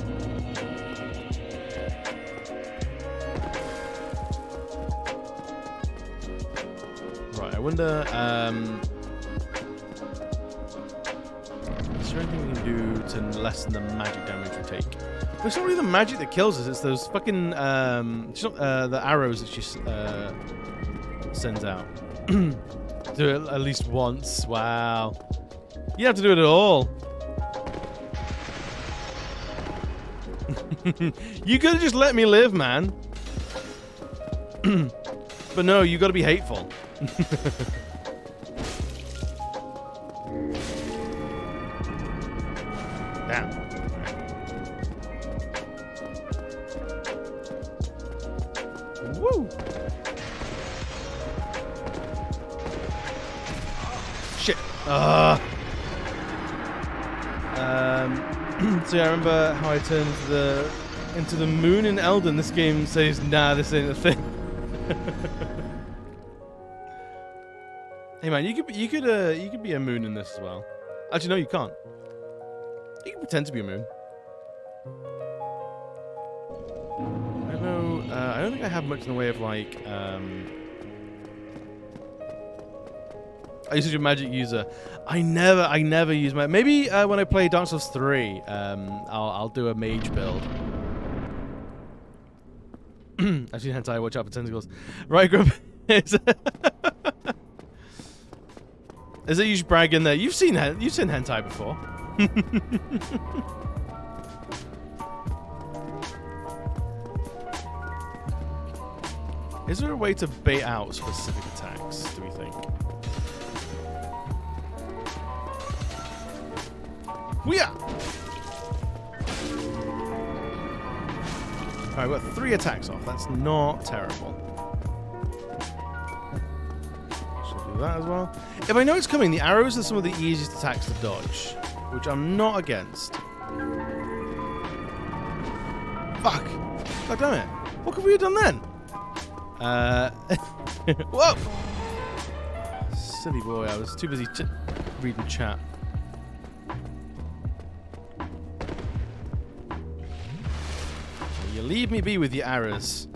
Speaker 2: Right, I wonder. Is there anything we can do to lessen the magic damage we take? It's not really the magic that kills us. It's those fucking the arrows that she sends out. Do it at least once. Wow. You have to do it at all. You could have just let me live, man. But no, you got to be hateful. Damn. Woo. Shit. So yeah, I remember how I turned into the moon in Elden. This game says, nah, this ain't a thing. Hey man, you could be a moon in this as well. Actually, no, you can't. You can pretend to be a moon. I don't know. I don't think I have much in the way of like. I used to be a magic user. I never use my. Maybe when I play Dark Souls 3, I'll do a mage build. I've seen hentai. Watch out for tentacles. Right, Grump. Is it you should brag in there? You've seen hentai before. Is there a way to bait out specific attacks? Do we think? Yeah. Alright, we've got 3 attacks off. That's not terrible. Should do that as well. If I know it's coming, the arrows are some of the easiest attacks to dodge, which I'm not against. Fuck! God damn it! What could we have done then? Whoa! Silly boy, I was too busy reading chat. You leave me be with your arrows.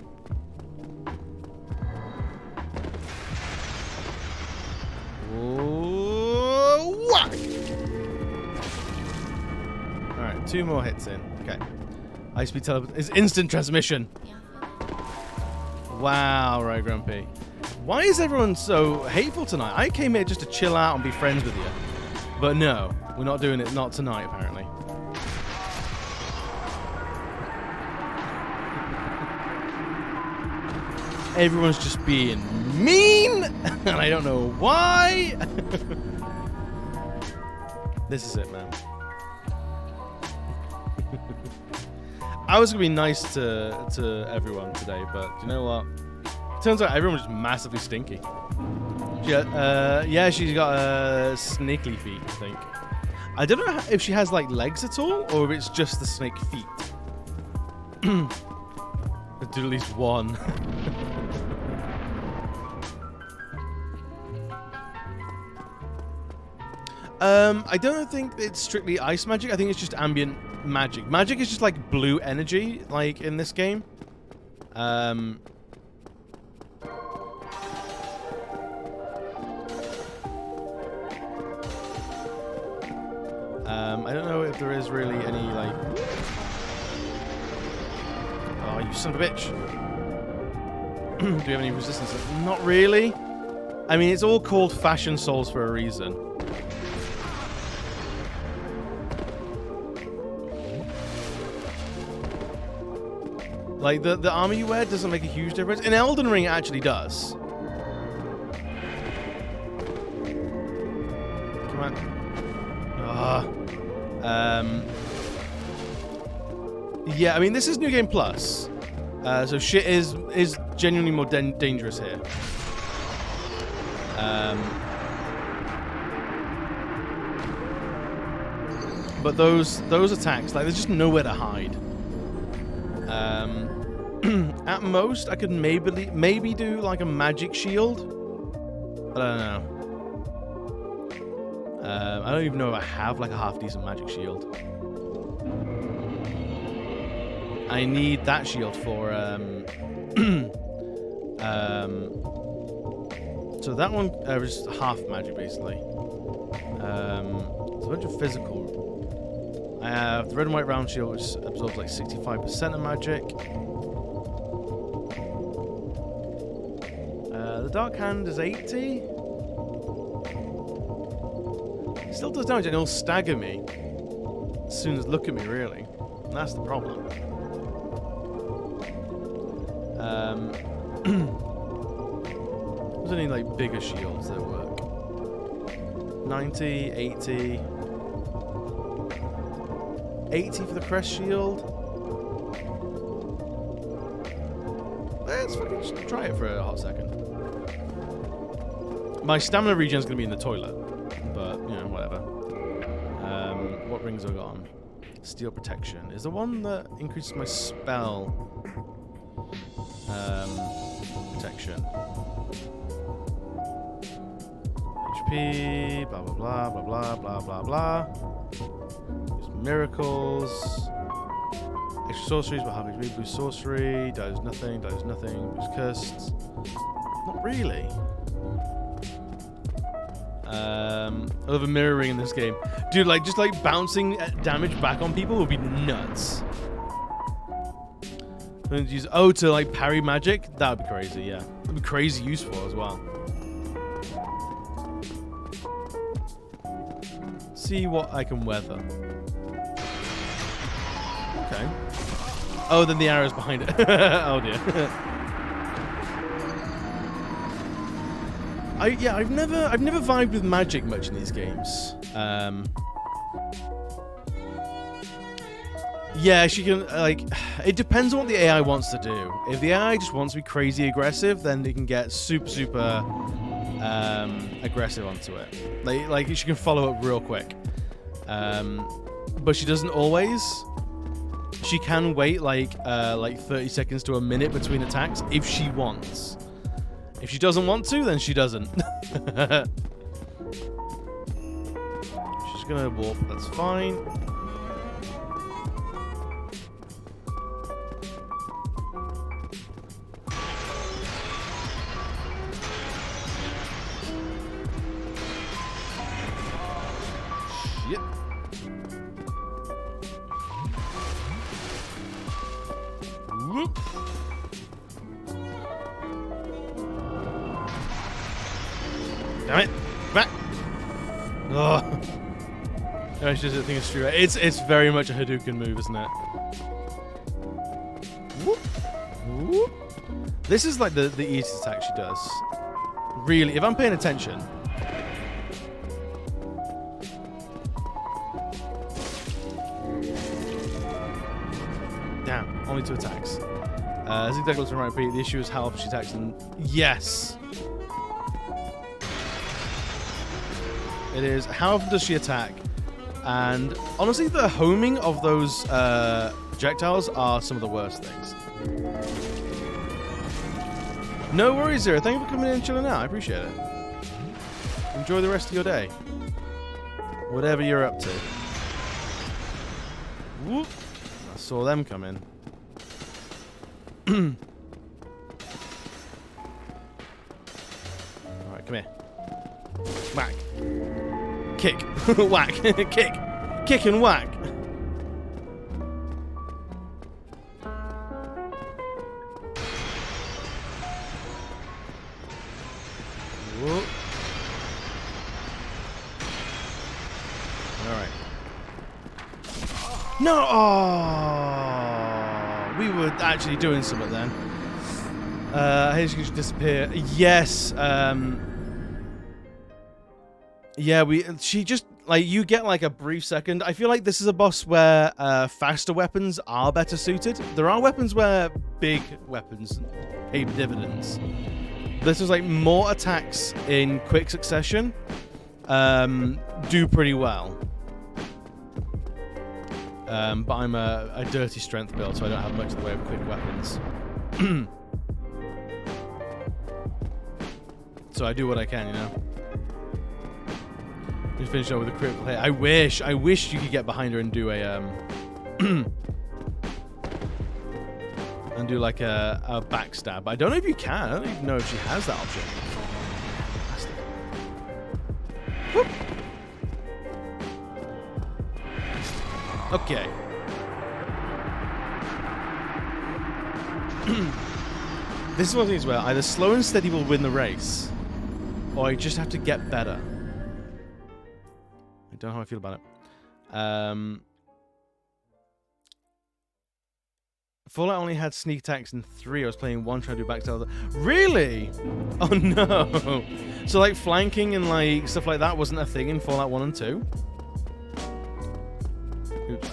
Speaker 2: Whack! Alright, 2 more hits in. Okay. High speed teleport is instant transmission. Wow, right, Grumpy. Why is everyone so hateful tonight? I came here just to chill out and be friends with you. But no, we're not doing it. Not tonight, apparently. Everyone's just being mean, and I don't know why. This is it, man. I was gonna be nice to everyone today, but you know what? Turns out everyone's just massively stinky. Yeah, she's got snaky feet, I think. I don't know if she has like legs at all, or if it's just the snake feet. do at least one. I don't think it's strictly ice magic. I think it's just ambient magic. Magic is just like blue energy, like in this game. I don't know if there is really any like. Oh, you son of a bitch! Do we have any resistance? Not really. I mean, it's all called fashion souls for a reason. Like, the armor you wear doesn't make a huge difference. In Elden Ring, it actually does. Come on. Yeah, I mean, this is New Game Plus. So shit is genuinely more dangerous here. But those attacks, like, there's just nowhere to hide. At most, I could maybe do like a magic shield. But I don't know. I don't even know if I have like a half decent magic shield. I need that shield for so that one was half magic basically. There's a bunch of physical. I have the red and white round shield, which absorbs like 65% of magic. The dark hand is 80. It still does damage and it'll stagger me as soon as look at me, really. And that's the problem. There's any like bigger shields that work. 90, 80. 80 for the crest shield. Let's fucking just try it for a hot second. My stamina regen is going to be in the toilet, but you know, whatever. What rings have I got on? Steel protection is the one that increases my spell protection. HP, blah blah blah blah blah blah blah blah. Use miracles. Extra sorceries, but half HP. Boost sorcery, does nothing, boost cursed. Not really. I love a mirroring in this game. Dude, like, just like bouncing damage back on people would be nuts. And use O to like parry magic, that would be crazy, yeah. That'd be crazy useful as well. See what I can weather. Okay. Oh, then the arrow's behind it. Oh dear. I've never vibed with magic much in these games. Yeah, she can, like, it depends on what the AI wants to do. If the AI just wants to be crazy aggressive, then they can get super aggressive onto it. Like she can follow up real quick. But she doesn't always. She can wait like 30 seconds to a minute between attacks if she wants. If she doesn't want to, then she doesn't. She's gonna warp, that's fine. Shit. Whoop. Damn it! Back! Oh. I just think it's true. It's very much a Hadouken move, isn't it? Whoop. Whoop. This is like the easiest attack she does. Really, if I'm paying attention. Damn, only 2 attacks. Zigzag looks right repeat. The issue is how often she attacks and yes! It is how often does she attack? And honestly, the homing of those projectiles are some of the worst things. No worries, Zero. Thank you for coming in and chilling out. I appreciate it. Enjoy the rest of your day. Whatever you're up to. Whoop. I saw them come in. Alright, come here. Whack. Kick. Whack. Kick. Kick and whack. Whoop. Alright. No! Oh! We were actually doing something then. Here she can disappear. Yes. Yeah, she just, like, you get, like, a brief second. I feel like this is a boss where faster weapons are better suited. There are weapons where big weapons pay dividends. This was, like, more attacks in quick succession do pretty well. But I'm a dirty strength build, so I don't have much in the way of quick weapons. So I do what I can, you know? Just finish up with a critical hit. I wish you could get behind her and do a and do like a backstab. I don't know if you can. I don't even know if she has that option. Whoop. Okay. This is one of the things where either slow and steady will win the race, or I just have to get better. I don't know how I feel about it. Fallout only had sneak attacks in 3. I was playing 1 trying to do backstab. Really? Oh no. So like flanking and like stuff like that wasn't a thing in Fallout 1 and 2?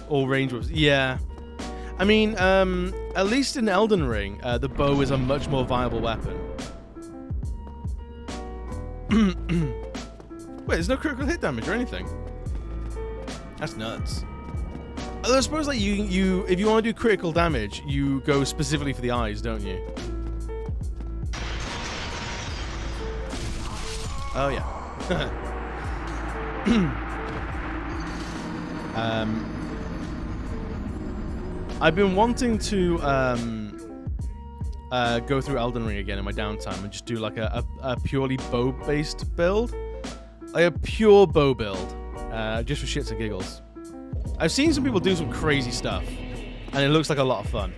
Speaker 2: All range was, yeah. I mean, at least in Elden Ring, the bow is a much more viable weapon. Wait, there's no critical hit damage or anything. That's nuts. I suppose like you if you want to do critical damage, you go specifically for the eyes, don't you? Oh yeah. I've been wanting to go through Elden Ring again in my downtime and just do like a purely bow-based build. Like a pure bow build. Just for shits and giggles. I've seen some people do some crazy stuff, and it looks like a lot of fun.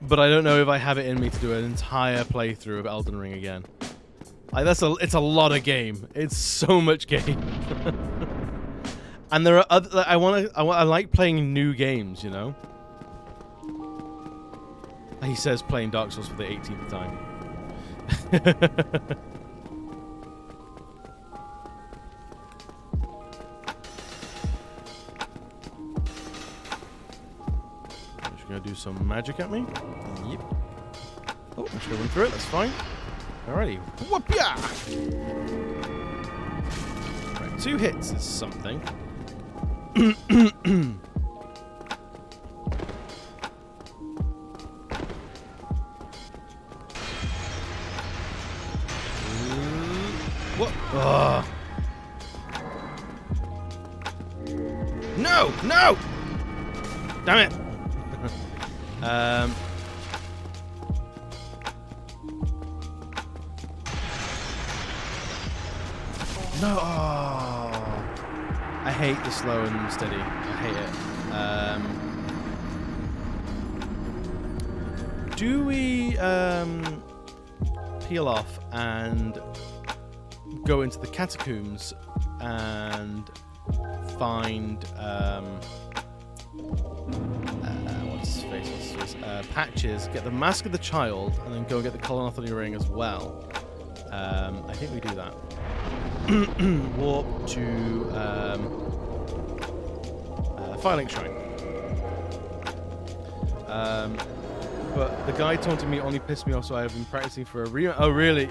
Speaker 2: But I don't know if I have it in me to do an entire playthrough of Elden Ring again. Like it's a lot of game. It's so much game. And there are other. I like playing new games, you know. He says playing Dark Souls for the 18th time. Gonna do some magic at me. Yep. Oh, I'm just going through it. That's fine. Alrighty. Whoop-ya! Right, 2 hits is something. What? Ugh. No! No! Damn it! No. Oh. I hate the slow and steady. I hate it. Do we peel off and go into the catacombs and find what's his face? Patches, get the Mask of the Child, and then go get the Colonothony Ring as well. I think we do that. Warp to Firelink Shrine. But the guy taunting me only pissed me off, so I have been practicing for a re. Oh, really?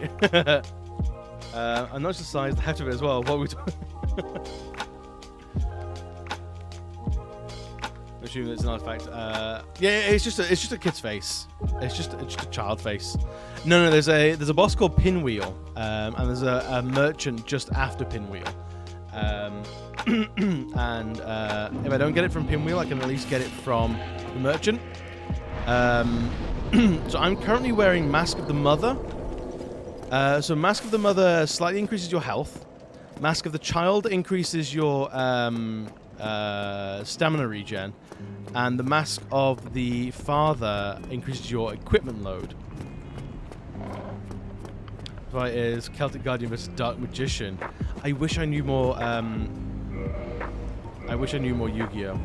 Speaker 2: I'm not just sized, I have to be as well. What are we doing? assuming it's an artifact. Yeah, it's just a kid's face. It's just a child face. No, there's a boss called Pinwheel, and there's a merchant just after Pinwheel. And if I don't get it from Pinwheel, I can at least get it from the merchant. So I'm currently wearing Mask of the Mother. So Mask of the Mother slightly increases your health. Mask of the Child increases your stamina regen. And the Mask of the Father increases your equipment load. Fight is Celtic Guardian versus Dark Magician. I wish I knew more. I wish I knew more Yu-Gi-Oh.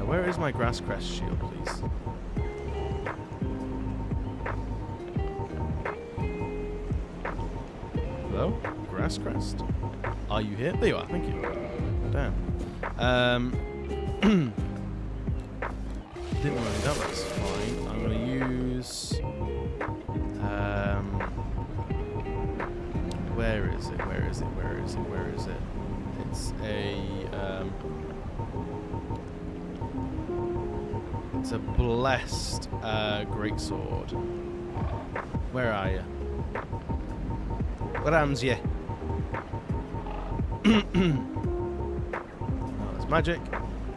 Speaker 2: Where is my Grass Crest shield, please? Hello? Grass Crest? Are you here? There you are, thank you. Damn. Didn't want to do that, that's fine. I'm going to use... Where is it? It's a blessed greatsword. Where are you? Where am's you? Oh, there's magic.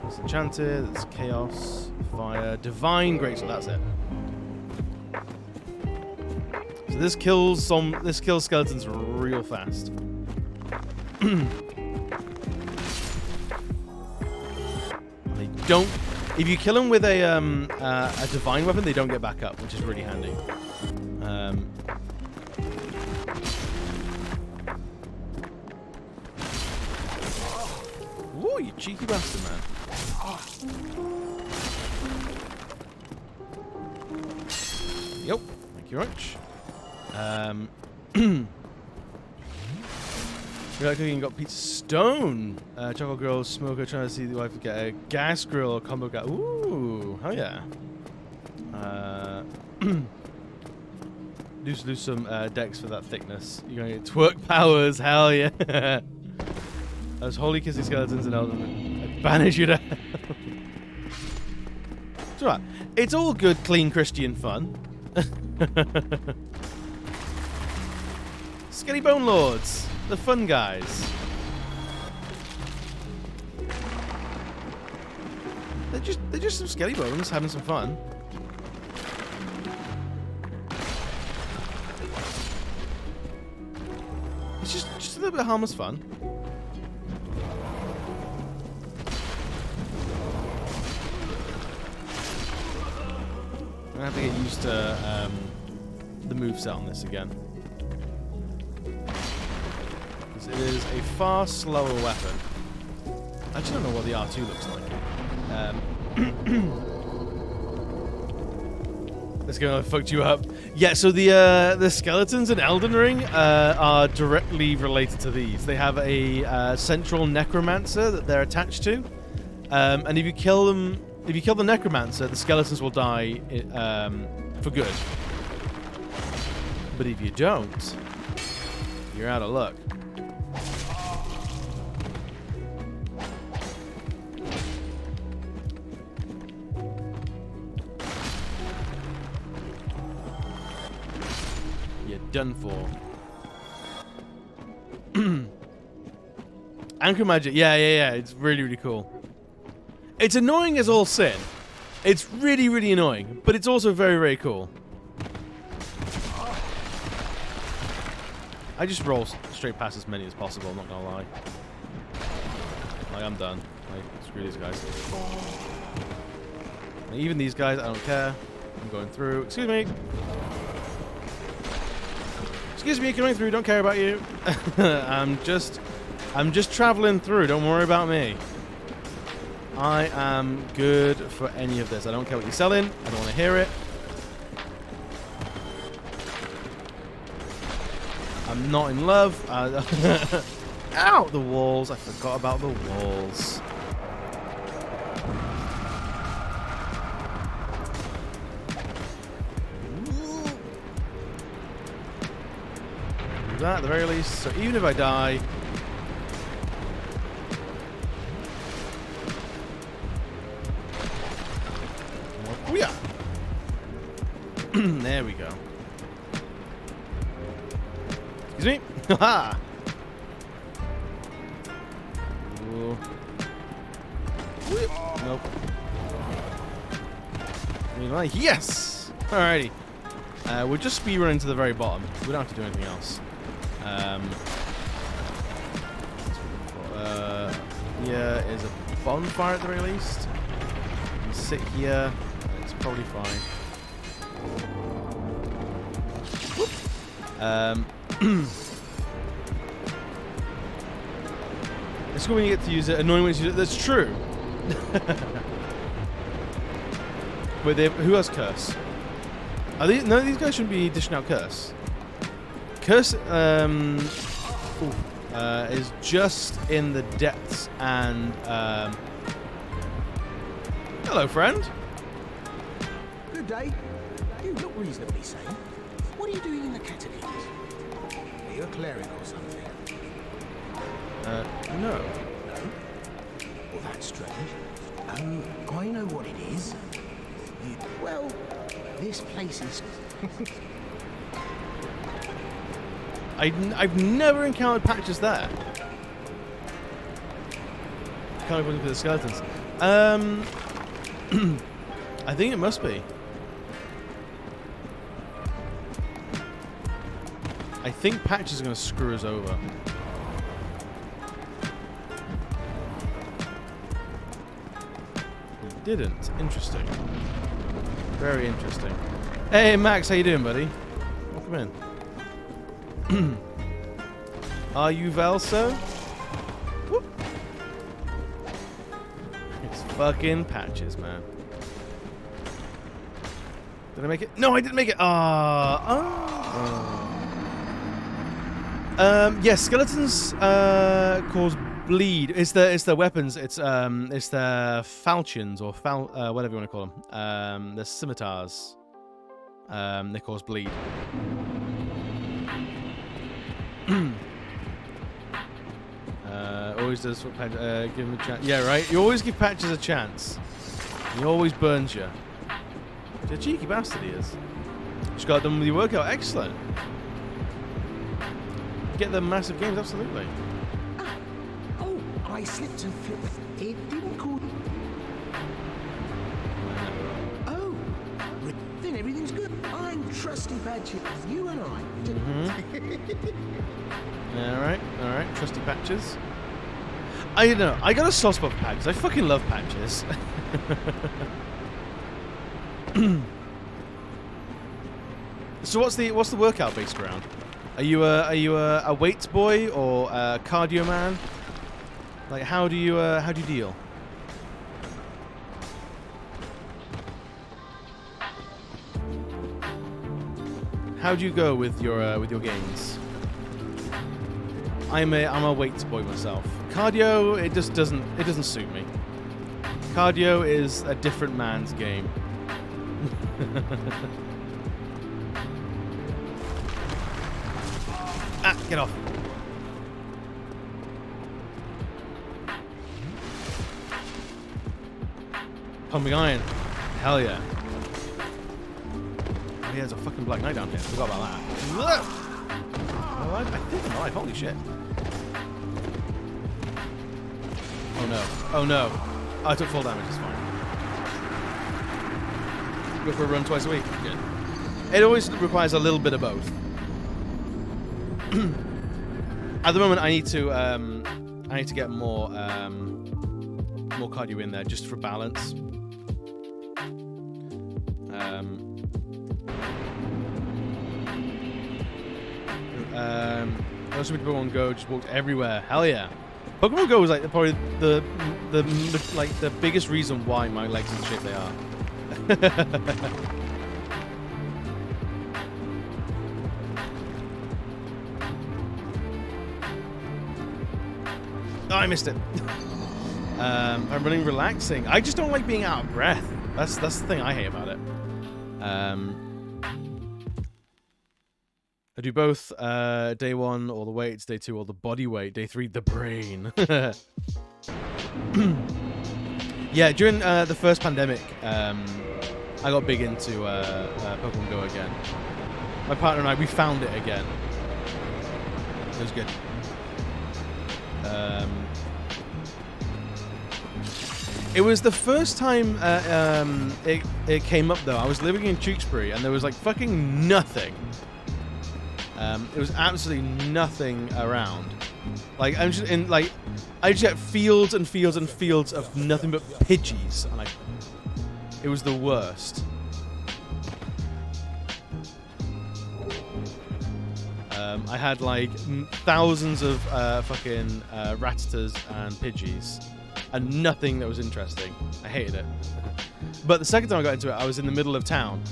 Speaker 2: It's enchanted. It's chaos, fire, divine greatsword. That's it. So this kills skeletons real fast. They don't. If you kill them with a divine weapon, they don't get back up, which is really handy. Whoa, you cheeky bastard, man! Yep. Thank you very much. We like cooking, got pizza stone. Chocolate grill, smoker, trying to see the wife get a gas grill or combo gas. Ooh, hell yeah. Do some decks for that thickness. You're going to get twerk powers, hell yeah. Those holy kissing skeletons and Elderman. I banish you to hell. It's alright. It's all good, clean Christian fun. Skelly Bone Lords. The fun guys. They're just some skelly bones having some fun. It's just a little bit of harmless fun. I'm gonna have to get used to the moveset on this again. It is a far slower weapon. I actually don't know what the R2 looks like. This game fucked you up. Yeah, so the skeletons in Elden Ring are directly related to these. They have a central necromancer that they're attached to, and if you kill them, if you kill the necromancer, the skeletons will die for good. But if you don't, you're out of luck. Done for. Anchor magic. Yeah. It's really, really cool. It's annoying as all sin. It's really, really annoying, but it's also very, very cool. I just roll straight past as many as possible, I'm not gonna lie. Like, I'm done. Like, screw these guys. And even these guys, I don't care. I'm going through. Excuse me. Excuse me, coming through, don't care about you. I'm just traveling through, don't worry about me. I am good for any of this. I don't care what you're selling, I don't want to hear it. I'm not in love. Ow! The walls, I forgot about the walls. That at the very least, so even if I die, There we go. Excuse me. Haha. Nope. Yes! Alrighty. We'll just speed run to the very bottom. We don't have to do anything else. Here is a bonfire at the very least. You can sit here. It's probably fine. It's cool when you get to use it. Annoying when you use it. That's true. But who has curse? Are these, no, these guys shouldn't be dishing out curse. Curse is just in the depths and hello, friend.
Speaker 13: Good day. You look reasonably sane. What are you doing in the catacombs? Are you a cleric or something?
Speaker 2: No.
Speaker 13: No? Well, that's strange. I know what it is. Well, this place is...
Speaker 2: I've never encountered patches there. Can't even look at the skeletons. I think it must be. I think patches are going to screw us over. He didn't. Interesting. Very interesting. Hey Max, how you doing, buddy? Welcome in. Are you Velso? Whoop. It's fucking patches, man. Did I make it? No, I didn't make it. Yes, skeletons cause bleed. It's the weapons. It's the falchions or whatever you want to call them. The scimitars. They cause bleed. Always does what give him a chance. Yeah, right. You always give patches a chance. He always burns you. What a cheeky bastard he is. Just got done with your workout. Excellent. Get the massive games, absolutely.
Speaker 13: Oh, I slipped and flipped. It didn't call. Oh, then everything's good. I'm trusty patches. You and I.
Speaker 2: All right, trusty patches. I don't know. I got a soft spot for patches. I fucking love patches. So what's the workout based around? Are you a weights boy or a cardio man? Like how do you deal? How do you go with your gains? I'm a weights boy myself. Cardio, it just doesn't suit me. Cardio is a different man's game. Get off. Pumping iron. Hell yeah. Oh yeah, there's a fucking Black Knight down here. Forgot about that. Oh, I think I'm alive. Holy shit. Oh no. Oh no. I took full damage. It's fine. Go for a run twice a week. Good. It always requires a little bit of both. At the moment, I need to get more cardio in there just for balance. Most of Pokemon Go just walked everywhere. Hell yeah! Pokemon Go was like probably the biggest reason why my legs are the shape they are. Oh, I missed it. I'm running relaxing. I just don't like being out of breath. That's the thing I hate about it. I do both. Day 1, all the weights. Day 2, all the body weight. Day 3, the brain. Yeah, during the first pandemic, I got big into Pokemon Go again. My partner and I, we found it again. It was good. It was the first time it came up though. I was living in Tewkesbury and there was like fucking nothing. It was absolutely nothing around. Like I'm just in like I just get fields and fields and fields of nothing but Pidgeys, and it was the worst. I had like thousands of fucking Rattatas and Pidgeys, and nothing that was interesting. I hated it. But the second time I got into it, I was in the middle of town.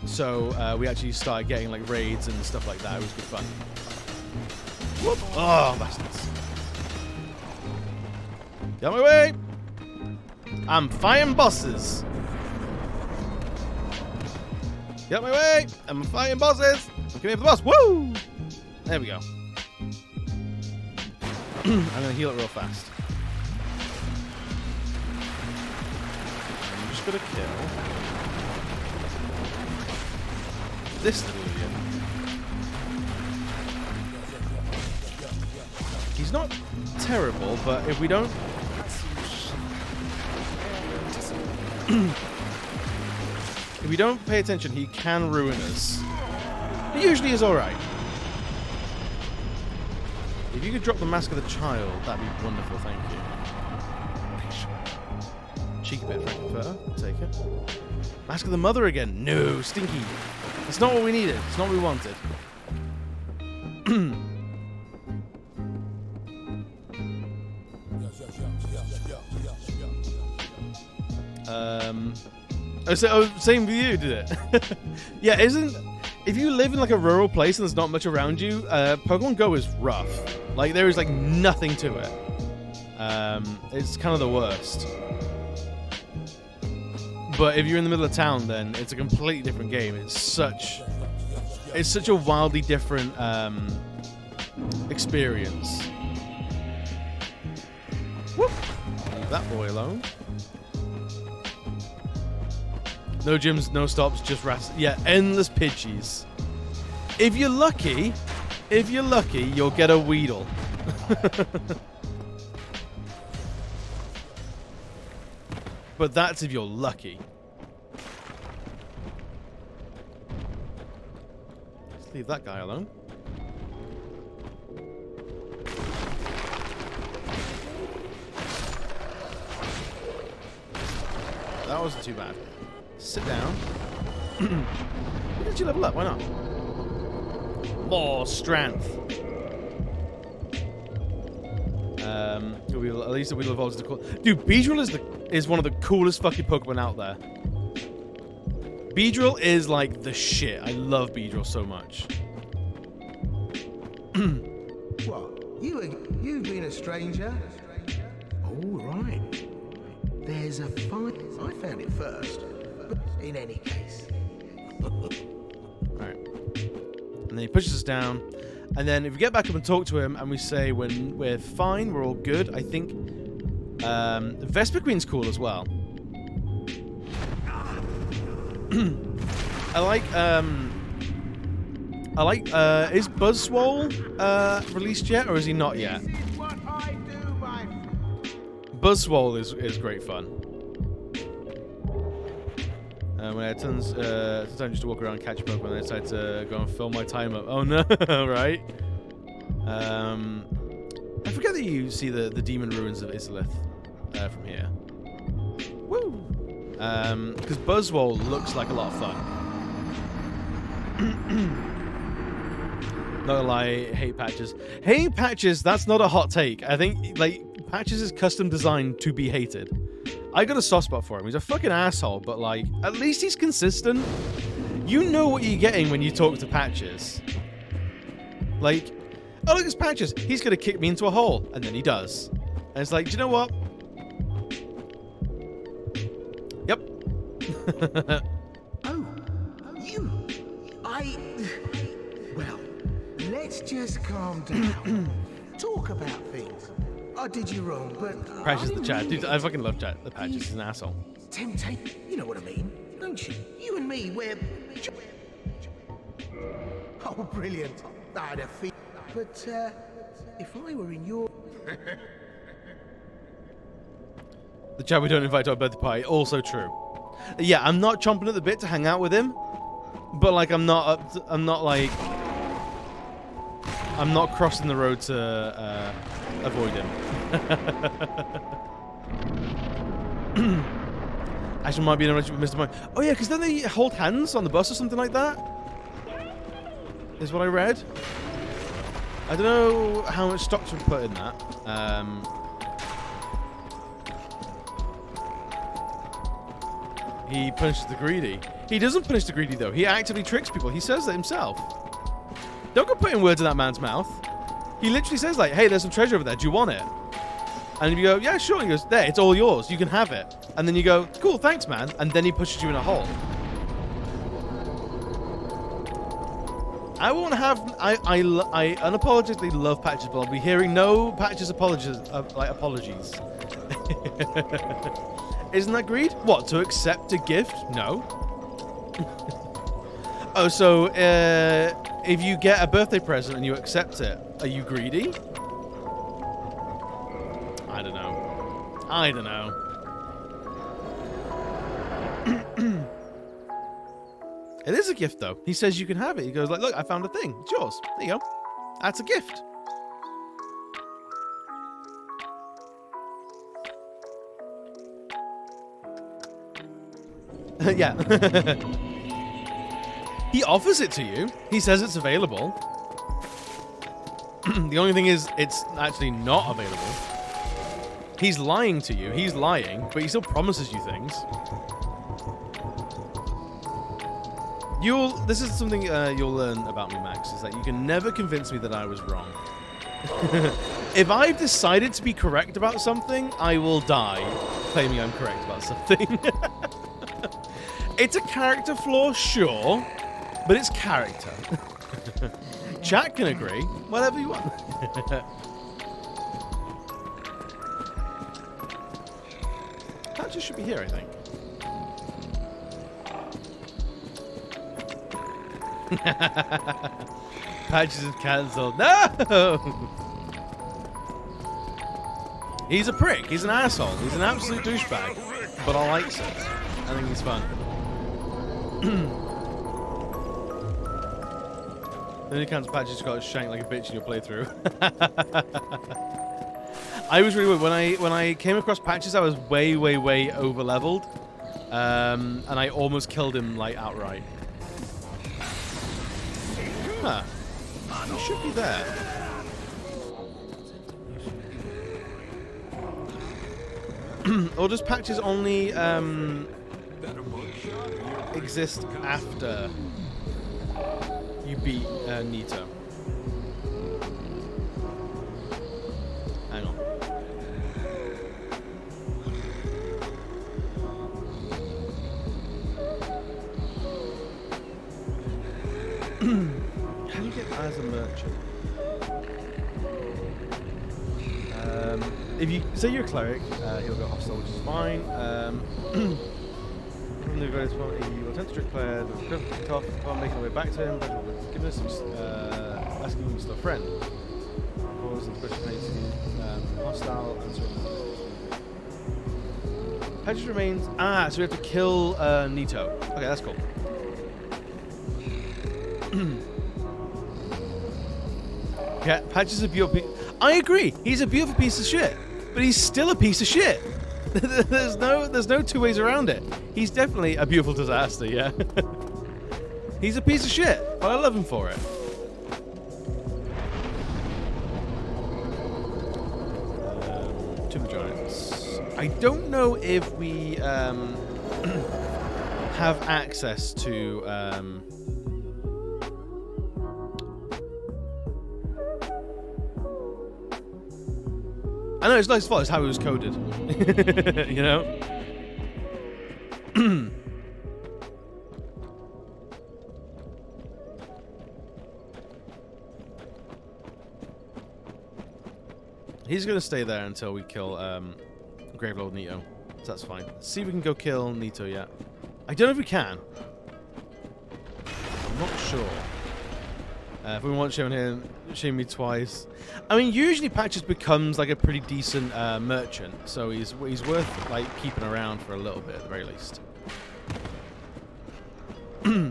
Speaker 2: So we actually started getting like raids and stuff like that. It was good fun. Whoop. Oh, bastards. Get my way! I'm fighting bosses. Get my way! I'm fighting bosses! I'm coming for the boss! Woo! There we go. I'm gonna heal it real fast. I'm just gonna kill this little idiot. He's not terrible, but if we don't... if we don't pay attention, he can ruin us. He usually is alright. If you could drop the Mask of the Child, that'd be wonderful, thank you. Cheeky bit of Frankfurter, take it. Mask of the Mother again. No, stinky. It's not what we needed. It's not what we wanted. Same with you, did it? Yeah, if you live in like a rural place and there's not much around you, Pokemon Go is rough. Like there is like nothing to it. It's kind of the worst. But if you're in the middle of town, then it's a completely different game. It's such a wildly different experience. Whoop. Leave that boy alone. No gyms, no stops, just rats. Yeah, endless Pidgeys. If you're lucky, you'll get a Weedle. But that's if you're lucky. Let's leave that guy alone. That wasn't too bad. Sit down. Why did you level up? Why not? More strength. At least we'll evolve to cool. Dude, Beedrill is one of the coolest fucking Pokemon out there. Beedrill is like the shit. I love Beedrill so much.
Speaker 13: What? You've been a stranger? All right. There's a fight. I found it first. But in any case.
Speaker 2: Alright. And then he pushes us down. And then if we get back up and talk to him and we say when we're fine, we're all good, I think Vesper Queen's cool as well. I like is Buzzwole released yet, or is he not yet? Buzzwole is great fun. When I had tons of time just to walk around and catch Pokemon, I decided to go and fill my time up. Oh no, right? I forget that you see the demon ruins of Islith from here. Woo! Because Buzzwole looks like a lot of fun. Not gonna lie, hate Patches. Hate Patches, that's not a hot take. I think like Patches is custom designed to be hated. I got a soft spot for him. He's a fucking asshole, but like, at least he's consistent. You know what you're getting when you talk to Patches. Like, oh look, it's Patches. He's gonna kick me into a hole, and then he does. And it's like, do you know what? Yep.
Speaker 13: Well, let's just calm down. Talk about things. I did you wrong, but
Speaker 2: Patches the chat. Dude, I fucking love chat. The Patches is an asshole.
Speaker 13: Temptation. You know what I mean, don't you? You and me, we're... Oh, brilliant. I had a feel. But, if I were in your...
Speaker 2: The chap we don't invite to our birthday party, also true. Yeah, I'm not chomping at the bit to hang out with him, but like I'm not crossing the road to avoid him. Actually, might be in a relationship with Mr. Mike. Oh yeah, because then they hold hands on the bus or something like that. Is what I read. I don't know how much stock to put in that. He punishes the greedy. He doesn't punish the greedy, though. He actively tricks people. He says that himself. Don't go putting words in that man's mouth. He literally says, like, hey, there's some treasure over there. Do you want it? And if you go, yeah, sure. He goes, there, it's all yours. You can have it. And then you go, cool, thanks, man. And then he pushes you in a hole. I won't have... I unapologetically love Patches, but I'll be hearing no Patches apologies. Isn't that greed? What, to accept a gift? No. Oh, so if you get a birthday present and you accept it, are you greedy? I don't know. I don't know. It is a gift, though. He says you can have it. He goes like, look, I found a thing. It's yours. There you go. That's a gift. Yeah. He offers it to you. He says it's available. The only thing is, it's actually not available. He's lying to you. He's lying, but he still promises you things. This is something you'll learn about me, Max, is that you can never convince me that I was wrong. If I've decided to be correct about something, I will die claiming I'm correct about something. It's a character flaw, sure, but it's character. Chat can agree. Whatever you want. Patches should be here, I think. Patches is cancelled. No! He's a prick. He's an asshole. He's an absolute douchebag. But I like it. I think he's fun. Then he counts Patches got shanked like a bitch in your playthrough. I was really weird. When I came across Patches, I was way over leveled. And I almost killed him like outright. Huh. He should be there. Or does Patches only exist after you beat Nito? Hang on. How do you get as a merchant? If you say you're a cleric, he'll go hostile, which is fine. From the various point, he will attempt to declare the tough upon making their way back to him, but give us some asking him to a friend. Cause the question makes him hostile and so on. Patches remains. So we have to kill Nito. Okay, that's cool. Yeah, Patches is a beautiful. I agree. He's a beautiful piece of shit, but he's still a piece of shit. There's no two ways around it. He's definitely a beautiful disaster. Yeah. He's a piece of shit, but I love him for it. Tomb Giants. I don't know if we have access to. I know it's not his fault, it's how it was coded. You know? He's gonna stay there until we kill Gravelord Nito. So that's fine. Let's see if we can go kill Nito yet. I don't know if we can. I'm not sure. If we want showing me twice. I mean, usually Patches becomes like a pretty decent merchant, so he's worth like keeping around for a little bit at the very least. I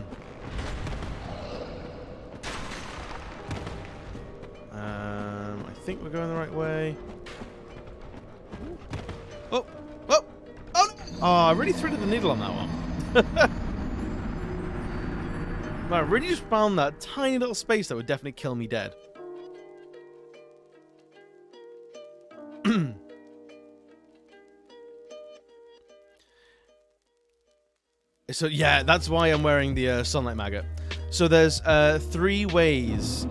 Speaker 2: think we're going the right way. Oh, oh, oh! Oh, I really threaded the needle on that one. I really just found that tiny little space that would definitely kill me dead. So yeah, that's why I'm wearing the Sunlight Maggot. So there's 3 ways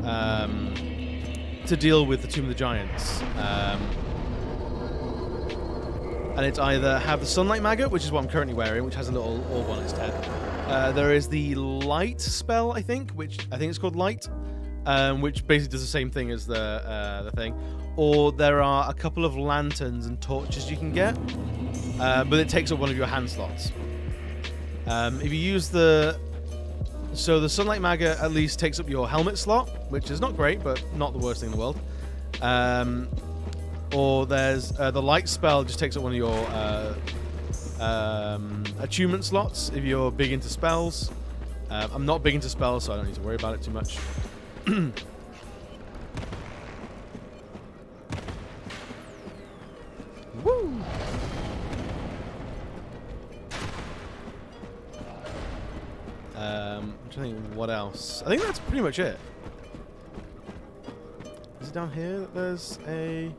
Speaker 2: to deal with the Tomb of the Giants. And it's either have the Sunlight Maggot, which is what I'm currently wearing, which has a little orb on its head. There is the Light spell, I think, which I think it's called Light, which basically does the same thing as the thing. Or there are a couple of lanterns and torches you can get, but it takes up one of your hand slots. If you use the Sunlight Maggot at least takes up your helmet slot, which is not great, but not the worst thing in the world. Or there's the Light spell just takes up one of your attunement slots if you're big into spells. I'm not big into spells, so I don't need to worry about it too much. Woo! I'm trying to think what else. I think that's pretty much it. Is it down here that there's a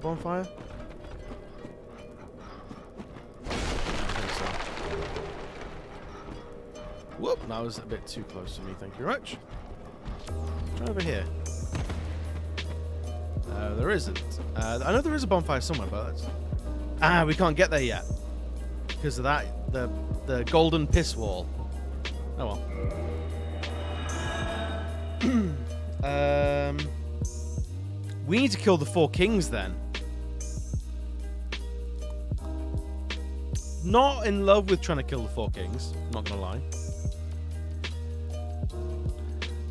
Speaker 2: bonfire? I think so. Whoop! That was a bit too close to me. Thank you very much. Try over here. There isn't. I know there is a bonfire somewhere, but we can't get there yet because of that. The golden piss wall. Oh well. We need to kill the 4 kings then. Not in love with trying to kill the 4 kings, not gonna lie.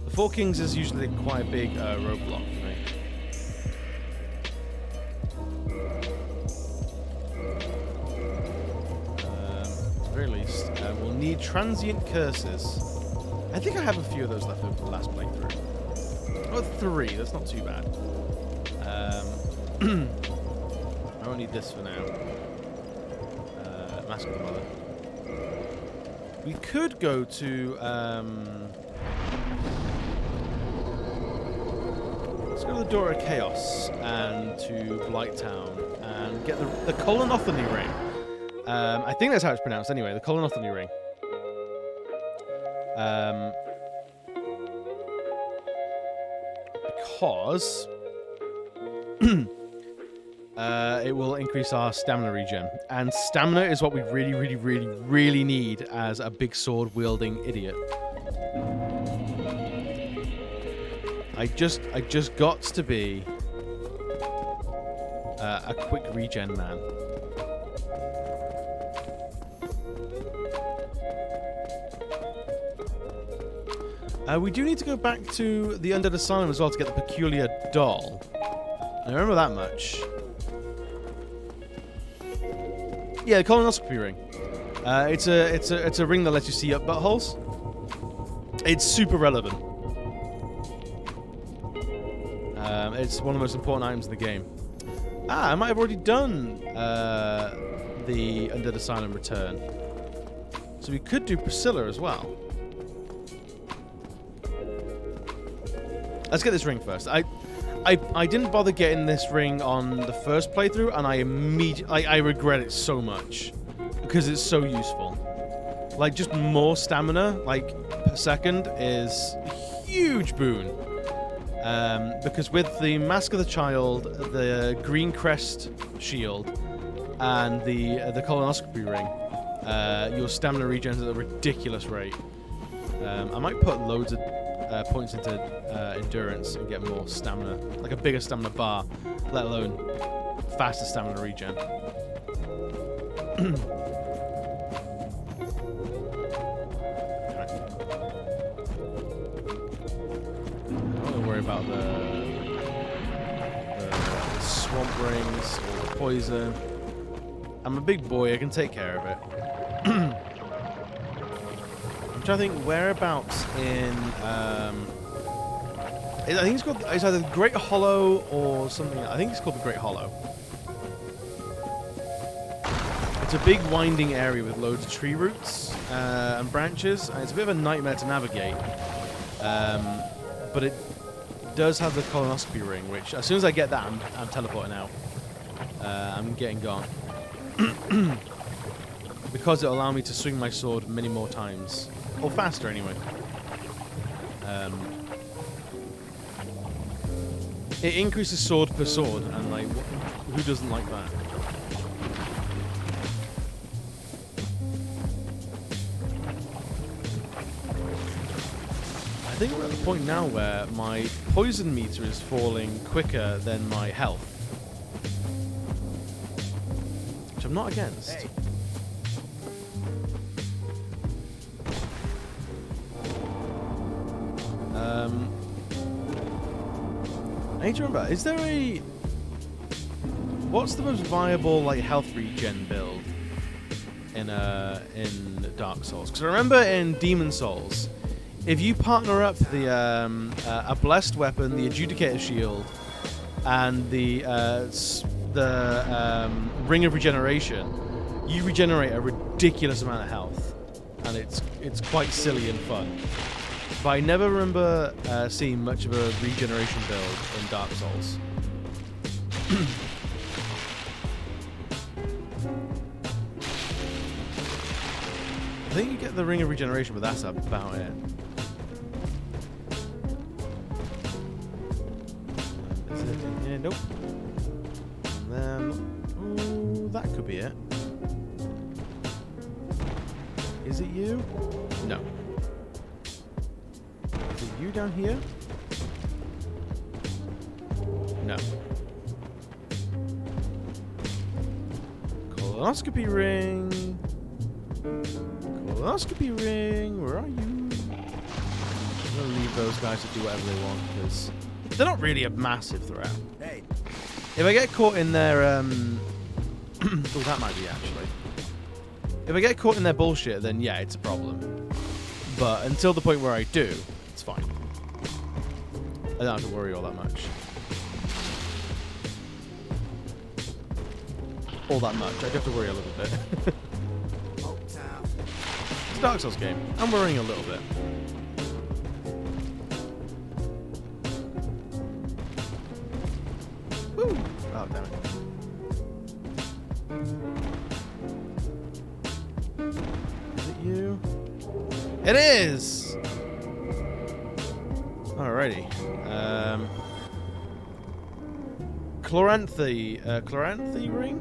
Speaker 2: The 4 kings is usually quite a big roadblock for me. At the very least, we'll need transient curses. I think I have a few of those left over the last playthrough. Oh, 3, that's not too bad. I won't need this for now. Mask of the Mother. We could go to let's go to the Door of Chaos and to Blighttown and get the Colonotony ring. I think that's how it's pronounced anyway, the Colonotony ring. Because it will increase our stamina regen, and stamina is what we really need as a big sword wielding idiot. I just got to be a quick regen man. We do need to go back to the Undead Asylum as well to get the Peculiar Doll. I remember that much. Yeah, the colonoscopy ring. It's a ring that lets you see up buttholes. It's super relevant. It's one of the most important items in the game. I might have already done the Undead Asylum return. So we could do Priscilla as well. Let's get this ring first. I didn't bother getting this ring on the first playthrough, and I regret it so much because it's so useful. Like, just more stamina, like, per second is a huge boon. Because with the Mask of the Child, the Green Crest shield, and the colonoscopy ring, your stamina regens at a ridiculous rate. I might put loads of points into endurance and get more stamina, like a bigger stamina bar, let alone faster stamina regen. Don't worry about the swamp rings or the poison. I'm a big boy, I can take care of it. I'm trying to think whereabouts in I think it's called, it's either the Great Hollow or something. I think it's called the Great Hollow. It's a big winding area with loads of tree roots and branches, and it's a bit of a nightmare to navigate. But it does have the colonoscopy ring, which as soon as I get that, I'm teleporting out. I'm getting gone. Because it'll allow me to swing my sword many more times. Or faster, anyway. It increases sword per sword, and like, who doesn't like that? I think we're at the point now where my poison meter is falling quicker than my health. Which I'm not against.
Speaker 13: Hey.
Speaker 2: I need to remember, is there a... What's the most viable like health regen build in Dark Souls? Because I remember in Demon Souls, if you partner up the a blessed weapon, the Adjudicator Shield, and the Ring of Regeneration, you regenerate a ridiculous amount of health, and it's quite silly and fun. But I never remember seeing much of a regeneration build in Dark Souls. I think you get the Ring of Regeneration, but that's about it. Is it in here? Nope. And then... Oh, that could be it. Is it you? No. Is it you down here? No. Colonoscopy ring. Colonoscopy ring. Where are you? I'm gonna leave those guys to do whatever they want because they're not really a massive threat.
Speaker 13: Hey.
Speaker 2: If I get caught in their oh, that might be actually. If I get caught in their bullshit, then yeah, it's a problem. But until the point where I do, it's fine. I don't have to worry all that much. All that much. I do have to worry a little bit. It's a Dark Souls game. I'm worrying a little bit. Woo! Oh, damn it. Is it you? It is! Alrighty. Chloranthy ring?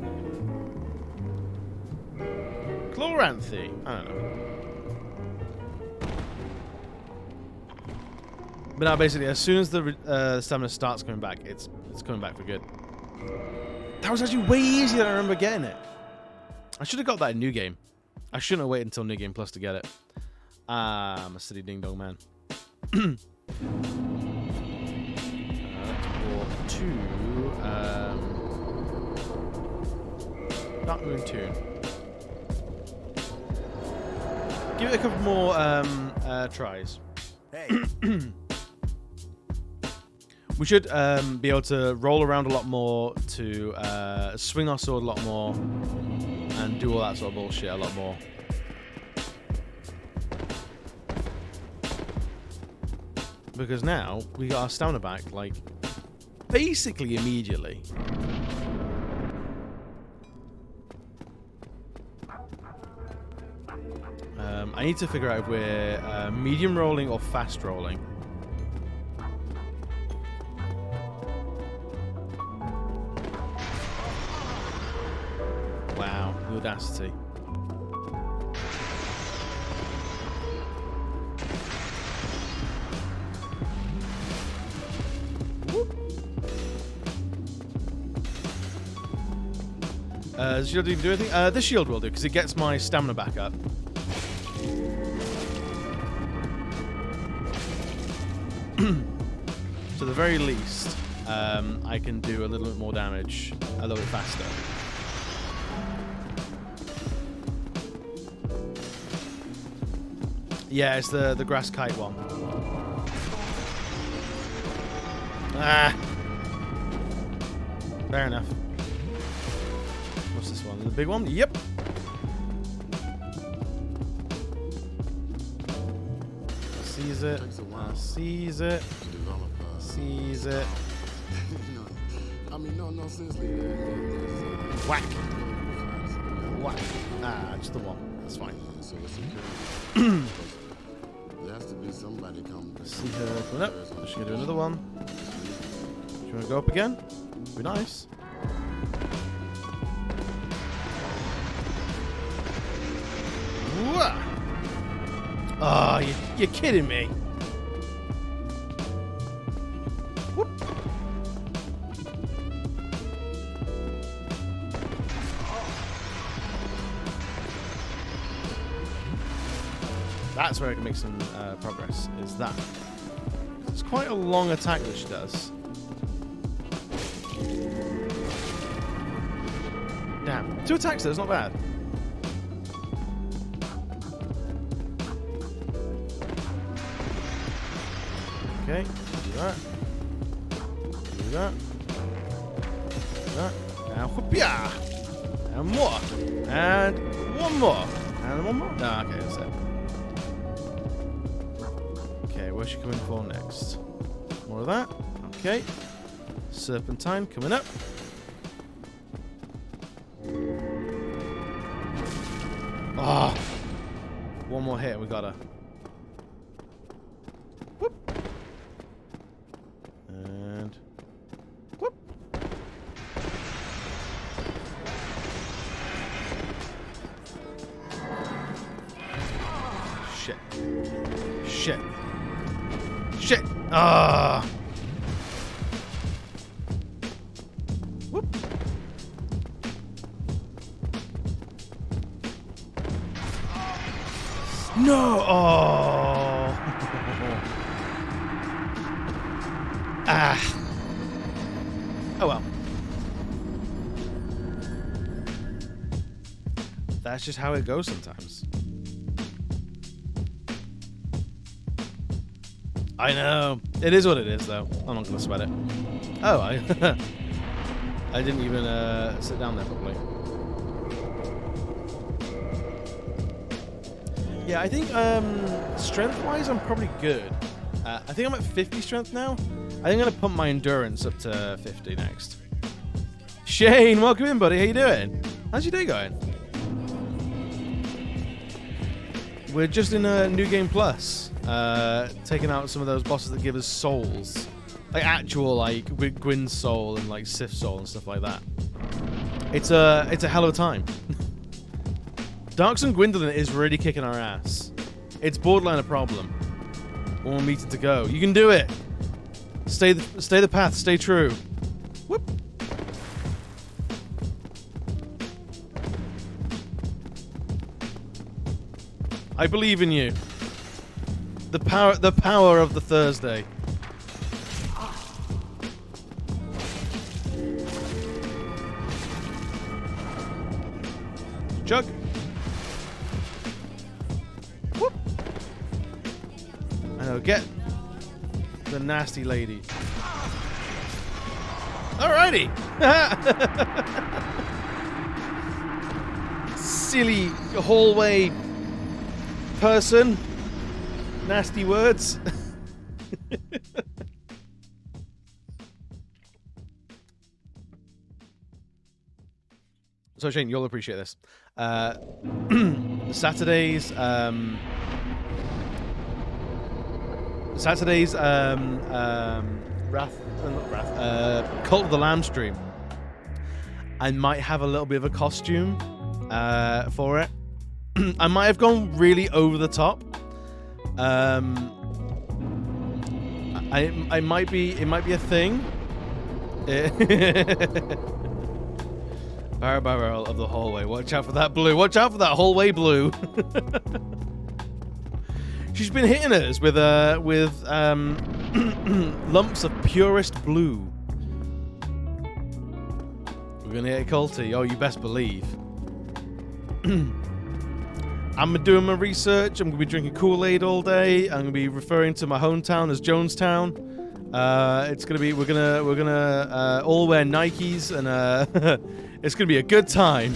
Speaker 2: Chloranthy. I don't know. But now, basically, as soon as the stamina starts coming back, it's coming back for good. That was actually way easier than I remember getting it. I should have got that in New Game. I shouldn't have waited until New Game Plus to get it. I'm a silly ding dong man. Or 2. Dark Moon 2. Give it a couple more tries.
Speaker 13: Hey.
Speaker 2: We should be able to roll around a lot more, to swing our sword a lot more, and do all that sort of bullshit a lot more. Because now we got our stamina back, like, basically immediately. I need to figure out if we're medium rolling or fast rolling. Wow, the audacity. Does the shield even do anything? This shield will do, because it gets my stamina back up. To the very least, I can do a little bit more damage a little bit faster. Yeah, it's the grass kite one. Ah! Fair enough. What's this one? The big one? Yep. Sees it. Sees it. Sees it.
Speaker 4: I mean, no, seriously.
Speaker 2: Whack. Whack. Ah, just the one. That's fine.
Speaker 4: So it's there has to be somebody come.
Speaker 2: See her coming up. She's gonna do another one. Do you want to go up again? Be nice. Oh, you're kidding me. Whoop. That's where I can make some progress, is that. It's quite a long attack that she does. Damn. 2 attacks though, it's not bad. Okay, do that. Do that. Do that. And whoop-ya! And more. And one more. And one more. No, okay, that's it. Okay, where's she coming for next? More of that. Okay. Serpentine coming up. Ah! Oh, one more hit, we got her. Whoop. And whoop. Shit. Shit. Shit. Ah. Whoop. No! Oh! Ah! Oh well. That's just how it goes sometimes. I know. It is what it is, though. I'm not going to sweat it. Oh, I didn't even sit down there properly. Yeah, I think strength-wise, I'm probably good. I think I'm at 50 strength now. I think I'm going to pump my endurance up to 50 next. Shane, welcome in, buddy. How you doing? How's your day going? We're just in a New Game Plus, taking out some of those bosses that give us souls. Like actual, like, Gwyn's soul and, like, Sif's soul and stuff like that. It's a hell of a time. Darks and Gwendolyn is really kicking our ass. It's borderline a problem. 1 more meter to go. You can do it. Stay the path. Stay true. Whoop. I believe in you. The power of the Thursday. Chug. Whoop. I know, get the nasty lady. Alrighty. Silly hallway person. Nasty words. So Shane, you'll appreciate this. Saturdays, Cult of the Lamb stream. I might have a little bit of a costume for it. I might have gone really over the top. It might be a thing. Barrel of the hallway. Watch out for that blue. Watch out for that hallway blue. She's been hitting us with lumps of purest blue. We're gonna get culty. Oh, you best believe. I'm doing my research. I'm gonna be drinking Kool-Aid all day. I'm gonna be referring to my hometown as Jonestown. It's gonna be we're gonna all wear Nikes and it's gonna be a good time.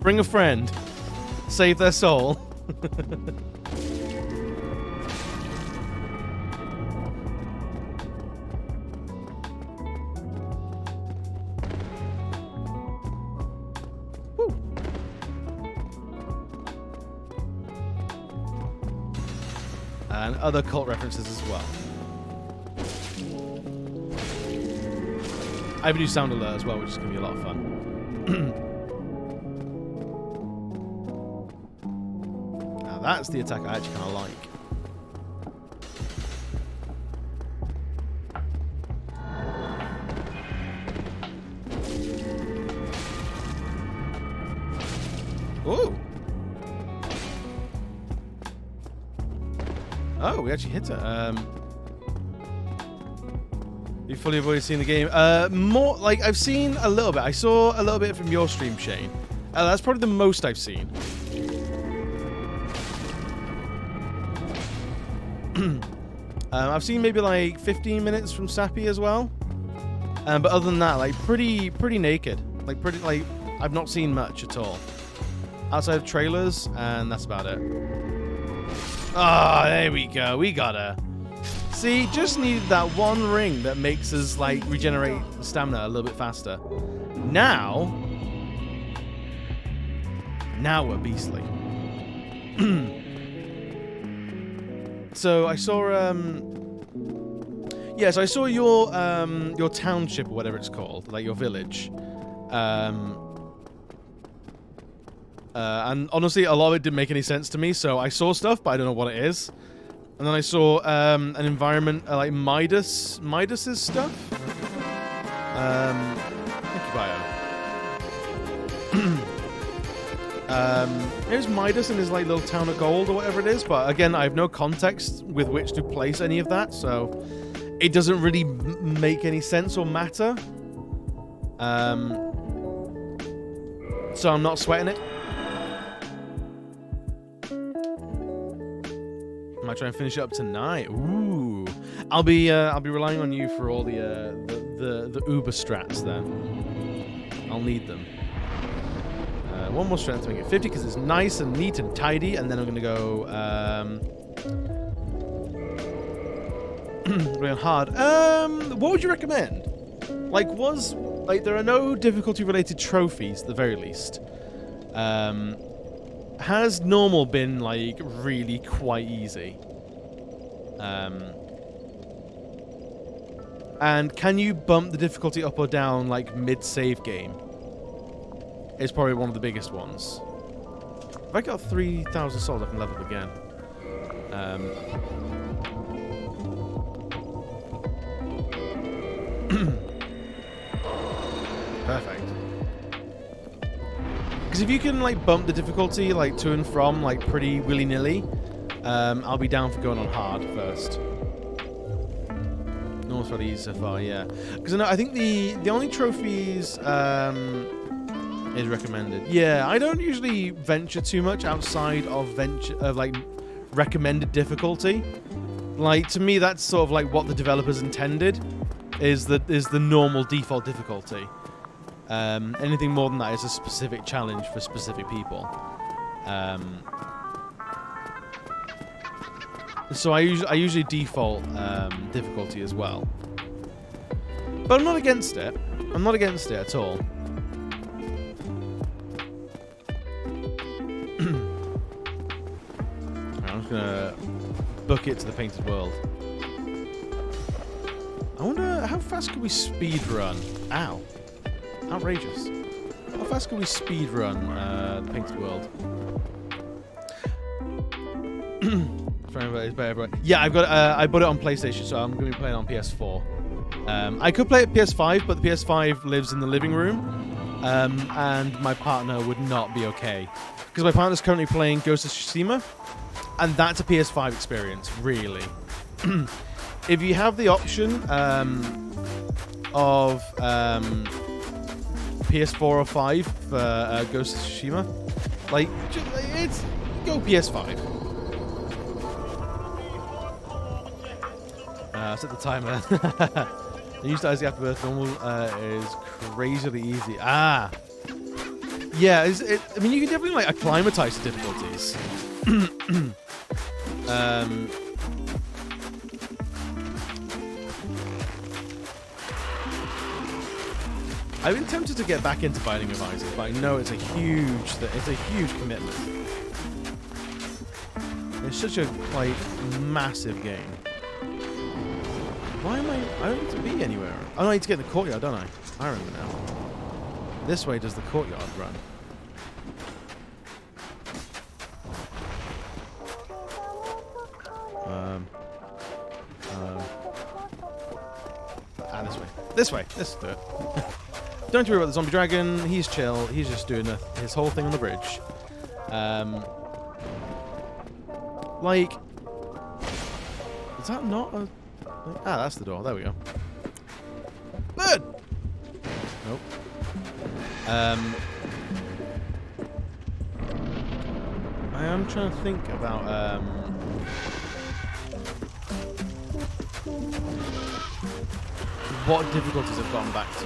Speaker 2: Bring a friend. Save their soul. And other cult references as well. I have a new sound alert as well, which is going to be a lot of fun. Now that's the attack I actually kind of like. Ooh! Oh, we actually hit it. You fully avoided seeing the game. More like I've seen a little bit. I saw a little bit from your stream, Shane. That's probably the most I've seen. I've seen maybe like 15 minutes from Sappy as well. But other than that, like pretty naked. Like I've not seen much at all. Outside of trailers, and that's about it. Ah, oh, there we go. We got her. See, just needed that one ring that makes us, like, regenerate stamina a little bit faster. Now we're beastly. So I saw, yes, I saw your township or whatever it's called, like your village. And honestly, a lot of it didn't make any sense to me, so I saw stuff, but I don't know what it is. And then I saw an environment like Midas's stuff. Thank you, Bio. Here's Midas in his like little town of gold or whatever it is, but again, I have no context with which to place any of that, so it doesn't really make any sense or matter. So I'm not sweating it. I might try and finish it up tonight. Ooh, I'll be relying on you for all the Uber strats then. I'll need them. One more strength to make it 50 because it's nice and neat and tidy, and then I'm gonna go real hard. What would you recommend? Like, there are no difficulty related trophies at the very least. Has normal been, like, really quite easy? And can you bump the difficulty up or down, like, mid-save game? It's probably one of the biggest ones. If I got 3,000 souls, I can level up again. Perfect. Because if you can, like, bump the difficulty, like, to and from, like, pretty willy-nilly, I'll be down for going on hard first. North really easy so far, yeah. Because I think the only trophies is recommended. Yeah, I don't usually venture too much outside of recommended difficulty. Like, to me, that's sort of like what the developers intended, is the normal default difficulty. Anything more than that is a specific challenge for specific people. So I usually default difficulty as well. But I'm not against it. I'm not against it at all. I'm just gonna book it to the painted world. I wonder how fast could we speed run? Ow. Outrageous. How fast can we speed run the painted world? Yeah, I've got. I bought it on PlayStation, so I'm going to be playing on PS4. I could play it PS5, but the PS5 lives in the living room, and my partner would not be okay. Because my partner's currently playing Ghost of Tsushima, and that's a PS5 experience, really. If you have the option of PS4 or 5 for Ghost of Tsushima, like, it's go PS5. Set the timer. The use Isaac after birth normal is crazily easy. Ah, yeah. I mean, you can definitely like acclimatize to difficulties. I've been tempted to get back into Binding of Isaac, but I know it's a huge commitment. It's such a massive game. Why am I don't need to be anywhere. Oh, I need to get in the courtyard, don't I? I remember now. This way does the courtyard run. This way. This way. Let's do it. Don't worry about the zombie dragon. He's chill. He's just doing his whole thing on the bridge. Like, is that not a... Ah, that's the door. There we go. Bird! Nope. I am trying to think about, what difficulties I've gone back to.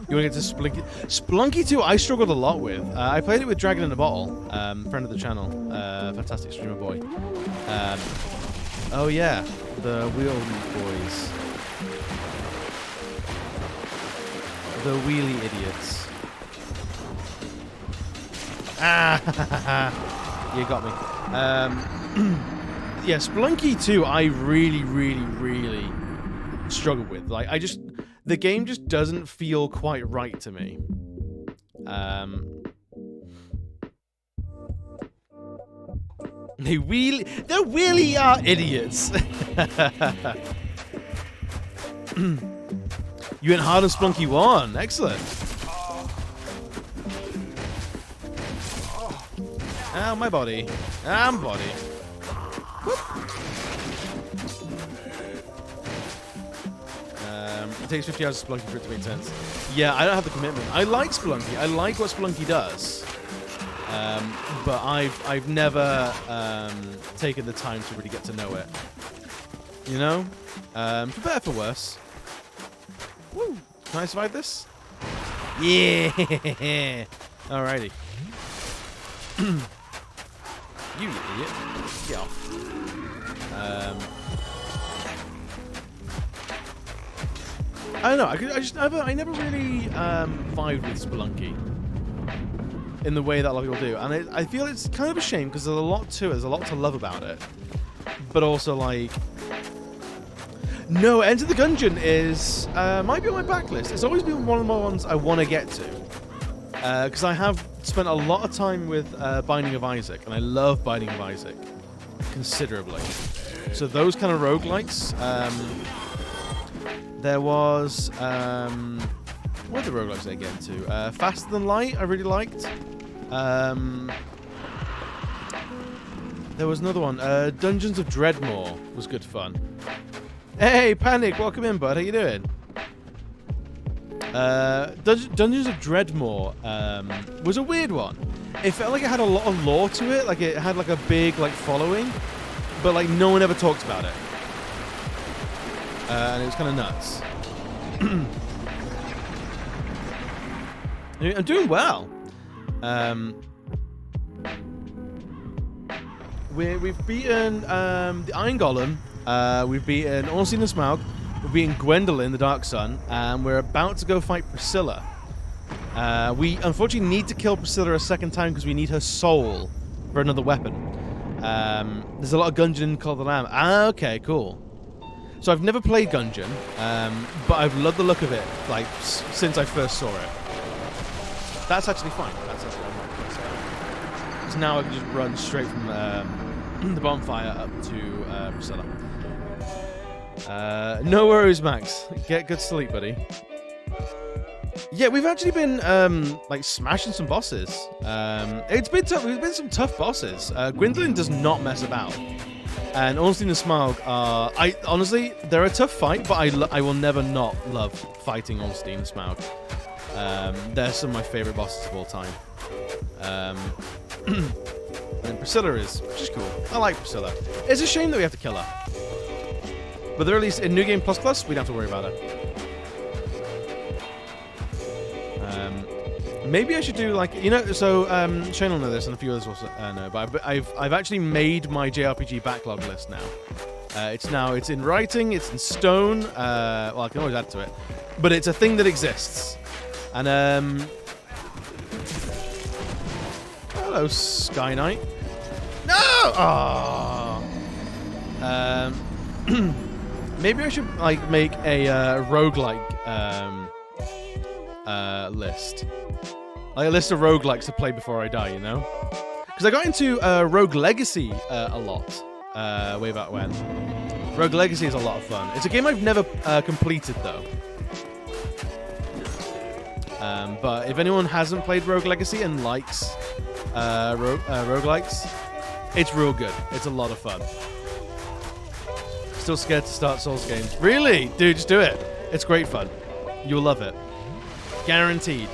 Speaker 2: You want to get to Splunky? Splunky 2, I struggled a lot with. I played it with Dragon in a Bottle, friend of the channel, fantastic streamer boy. Oh yeah, the Wheel Boys. The wheelie idiots. Ah, you got me. Yeah, Splunky 2, I really struggled with. Like, the game just doesn't feel quite right to me. They really are idiots. You went hard on Splunky 1. Excellent. Ow, my body. Ah, body. Whoop. It takes 50 hours of Splunky for it to make sense. Yeah, I don't have the commitment. I like Splunky. I like what Splunky does. But I've never taken the time to really get to know it. You know? For better, for worse. Woo! Can I survive this? Yeah! Alrighty. You idiot. Get off. I don't know. I never really vibed with Spelunky in the way that a lot of people do, and I feel it's kind of a shame because there's a lot to it. There's a lot to love about it, but also like, no, Enter the Gungeon is might be on my backlist. It's always been one of the ones I want to get to because I have spent a lot of time with Binding of Isaac, and I love Binding of Isaac considerably. So those kind of roguelikes. There was what are the roguelikes did I get into? Faster Than Light, I really liked. There was another one. Dungeons of Dreadmore was good fun. Hey, Panic, welcome in, bud. How you doing? Dungeons of Dreadmore was a weird one. It felt like it had a lot of lore to it. Like it had like a big like following, but like no one ever talks about it. And it was kind of nuts. I'm doing well. We've beaten the Iron Golem. We've beaten Ornstein and Smaug. We've beaten Gwendolyn, the Dark Sun, and we're about to go fight Priscilla. We unfortunately need to kill Priscilla a second time because we need her soul for another weapon. There's a lot of Gungeon in Call of the Lamb. Ah, okay, cool. So I've never played Gungeon, but I've loved the look of it, like, since I first saw it. That's actually fine. That's actually fine. So now I can just run straight from the bonfire up to Priscilla. No worries, Max. Get good sleep, buddy. Yeah, we've actually been like smashing some bosses. It's been tough. We've been some tough bosses. Gwendolyn does not mess about, and Ornstein and Smaug are. Honestly, they're a tough fight, but I will never not love fighting Ornstein and Smaug. They're some of my favorite bosses of all time. And then Priscilla is just cool. I like Priscilla. It's a shame that we have to kill her, but they're at least in New Game Plus, we don't have to worry about her. Maybe I should do like so Shane will know this and a few others also know, but I've actually made my JRPG backlog list now. It's in writing, it's in stone. Well, I can always add to it, but it's a thing that exists. And hello, Sky Knight. No. Oh! Maybe I should like make a roguelike list. Like a list of roguelikes to play before I die, you know? Because I got into Rogue Legacy a lot way back when. Rogue Legacy is a lot of fun. It's a game I've never completed, though. But if anyone hasn't played Rogue Legacy and likes roguelikes, it's real good. It's a lot of fun. Still scared to start Souls games. Really? Dude, just do it. It's great fun. You'll love it. Guaranteed.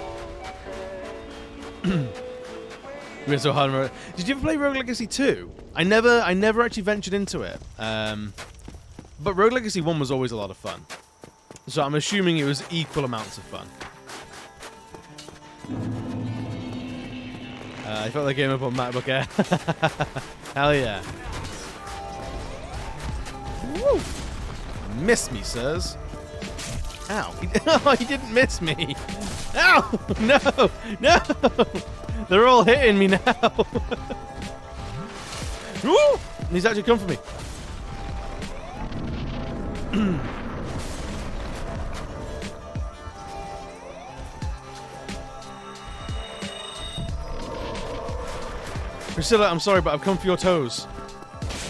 Speaker 2: We're so hard. Did you ever play Rogue Legacy 2? I never actually ventured into it. But Rogue Legacy 1 was always a lot of fun. So I'm assuming it was equal amounts of fun. I felt the game up on MacBook Air. Hell yeah. Woo! Miss me, sirs. Ow. Oh, he didn't miss me. Ow! No! No! They're all hitting me now. Woo! He's actually come for me. Priscilla, I'm sorry, but I've come for your toes.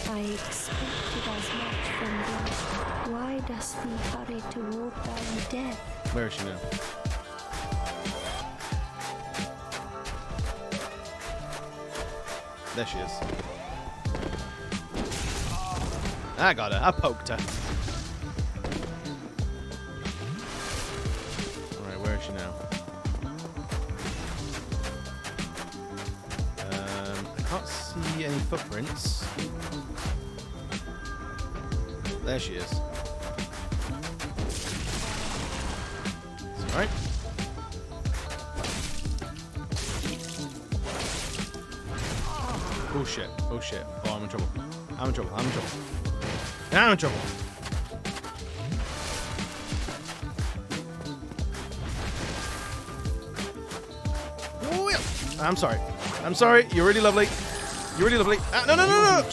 Speaker 8: I expected as much from thee. Why dost thee hurry toward thy death?
Speaker 2: Where is she now? There she is. I got her. I poked her. Alright, where is she now? I can't see any footprints. There she is. It's alright. Oh shit, oh shit. Oh, I'm in trouble. I'm in trouble, I'm in trouble. I'm in trouble. Oh, yeah. I'm sorry. I'm sorry. You're really lovely. You're really lovely. Ah, no, no, no, no.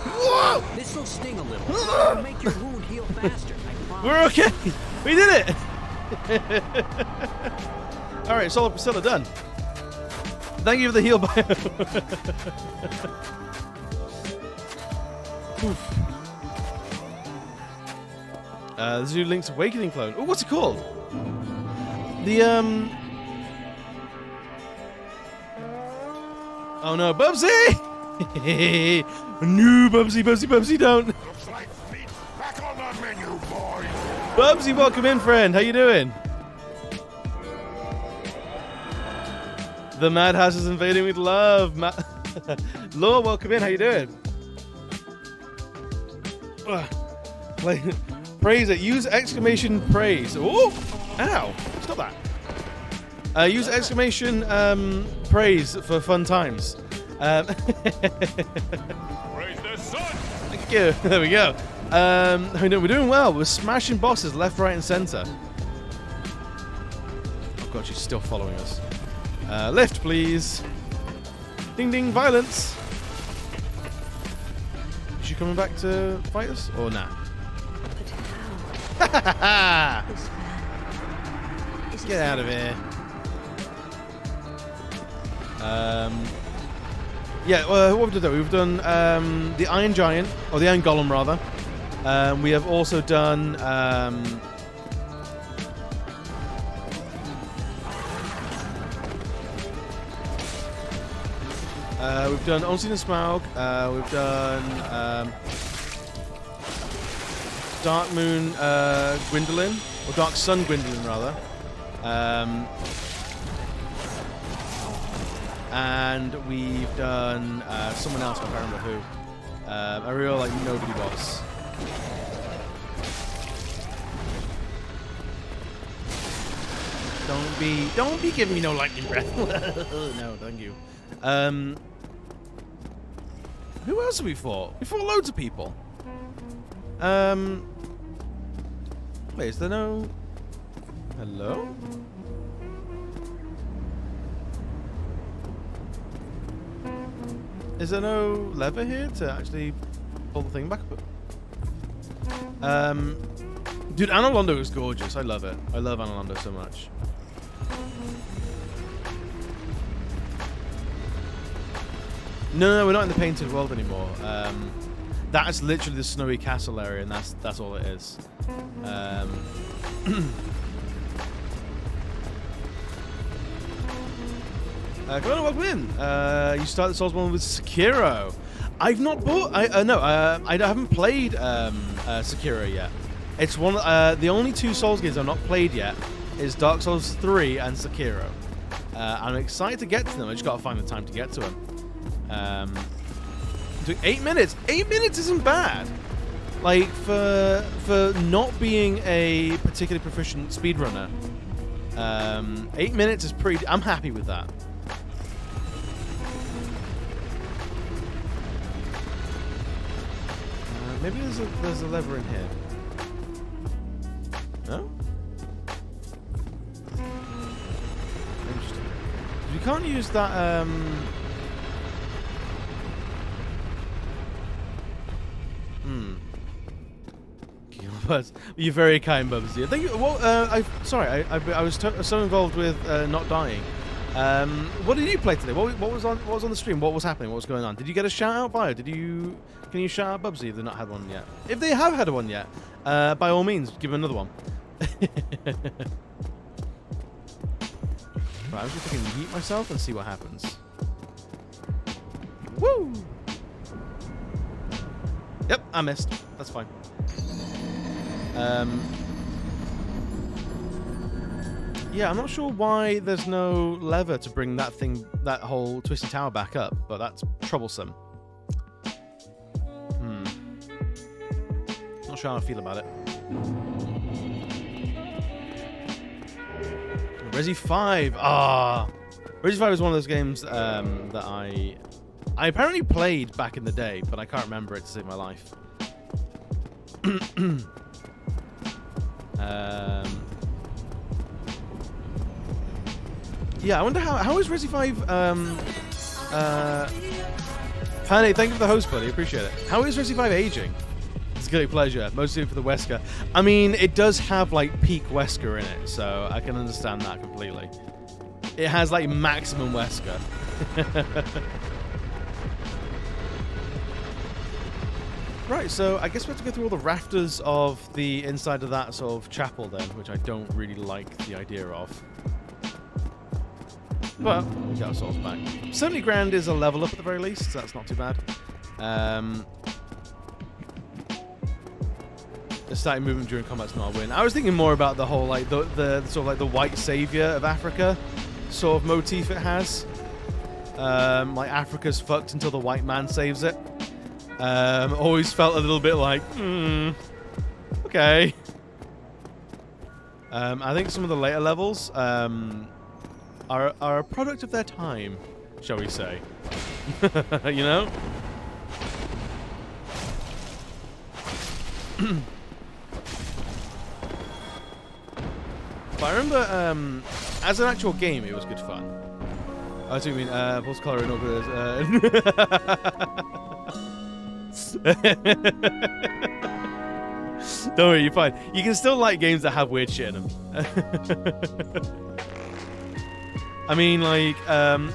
Speaker 2: Whoa!
Speaker 14: This will sting a little. It'll make your wound heal faster.
Speaker 2: We're okay. We did it. All right, Solar Priscilla done. Thank you for the heal bio. This is Link's Awakening clone. Oh, what's it called? The Oh no, Bubsy! No, Bubsy, don't.
Speaker 4: Looks like meat back on the menu, boy.
Speaker 2: Bubsy, welcome in, friend. How you doing? The Madhouse is invading with love. Law, welcome in. How you doing? Praise it. Use exclamation praise. Oh! Ow! Stop that. Use exclamation praise for fun times.
Speaker 4: Praise the sun!
Speaker 2: Thank you. There we go. We're doing well. We're smashing bosses left, right, and center. Oh god, she's still following us. Lift, please. Ding ding, violence. Is she coming back to fight us? Or nah? Get out of here. Yeah, what have we done? We've done the Iron Giant, or the Iron Golem rather. We have also done we've done Unseen and Smaug. We've done Dark Moon Gwendolyn, or Dark Sun Gwendolyn rather. And we've done someone else, I can't remember who. A real like nobody boss. Don't be giving me no lightning breath. No, thank you. Who else have we fought? We fought loads of people. Wait, is there no... Hello? Is there no lever here to actually pull the thing back up? Dude, Analondo is gorgeous. I love it. I love Analondo so much. No, we're not in the painted world anymore. That's literally the snowy castle area, and that's all it is. Come on, welcome in. You start the Souls one with Sekiro. I've not bought. I haven't played Sekiro yet. It's one. The only two Souls games I've not played yet is Dark Souls 3 and Sekiro. I'm excited to get to them. I just got to find the time to get to them. Doing 8 minutes. 8 minutes isn't bad. Like for not being a particularly proficient speedrunner. 8 minutes is pretty. I'm happy with that. Maybe there's a lever in here. No? Interesting. You can't use that. You're very kind, Bubsy. Thank you. Well, I was so involved with not dying. What did you play today? What was on the stream? What was happening? What was going on? Did you get a shout out bio? Can you shout out Bubsy if they've not had one yet? If they have had one yet, by all means, give them another one. Right, I'm just going to yeet myself and see what happens. Woo! Yep, I missed. That's fine. Yeah, I'm not sure why there's no lever to bring that whole twisty tower back up, but that's troublesome. Not sure how I feel about it. Resi 5. Resi 5 is one of those games that I apparently played back in the day, but I can't remember it to save my life. Yeah, I wonder how is Resi 5 Pane, thank you for the host, buddy. Appreciate it. How is Resi 5 aging? It's a great pleasure, mostly for the Wesker. I mean, it does have like peak Wesker in it, so I can understand that completely. It has like maximum Wesker. Right, so I guess we have to go through all the rafters of the inside of that sort of chapel then, which I don't really like the idea of. But we got our souls back. 70 grand is a level up at the very least, so that's not too bad. The starting movement during combat's not a win. I was thinking more about the whole like the sort of like the white savior of Africa sort of motif it has. Like Africa's fucked until the white man saves it. Always felt a little bit like, okay. I think some of the later levels are a product of their time, shall we say? You know. But I remember, as an actual game, it was good fun. I do mean, pulse color and all Don't worry, you're fine. You can still like games that have weird shit in them. I mean, like,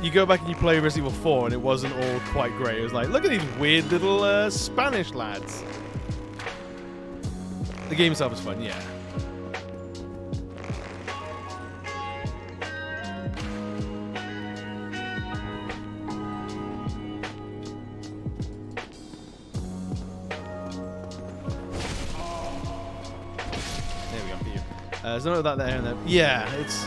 Speaker 2: you go back and you play Resident Evil 4 and it wasn't all quite great. It was like, look at these weird little Spanish lads. The game itself is fun, yeah. There we go for you. There's none of that there and there. Yeah, it's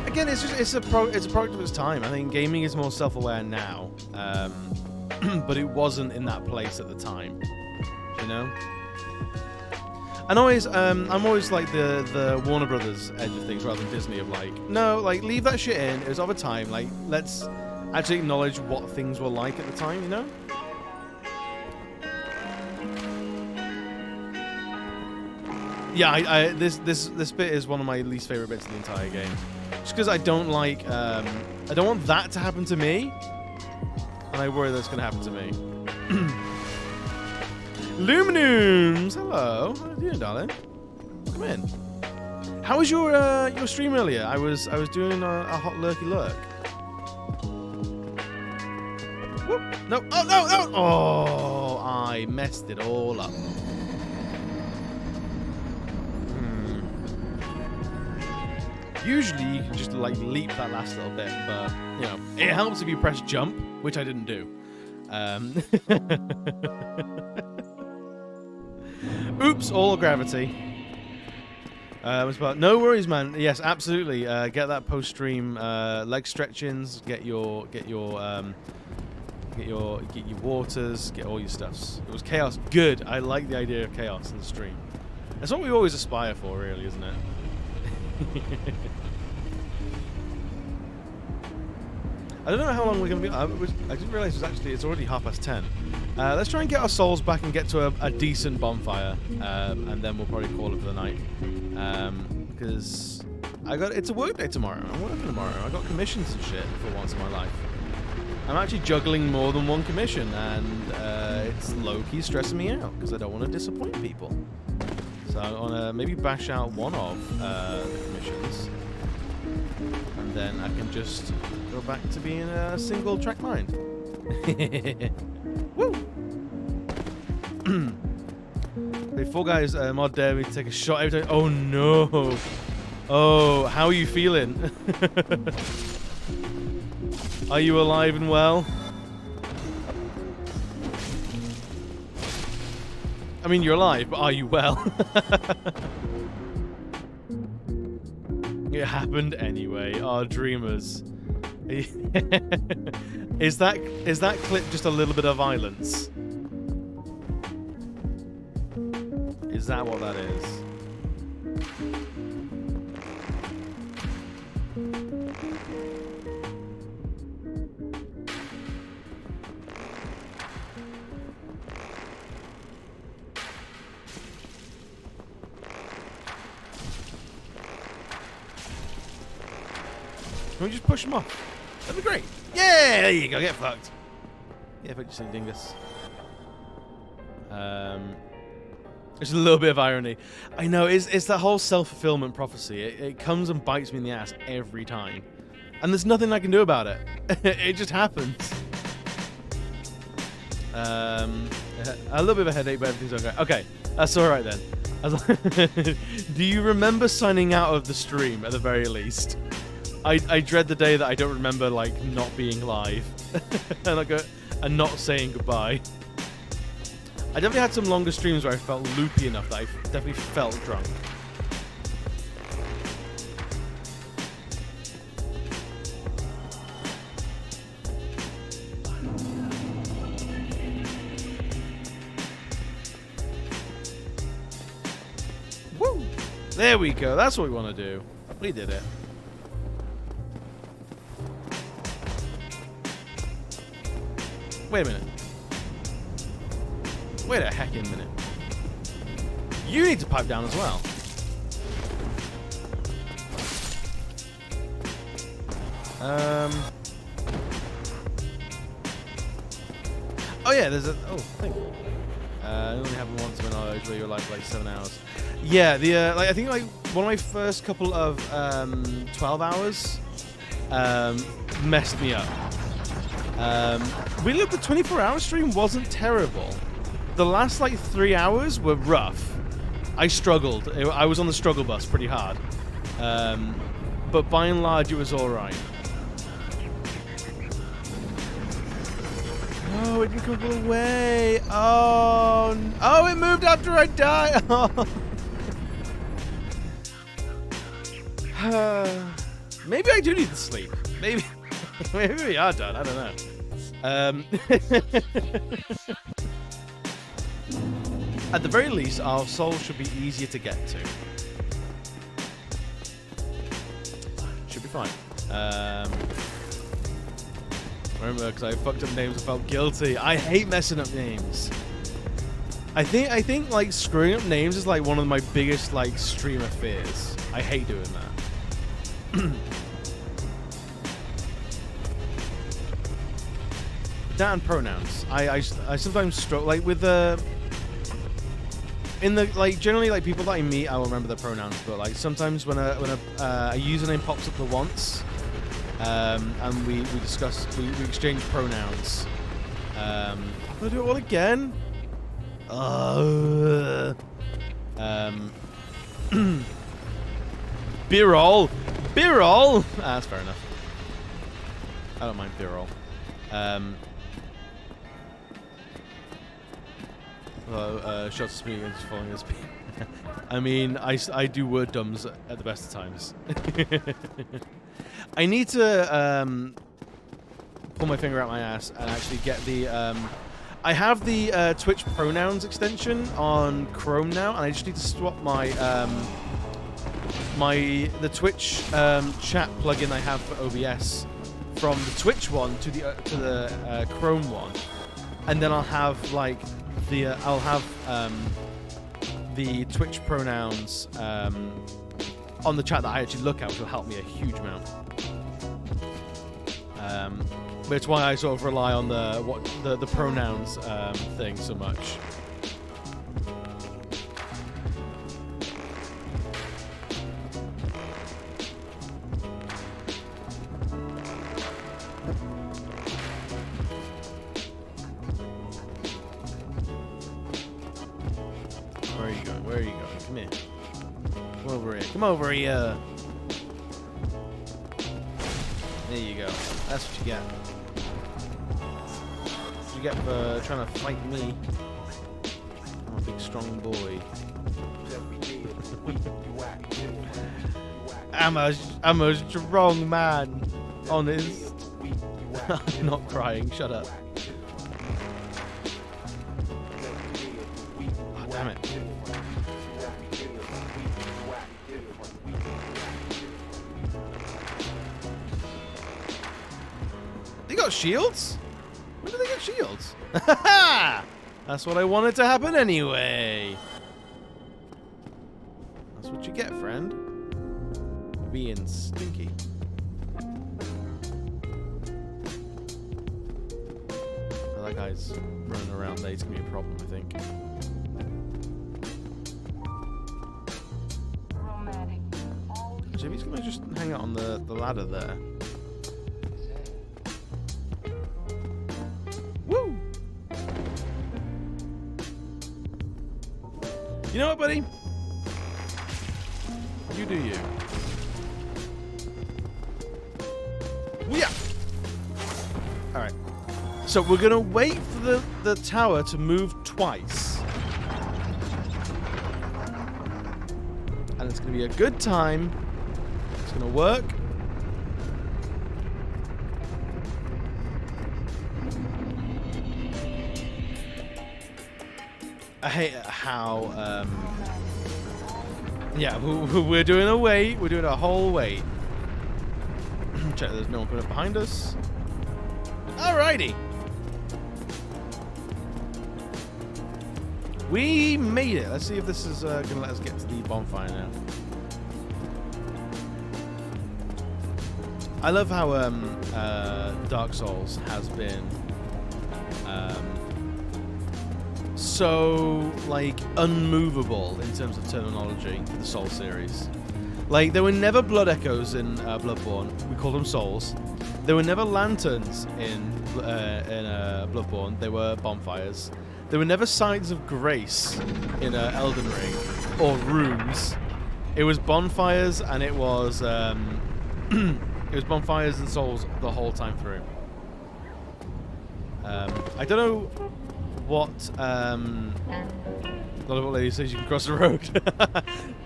Speaker 2: again, it's a product of its time. I think gaming is more self-aware now, but it wasn't in that place at the time. You know. And always, I'm always like the Warner Brothers edge of things rather than Disney of like, no, like leave that shit in. It was of a time. Like let's actually acknowledge what things were like at the time. You know. Yeah, this bit is one of my least favorite bits of the entire game, just because I don't like I don't want that to happen to me, and I worry that's gonna happen to me. Luminooms, hello. How are you doing, darling? Come in. How was your stream earlier? I was doing a hot lurky lurk. Whoop. No. Oh no no. Oh, I messed it all up. Usually you can just like leap that last little bit, but you know it helps if you press jump, which I didn't do. Oops, all gravity. No worries, man. Yes, absolutely. Get that post-stream leg stretchings. Get your waters. Get all your stuffs. It was chaos. Good. I like the idea of chaos in the stream. That's what we always aspire for, really, isn't it? I don't know how long we're going to be. I didn't realize it's already 10:30. Let's try and get our souls back and get to a decent bonfire, and then we'll probably call it for the night. Because it's a work day tomorrow. I'm working tomorrow. I got commissions and shit for once in my life. I'm actually juggling more than one commission, and it's low-key stressing me out because I don't want to disappoint people. So I want to maybe bash out one of the commissions, and then I can just go back to being a single track mind. Woo! Before guys, mod dare me to take a shot every time. Oh no! Oh, how are you feeling? Are you alive and well? I mean, you're alive, but are you well? It happened anyway. Our dreamers. Is that clip just a little bit of violence? Is that what that is? Can we just push them off? That'd be great. Yeah, there you go. Get fucked. Yeah, fuck you, silly dingus. There's a little bit of irony. I know, it's that whole self-fulfillment prophecy. It comes and bites me in the ass every time. And there's nothing I can do about it. It just happens. A little bit of a headache, but everything's okay. Okay, that's alright then. Do you remember signing out of the stream at the very least? I dread the day that I don't remember, like, not being live. and not saying goodbye. I definitely had some longer streams where I felt loopy enough that I definitely felt drunk. Woo! There we go. That's what we want to do. We did it. Wait a minute. Wait a heckin' minute. You need to pipe down as well. Oh yeah, there's a thing. It only happened once when I was where you're alive for like 7 hours. Yeah, I think like one of my first couple of 12 hours messed me up. Really, the 24-hour stream wasn't terrible. The last like 3 hours were rough, I struggled. I was on the struggle bus pretty hard. But by and large, it was alright. Oh, it didn't come all the way. Oh, it moved after I died. Oh. Maybe I do need to sleep. Maybe we are done. I don't know. At the very least, our souls should be easier to get to. Should be fine. Remember, because I fucked up names, I felt guilty. I hate messing up names. I think like screwing up names is like one of my biggest like streamer fears. I hate doing that. That and pronouns. I sometimes struggle like with the in the like generally like people that I meet, I will remember their pronouns, but like sometimes when a username pops up the once. And we discuss, we exchange pronouns. I'll do it all again. Birol. Birol. That's fair enough. I don't mind Birol. Shots of speaking is following us. I mean, I do word dumbs at the best of times. I need to pull my finger out my ass and actually get the... I have the Twitch pronouns extension on Chrome now, and I just need to swap my the Twitch chat plugin I have for OBS from the Twitch one to the Chrome one, and then I'll have like the the Twitch pronouns on the chat that I actually look at, which will help me a huge amount. But it's why I sort of rely on the pronouns thing so much. Where are you going? Where are you going? Come here. Come over here. Come over here. There you go. That's what you get. That's what you get for trying to fight me. I'm a big, strong boy. I'm a strong man. Honest. I'm not crying. Shut up. Oh, damn it. They got shields? When did they get shields? That's what I wanted to happen anyway. That's what you get, friend. Being stinky. Oh, that guy's running around there. It's gonna be a problem, I think. Jimmy's gonna just hang out on the ladder there. Woo! You know what, buddy? You do you. Yeah. All right. So we're gonna wait for the tower to move twice, and it's gonna be a good time. It's gonna work. I hate how, yeah, we're doing a wait. We're doing a whole wait. Check there's no one coming up behind us. Alrighty. We made it. Let's see if this is going to let us get to the bonfire now. I love how Dark Souls has been so like unmovable in terms of terminology for the Soul series. Like there were never blood echoes in Bloodborne. We called them souls. There were never lanterns in Bloodborne. They were bonfires. There were never signs of grace in Elden Ring. or rooms. It was bonfires, and it was it was bonfires and souls the whole time through. I don't know what Lollipop Lady says you can cross the road.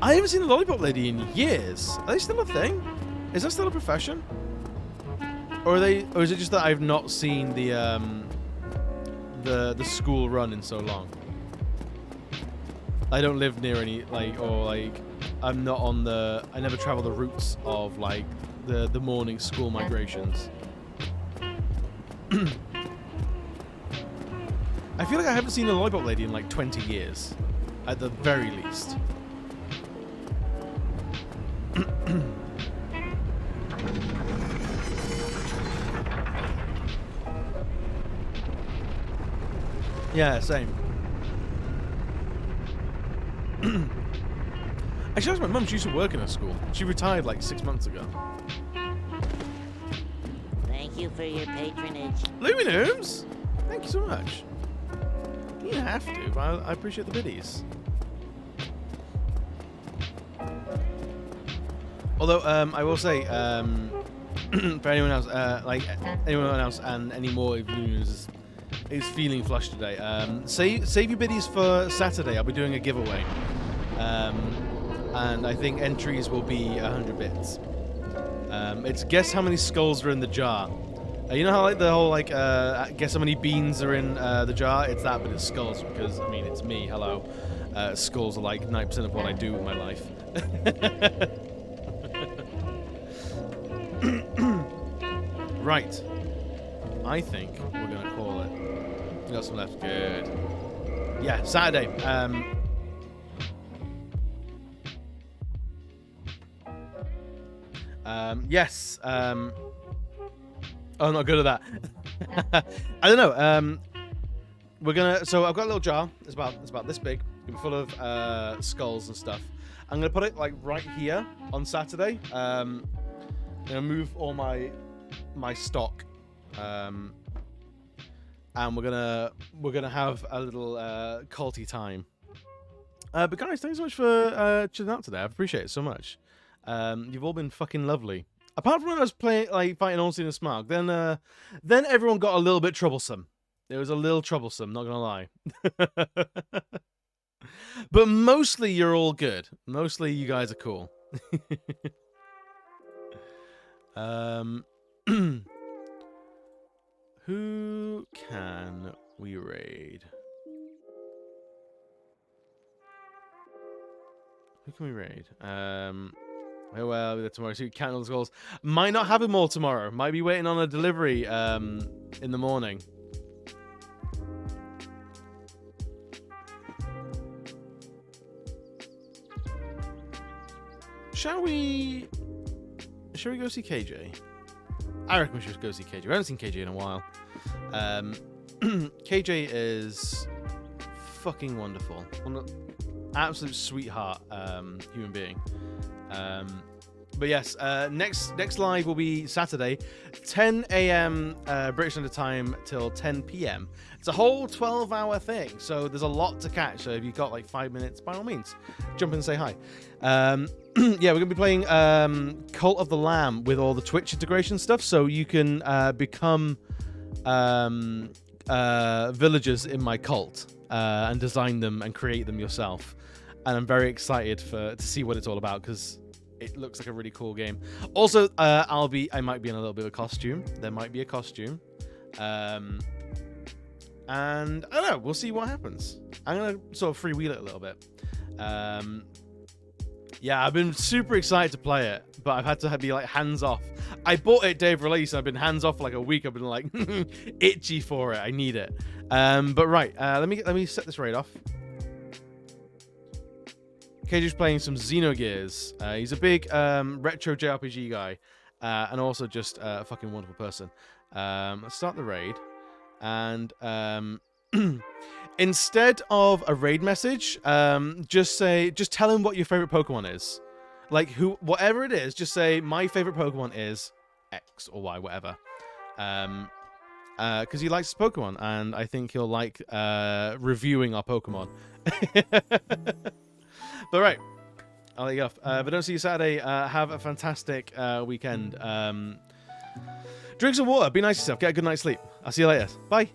Speaker 2: I haven't seen a Lollipop Lady in years. Are they still a thing? Is that still a profession? Or are they? Or is it just that I've not seen the school run in so long? I don't live near any I'm not on the. I never travel the routes of like the morning school migrations. I feel like I haven't seen a Lollipop Lady in like 20 years, at the very least. Yeah, same. Actually, my mum. She used to work in a school. She retired like 6 months ago.
Speaker 15: Thank you for your patronage.
Speaker 2: Luminooms! Thank you so much. You don't have to, but I appreciate the biddies. Although, I will say, for anyone else, anyone else and any more of you is feeling flushed today, save your biddies for Saturday. I'll be doing a giveaway. And I think entries will be 100 bits. It's guess how many skulls are in the jar. You know how like the whole like guess how many beans are in the jar? It's that, but it's skulls because I mean it's me. Hello, skulls are like 9% of what I do with my life. Right, I think we're gonna call it. We got some left. Good. Yeah, Saturday. Yes. Oh, I'm not good at that. I don't know. We're gonna. So I've got a little jar. It's about this big. It's gonna be full of skulls and stuff. I'm gonna put it like right here on Saturday. I'm gonna move all my stock. And we're gonna have a little culty time. But guys, thanks so much for chilling out today. I appreciate it so much. You've all been fucking lovely. Apart from when I was playing, like, fighting Ornstein and Smarg, then everyone got a little bit troublesome. It was a little troublesome, not gonna lie. But mostly you're all good. Mostly you guys are cool. Who can we raid? Who can we raid? Oh well, that's tomorrow. So count all the skulls. Might not have them all tomorrow. Might be waiting on a delivery in the morning. Shall we go see KJ? I reckon we should go see KJ. We haven't seen KJ in a while. KJ is fucking wonderful. Absolute sweetheart human being. But yes, next live will be Saturday, 10 a.m. British Standard Time till 10 p.m. It's a whole 12-hour thing, so there's a lot to catch. So if you've got like 5 minutes, by all means, jump in and say hi. Yeah, we're gonna be playing Cult of the Lamb with all the Twitch integration stuff, so you can become villagers in my cult and design them and create them yourself. And I'm very excited to see what it's all about because it looks like a really cool game. Also, I might be in a little bit of a costume. There might be a costume. And I don't know, we'll see what happens. I'm gonna sort of freewheel it a little bit. Yeah, I've been super excited to play it, but I've had to be like hands off. I bought it day of release, and I've been hands off for like a week. I've been like itchy for it. I need it. But right, let me set this raid off. KJ's playing some Xenogears. He's a big retro JRPG guy, and also just a fucking wonderful person. Let's start the raid, and instead of a raid message, just tell him what your favorite Pokemon is. Like whatever it is, just say my favorite Pokemon is X or Y, whatever. Because he likes his Pokemon, and I think he'll like reviewing our Pokemon. But right, I'll let you off. But don't see you Saturday. Have a fantastic weekend. Drink some water. Be nice to yourself. Get a good night's sleep. I'll see you later. Bye.